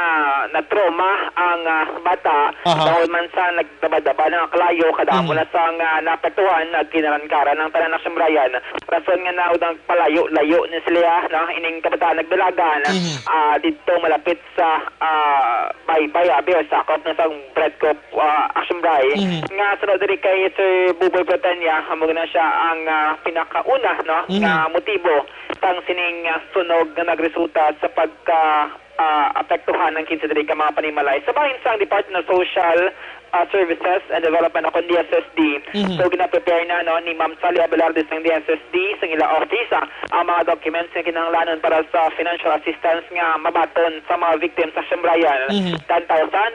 Speaker 18: na-trauma ang bata dahil man sa nagdabadaba ng kalayo kadamo na sa napatuan nagkinarangkaran ng tanan Action Brian. Rason nga na udang palayo-layo ni sila no ining kabataan nagdalagan dito malapit sa Baybay or sakop na sa Breadcop Action Brian. Nga sunod diri kay Sir Buboy Bretanya amo na siya ang pinakauna no nga motibo tang sining sunog na nagresulta sa pagka-apektuhan ng 15 ka mga panimalay. Sa bahin sa Department of Social Services and Development ako DSSD. So gina-prepare na no, ni Ma'am Sally Abelardes ng DSSD sa ila office ang mga documents na kinahanglanon para sa financial assistance nga mabaton sa mga victims sa Action Brian. 10,000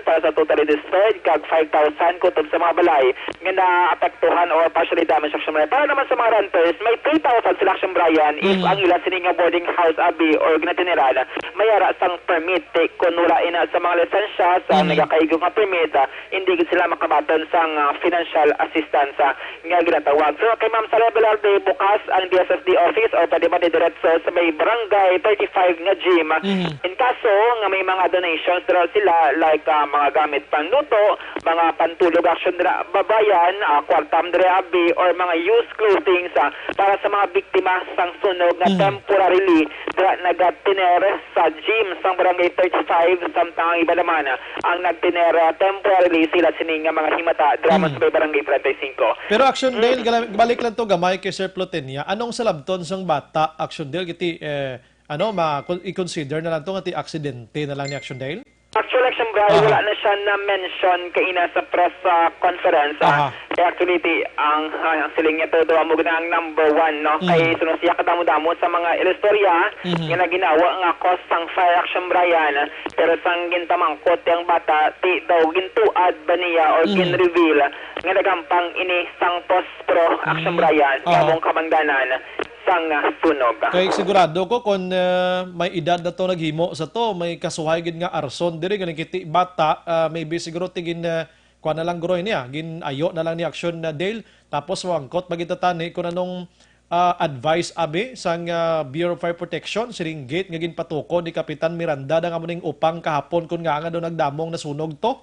Speaker 18: para sa totally destroyed kag 5,000 kutob sa mga balay nga naapektuhan or partially damaged Action Brian. Para naman sa mga renters, may 3,000 sila Action Brian if ang ila sining nga boarding house abi or ginatiniran mayara sang permit kung wala ina sa mga lisensya sa nagakaigong nga permit hindi sila makabaton sang financial assistance nga ginatawag. So kay Ma'am Sally Abelarde bukas ang DSSD office o pwede man diretso sa may barangay 35 nga gym. In kaso nga may mga donations dira sila like mga gamit panluto, mga pantulog action dira babayan, kwartam dira abi or mga used clothing para sa mga biktima sang sunog na temporarily dira nagatiner sa gym sang barangay 35 samtang iba naman ang nagtiner temporarily sila sining mga himata drama sa barangay 35.
Speaker 5: Pero Action Dale, balik lang to gamay kay Sir Plotenia. Anong salabton sang bata Action Dale kiti i-consider na lang to nga ti aksidente na lang ni Action Dale?
Speaker 18: Actually, Action Brian, wala na siya na-mention kaina sa press conference. Actually, ang siling niya todo mo na ang number 1, no? Kay sunod siya kadamo-damo sa mga ilustorya nga na ginawa nga cause sang fire Action Brian. Pero sang gintamangkot yung bata, daw gintuad ba niya or gin-reveal nga nagampang ini sang post-pro Action Brian, kamong kamangdanan sang sunog.
Speaker 5: Kay sigurado ko kung may edad na to naghimo sa to, may kasuhay gid nga arson diri ganing kiti bata, maybe siguro tigin kuan na lang guroy niya, gin ayo na lang ni Action Dale tapos wangkot magitatani kung anong advice abi sang Bureau of Fire Protection siring gate nga ginpatuko ni Kapitan Miranda da nga mo ning upang kahapon kun nga daw nagdamong nasunog to.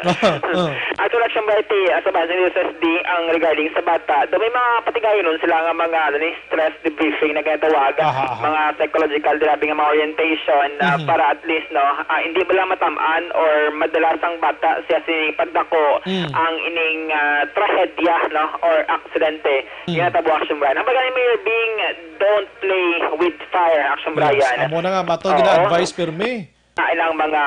Speaker 18: Actually, action ba iti sa base ni SSD ang regarding sa bata. Do may mga patigayon nun sila nga mga stress debriefing na ginatawag, mga psychological grabe nga mga orientation para at least hindi ba lang matamaan or madalasang bata siya sining pagdako ang ining trahedya or aksidente. Ginatabo action Brian. Ang bagay Mayor Bing, don't play with fire action Brian.
Speaker 5: Amo na nga bato gina-advise permi.
Speaker 18: Ilang mga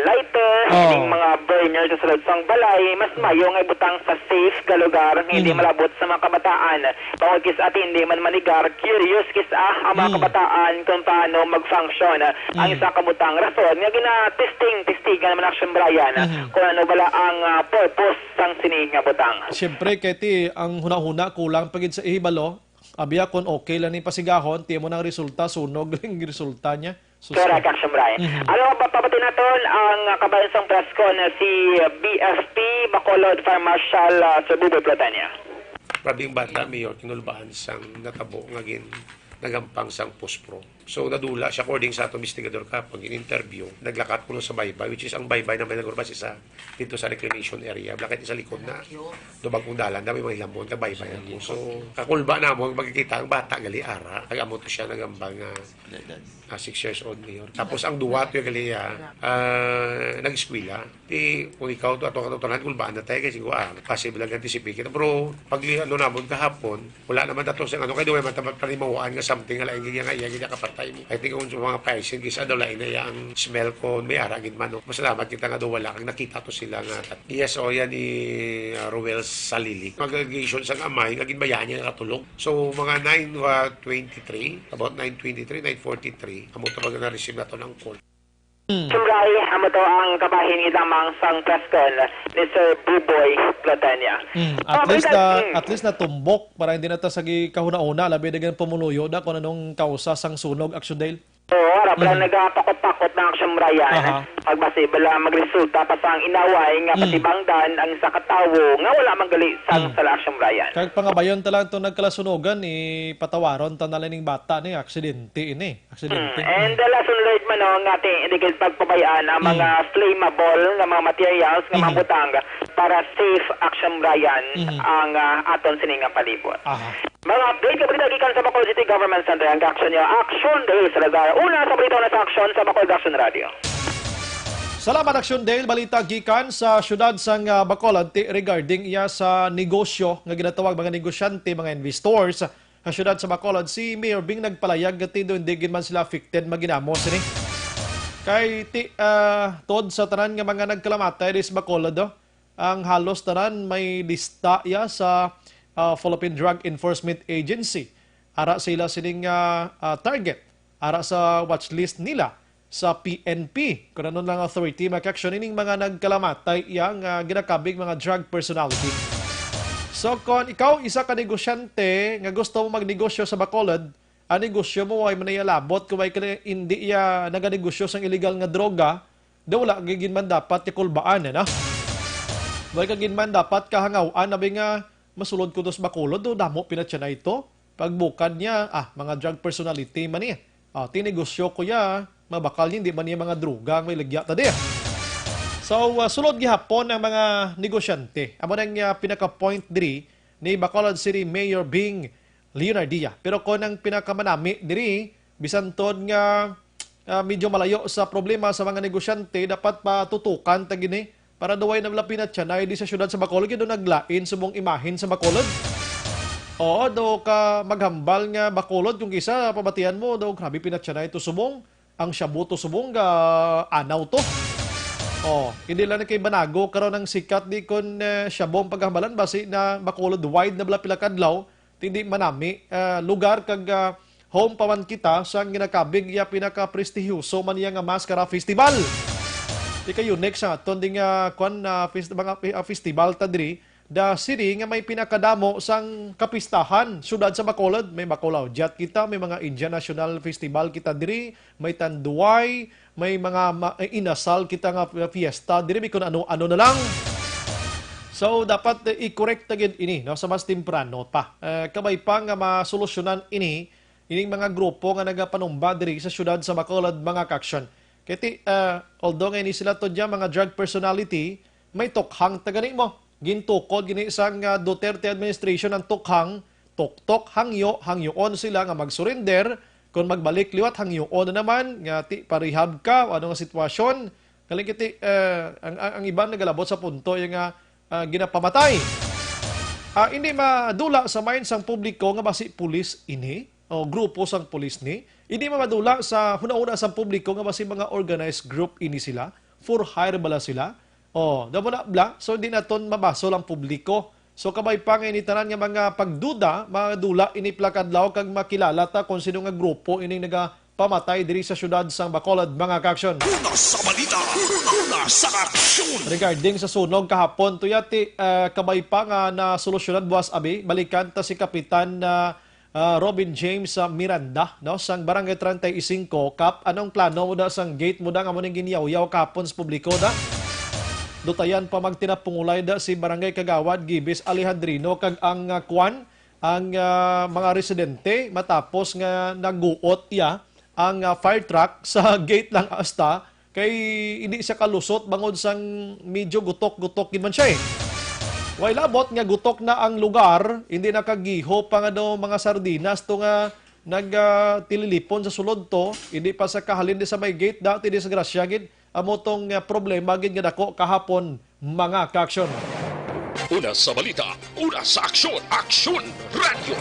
Speaker 18: lighter, ilang mga burner sa sulod sang balay, mas mayo nga ibutang sa safe ka lugar, hindi malabot sa mga kabataan. Bawag kis ati hindi man manigar, curious kis ang mga kabataan kung paano mag-function. Ang isa kabutang rason, nga gina-testigan naman action Brian, kung ano bala ang purpose sang sining nga butang.
Speaker 5: Siyempre, keti, ang huna-huna kulang pagid sa ihibalo, abiya kung okay lang ni pasigahon, tiyan mo ng resulta, sunog lang yung resulta niya.
Speaker 18: Correct, action Brian. Ano ba papatay natin ang kabayansang presko na si BFP Bacolod Fire Marshal Sir Buboy Platania?
Speaker 20: Rabing bata, Mayor, kinulbaan sang natabo ngagin nagampang sang pospro. So nadula siya according sa ato investigador kapag in-interview, naglakat ko sa baybay, which is ang baybay na may nagurbas isa dito sa reclamation area. Lakit sa likod na dubag kong dalan, dami mga ilambon, kabaybay ako. So kakulba na mo, magkikita ang bata gali ara, nag-amo to siya nagambang 6 years old Mayor. Tapos ang duwato yung gali nag-eskwila. Di kung ikaw to ato katutunan, kulbaan na tayo kasi possible lang anticipate. Pero pag namon kahapon, wala naman dato sa ano, kaya duway matapat pa rin mawaan nga something nga iya kapatay mo. I think kung sa mga paisen, kisa daw lain na ang smell ko, may aragin man. Masalamat kita nga daw wala kang nakita to sila nga. Yes, yan ni Ruel Salili. Mag-allegation sa amay, naging bayan niya nakatulog. So mga 9:23, about 9:23, 9:43, amo to na-receive na to ng call.
Speaker 18: Sumray, amo to ang kabahin idamang sang preskon ni Sir Buboy Platania.
Speaker 5: At least na tumbok para hindi na ta sagi kahuna-una labi dagan pumuluyo da kung anong kausa sang sunog action Dale.
Speaker 18: Oo, parang nagapakot-pakot na action Brian. Pagbasi bala magresulta pa sang inaway nga patibangdan ang isa katawo nga wala manggali sang sa action Brian.
Speaker 5: Kag pangabayon ta lang to nagkalasunogan patawaron ta nalaning bata ni aksidente ini.
Speaker 18: And the lesson learned man nga ating indicate pagpabayaan ang mga flammable nga mga materials nga mga butang para safe action Brian ang aton sining nga palibot. Mga update ka gikan sa Bacolod City Government Center ang action niya. Action Dale Salazar. Una sa balita na sa action sa Bacolod Action Radio.
Speaker 5: Salamat Action Dale. Balita gikan sa syudad sang Bacolod regarding iya sa negosyo nga ginatawag mga negosyante, mga investors sa syudad sa Bacolod. Si Mayor Bing nagpalayag gati do hindi man sila affected maginamos ni. Kay tod sa tanan nga mga nagkalamatay sa Bacolod ang halos tanan may lista ya sa Philippine Drug Enforcement Agency. Ara sila sining target. Ara sa watchlist nila sa PNP. Kung ano lang authority, mag-action ining mga nagkalamatay yang ginakabig mga drug personality. So kung ikaw isa ka negosyante nga gusto mo magnegosyo sa Bacolod, ang negosyo mo ay manayalabot kung may hindi naganegosyo sang illegal nga droga, daw wala gigin man dapat ikulbaan na. Wala gigin man dapat kahangawaan na nga masulod ko dos Bacolod, do damo pinatya na ito. Pagbukad niya, mga drug personality man niya. Tinegosyo ko ya, mabakal hindi man niya mga droga may lagya ta diya. So, sulod gihapon ang mga negosyante. Amo nang pinaka-point diri ni Bacolod City Mayor Bing Leonardia. Pero kung ang pinakamanami diri, bisan tod nga medyo malayo sa problema sa mga negosyante, dapat patutukan ta gini para duway na lapin at siya di sa syudad sa Bacolod, kaya doon naglain sumong imahin sa Bacolod. Oo, do ka maghambal nga Bacolod, kung isa pabatian mo, do grabe pinatya na ito sumong, ang shabu to sumong anaw to. Hindi lang na kay Banago, karon ng sikat di kon shabong paghambalan, basi na Bacolod wide na bala pilakadlaw, hindi manami, lugar kag home paman kita, siyang ginakabig ya pinaka-prestihuso man nga Mascara Festival. Kayo next aton ding mga festival ta diri da city nga may pinakadamo sang kapistahan syudad sa Bacolod. May Bacolod Jet kita, may mga Indian National Festival kita diri, may Tanduay, may mga inasal kita nga fiesta diri, may kun ano-ano na lang. So dapat i-correct agad ini no sa mas temprano pa. Kabay pa nga masolusyonan ining mga grupo nga nagapanumba diri sa syudad sa Bacolod mga kaksyon. Kaya although ngayon sila to dyan, mga drug personality, may tokhang tagani mo. gintukod gini isang Duterte administration ang tukhang tuktok hangyoon sila nga mag-surrender kung magbalik liwat hangyoon na naman nga ti parihab ka o ano nga sitwasyon kalikiti ang iban nagalabot sa punto yung ginapamatay. Hindi madula sa mind sang publiko nga basi pulis ini o grupo sang pulis ni. Hindi madula sa huna-una sang publiko nga basi mga organized group ini sila. For hire bala sila. Damo na bla. So di naton mabaso lang publiko. So kabay pa nga initanan nga mga pagduda, mga dula ini plakadlaw kag makilala ta kung sino nga grupo ini nagapamatay diri sa syudad sang Bacolod mga kaksyon.
Speaker 4: Una sa balita, una sa aksyon.
Speaker 5: Regarding sa sunog kahapon, tuyati kabay pa nga na solusyonan buwas abi, balikan ta si Kapitan Robin James Miranda, no, sang Barangay 35 Kap. Anong plano mo da sang gate mo da nga mo ning giniyaw-yaw kapon sa publiko da? Dutayan pa magtinapungulay da si Barangay Kagawad Gibis Alejandrino kag ang mga residente matapos nga naguot ang fire truck sa gate lang asta kay hindi siya kalusot bangod sang medyo gutok-gutok man siya eh. Way labot nga gutok na ang lugar, hindi nakagiho pa nga daw mga sardinas to nga nagtililipon sa sulod to, hindi pa sa kahalin di sa may gate dati di sa grasya gid amo tong problema gid nga dako kahapon mga kaaksyon.
Speaker 4: Una sa balita, una sa aksyon, Aksyon Radio.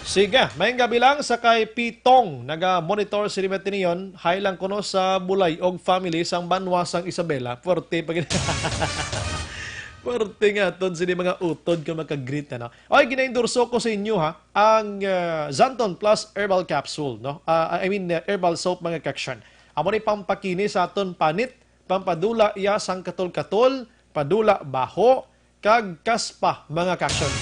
Speaker 5: Sige, may gabi lang sa kay Pitong naga-monitor si Rimetinion, hay lang kuno sa Bulayog family sang Banwasang Isabela. Forte pag Forte nga ton sini mga utod ka makagreet na. Okay, gina-endorso ko sa inyo ang Zanton Plus Herbal Capsule, no? Herbal Soap mga kaksyon. Amo ni pampakini sa aton panit, pampadula iya sang katol-katol, padula baho, kag kaspa mga kaksyon.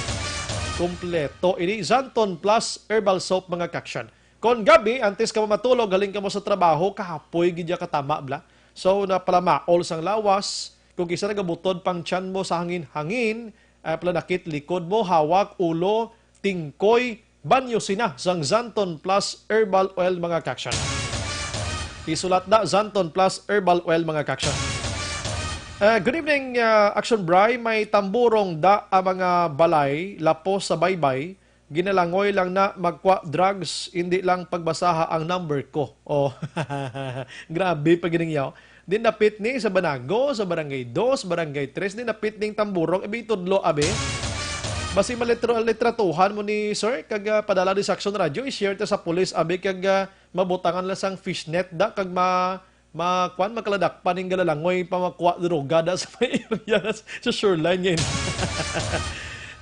Speaker 5: Kompleto ini Zanton Plus Herbal Soap mga kaksyon. Kon gabi, antes ka matulog, galing ka mo sa trabaho, kahapoy gidya katama bla. So napalamaol sang lawas, kung kisa nagabutod pang tiyan mo sa hangin-hangin, planakit likod mo, hawak, ulo, tingkoy, banyo sina sang Zanton Plus Herbal Oil mga kaksyon. Isulat na Zanton Plus Herbal Oil mga kaksyon. Good evening, Action Bry. May tamburong da ang mga balay, lapos sa baybay. Ginalangoy lang na magkwa drugs, hindi lang pagbasaha ang number ko. Grabe pag giningyaw. Din napit ni sa Banago, sa Barangay 2, Barangay 3, din napit ning tamburong. Ibi tudlo abe. Basi malitratuhan mo ni sir, kag padala di sa Action Radio, i-share ta sa police abe kag mabutangan lang sang fishnet da kag makaladak pa ning galalangoy pa makwa droga da sa may area sa shoreline ngayon.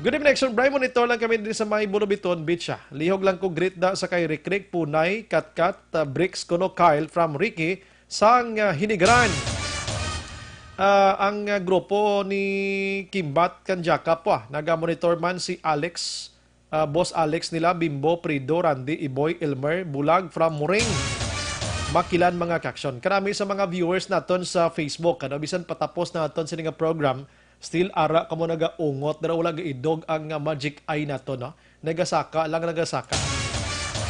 Speaker 5: Good evening, Action Bry. Monitor lang kami din sa may Bulobiton Beach. Lihog lang ko greet da sa kay Rick, Punay, Katkat, Bricks, Kuno, Kyle from Ricky sang Hinigaran. Ang grupo ni Kimbat Kanjaka po. Naga-monitor man si Alex, Boss Alex nila, Bimbo, Prido, Randy, Iboy, Elmer, Bulag from Muring. Makilan mga kaksyon. Karami sa mga viewers naton sa Facebook. Bisan patapos naton sa nga program, still ara kamo nagaungot, dara wala gaidog ang magic eye naton. No? Nagasaka.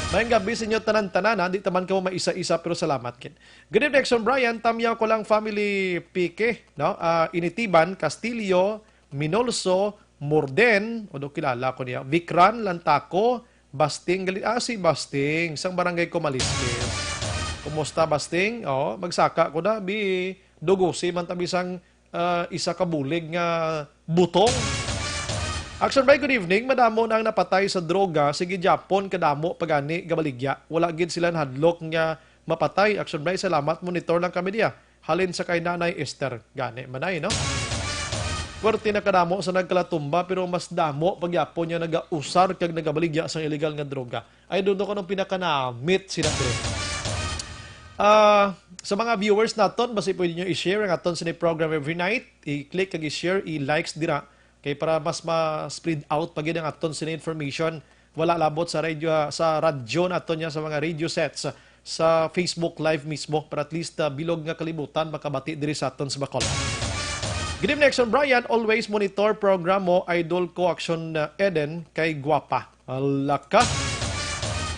Speaker 5: Mayang gabi sa inyo tanan-tanan, di taman ka mo maisa-isa pero salamat kin. Good evening, Action Brian. Tamyaw ko lang family Pique, no? Initiban, Castillo, Minolso, Morden, o do kilala ko niya, Vikran, Lantaco, Basting, si Basting, sang barangay Comalisques. Kumusta Basting? Magsaka ko na, dugusi man tabi sang isa kabulig nga butong. Action Bry, good evening. Madamo na ang napatay sa droga. Sige, Japon, kadamo, pagani, gabaligya. Wala gid sila hadlok nga mapatay. Action Bry, salamat. Monitor lang kami diya. Halin sa kay Nanay Esther. Gani, manay, no? Pwerte na kadamo sa nagkalatumba, pero mas damo pag Japon niya nagausar kag nagabaligya sa illegal nga droga. Ay, doon ko nung pinakanamit sila dire. Sa mga viewers naton, basi pwede nyo i-share ang aton sa program every night. I-click kag i-share, i-likes dira. Kay para mas ma-spread out pag ang aton sa information, wala labot sa radyo naton niya sa mga radio sets sa Facebook Live mismo para at least bilog nga kalibutan makabati diri sa aton sa Bacolod. Good evening, Action Brian. Always monitor program mo, idol ko Action Eden kay Guapa. Alaka.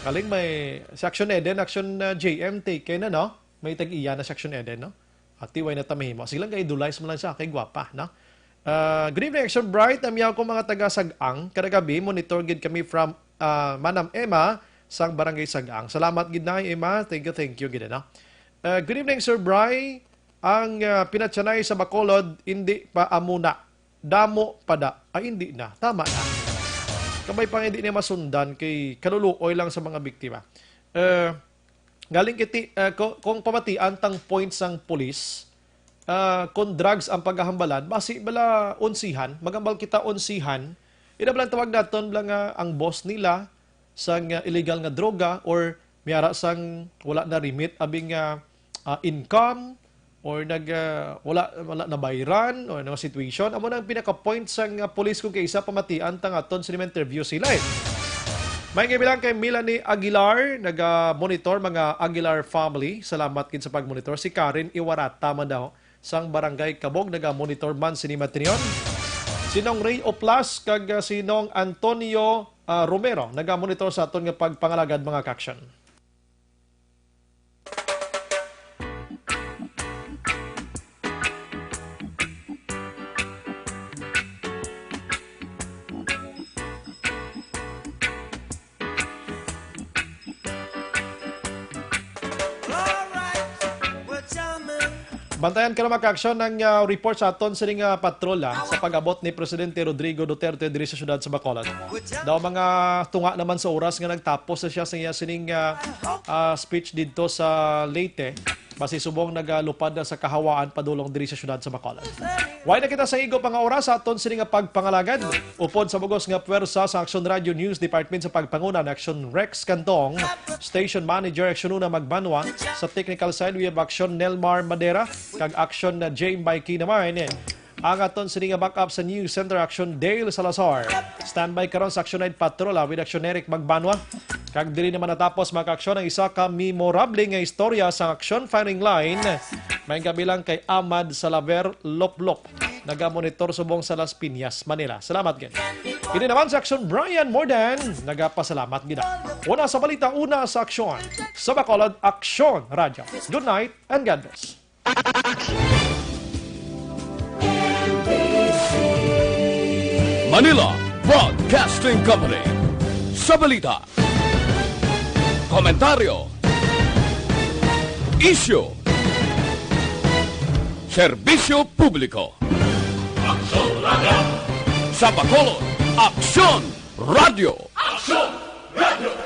Speaker 5: Kaling may sa Action Eden, Action JM take na, no? May tag-iya na sa Action Eden, no? At tiway na tamihimo. Silang kay idolize mo lang siya kay Guapa, no? Good evening, Action Bright. Namiyaw ko mga taga-Sag-ang. Kadagabi, monitor gid kami from Manam Emma sang Barangay Sag-ang. Salamat gid na, Emma. Thank you gid na. Good evening, Sir Bry. Ang pinatsanay sa Bacolod, hindi pa amuna. Damo pada. Ay, hindi na. Tama na. Kamay pang hindi niya masundan kay kaluluoy lang sa mga biktima. Galing kiti, kung pamatian tang points ng pulis, kung drugs ang paghahambalan, basi bala unsihan, magambal kita unsihan, ina balang tawag naton lang ang boss nila sang illegal nga droga or miyara sang wala na remit abing income or wala na bayran or na situation. Amo nang pinaka-point sang police kung kaysa pamatian tang aton sa interview sila. May bilang kay Melanie Aguilar, nag-monitor mga Aguilar family. Salamat kin sa pag-monitor. Si Karen Iwarata man daw sang Barangay Kabog, nag-monitor man si Matinion. Sinong Ray Oplas kag sinong Antonio Romero, nag-monitor sa aton nga pagpangalagad mga kaksyon. Bantayan ka na mag-aksyon ng report sa aton sa ring patrola sa pag-abot ni Presidente Rodrigo Duterte diri sa syudad sa Bacolod. Daw mga tunga naman sa oras nga nagtapos na siya sa iya sining speech dito sa Leyte. Basi subong nagalupad na sa kahawaan padulong diri sa syudad sa Bacolod. Way na kita sa igo pang oras sa aton sining pagpangalagad. Upod sa bugos nga puwersa sa Action Radio News Department sa pagpanguna ng Action Rex Cantong, Station Manager Action Una Magbanwa, sa technical side we have Action Nelmar Madera, kag Action na Jane Baiki naman. Ang aton sining backup sa News Center Action Dale Salazar. Standby karon sa Action Night Patrola with Action Eric Magbanwa. Kag diri naman natapos mag-aksyon ang isa ka memorable nga istorya sa Action Firing Line. May kabilang kay Ahmad Salaver Loplop. Naga-monitor subong sa Las Piñas, Manila. Salamat gid. Kini naman sa Action Brian Mordan. Nagapasalamat gid. Una sa balita, una sa aksyon. Sa Bacolod, Action Radio. Good night and God bless.
Speaker 1: Manila Broadcasting Company. Sa balita, komentaryo, isyu, serbisyo publiko. Aksyon Radio. Sa Bacolod, Aksyon Radio. Aksyon Radio.